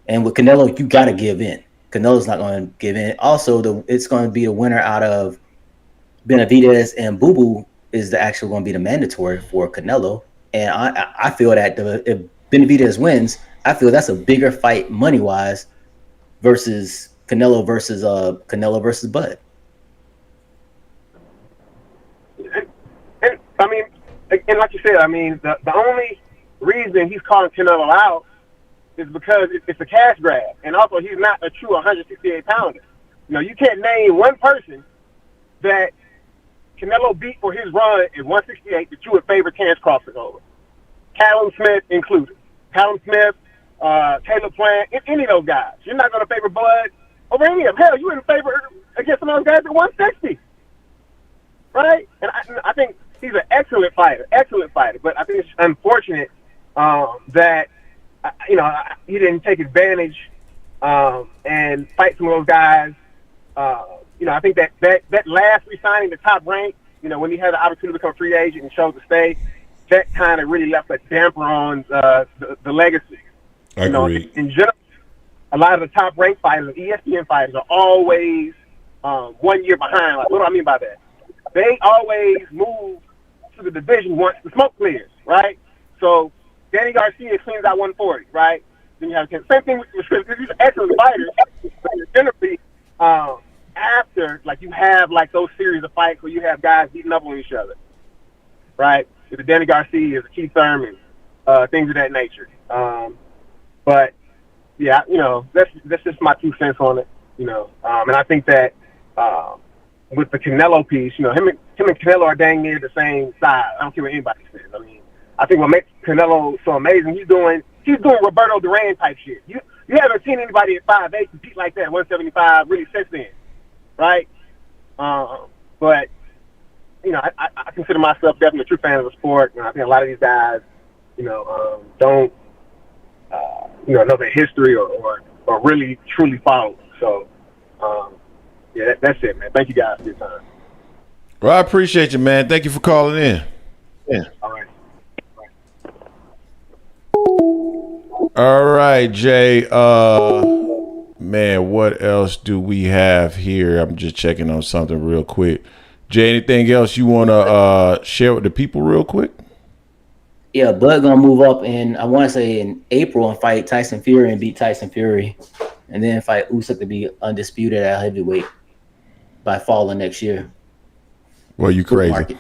And with Canelo, you gotta give in. Canelo's not gonna give in. Also, it's gonna be the winner out of Benavidez and Boo Boo is actually going to be the mandatory for Canelo. And I feel that if Benavidez wins, I feel that's a bigger fight money-wise versus Canelo versus Bud. And I mean, and like you said, I mean, the only reason he's calling Canelo out is because it's a cash grab. And also, he's not a true 168-pounder. You can't name one person that Canelo beat for his run at 168 that you would favor Terence Crawford over. Callum Smith included. Callum Smith, Caleb Plant, any of those guys. You're not going to favor Bud over any of them. Hell, you wouldn't favor against some of those guys at 160. Right? And I think he's an excellent fighter. But I think it's unfortunate that, he didn't take advantage and fight some of those guys. I think that last resigning the top rank, when he had the opportunity to become a free agent and chose to stay, that kind of really left a damper on the legacy. I agree. In general, a lot of the top ranked fighters, ESPN fighters, are always 1 year behind. Like, what do I mean by that? They always move to the division once the smoke clears, right? So Danny Garcia cleans out 140, right? Then you have the same thing with these are excellent fighters, but generally, after, you have, those series of fights where you have guys beating up on each other, right? It's Danny Garcia, it's Keith Thurman, things of that nature. But, yeah, that's just my 2 cents on it, and I think that with the Canelo piece, him and Canelo are dang near the same size. I don't care what anybody says. I mean, I think what makes Canelo so amazing, he's doing Roberto Duran type shit. You haven't seen anybody at 5'8" compete like that, 175, really since then. Right? But, I consider myself definitely a true fan of the sport. I think a lot of these guys, don't, know their history or really, truly follow it. So, yeah, that's it, man. Thank you guys for your time. Well, I appreciate you, man. Thank you for calling in. Yeah. All right. All right, Jay. Man, what else do we have here? I'm just checking on something real quick. Jay, anything else you want to share with the people real quick? Yeah, Bud gonna move up I want to say in April and fight Tyson Fury and beat Tyson Fury, and then fight Usyk to be undisputed at heavyweight by fall of next year. Well, you crazy.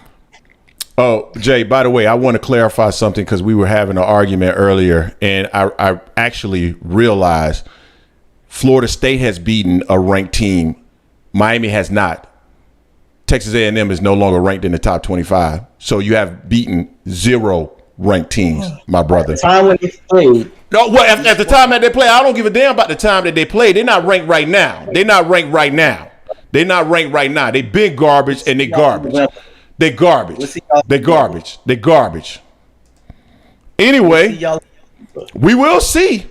Oh, Jay, by the way, I want to clarify something because we were having an argument earlier, and I actually realized Florida State has beaten a ranked team. Miami has not. Texas A&M is no longer ranked in the top 25. So you have beaten 0 ranked teams, my brother. At the time when they played. No, well, at the time that they play, I don't give a damn about the time that they play. They're not ranked right now. They're not ranked right now. They're not ranked right now. They big garbage and they garbage. They garbage. They garbage. They garbage. Anyway, we will see.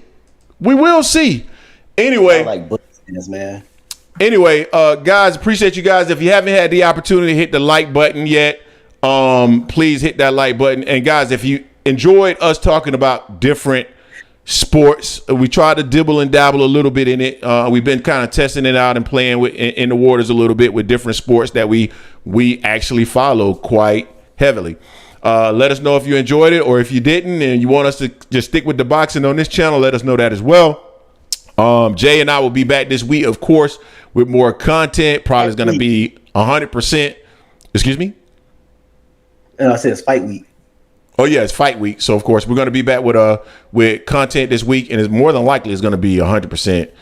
We will see. Anyway, man. Anyway, guys, appreciate you guys. If you haven't had the opportunity to hit the like button yet, please hit that like button. And guys, if you enjoyed us talking about different sports. We try to dibble and dabble a little bit in it. We've been kind of testing it out and playing with in the waters a little bit with different sports that we actually follow quite heavily. Let us know if you enjoyed it, or if you didn't and you want us to just stick with the boxing on this channel, let us know that as well. Jay and I will be back this week, of course, with more content. Probably is going to be 100%. Excuse me? I said it's fight week. Oh yeah, it's fight week. So of course we're going to be back with content this week, and it's more than likely it's going to be 100%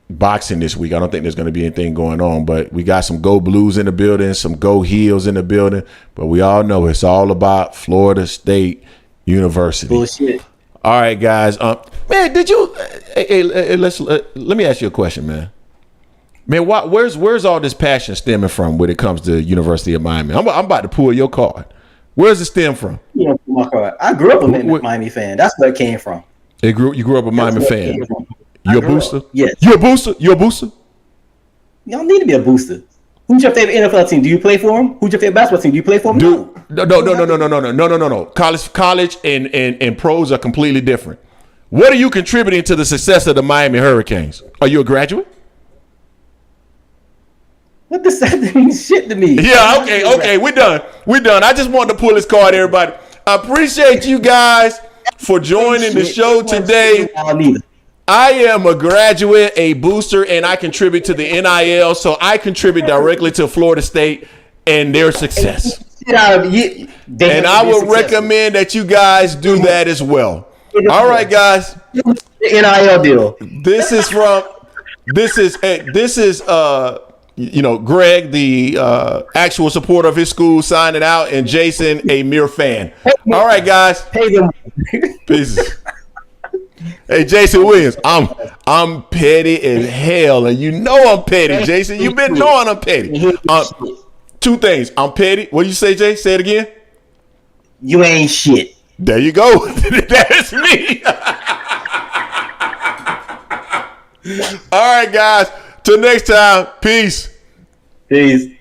boxing this week. I don't think there's going to be anything going on, but we got some Go Blues in the building, some Go Heels in the building. But we all know it's all about Florida State University. Bullshit. All right, guys. Man, did you? Hey, let me ask you a question, man. Man, where's all this passion stemming from when it comes to University of Miami? I'm about to pull your card. Where's it stem from? Yeah, my card. I grew up a Miami fan. That's where it came from. You grew up a Miami fan. You a booster? Yes. You a booster? You a booster? You don't need to be a booster. Who's your favorite NFL team? Do you play for them? Who's your favorite basketball team? Do you play for them? No. College and pros are completely different. What are you contributing to the success of the Miami Hurricanes? Are you a graduate? What does that mean? Shit to me. Yeah, okay. We're done. I just wanted to pull this card, everybody. I appreciate you guys for joining the show today. I am a graduate, a booster, and I contribute to the NIL, so I contribite directly to Florida State and their success. And I would recommend that you guys do that as well. All right, guys. NIL deal. This is Greg, the actual supporter of his school, signing out, and Jason, a mere fan. All right, guys. Peace. Hey, Jason Williams, I'm petty as hell, and you know I'm petty, Jason. You've been knowing I'm petty. Two things. I'm petty. What do you say, Jay? Say it again. You ain't shit. There you go. That's me. All right, guys. Till next time. Peace. Peace.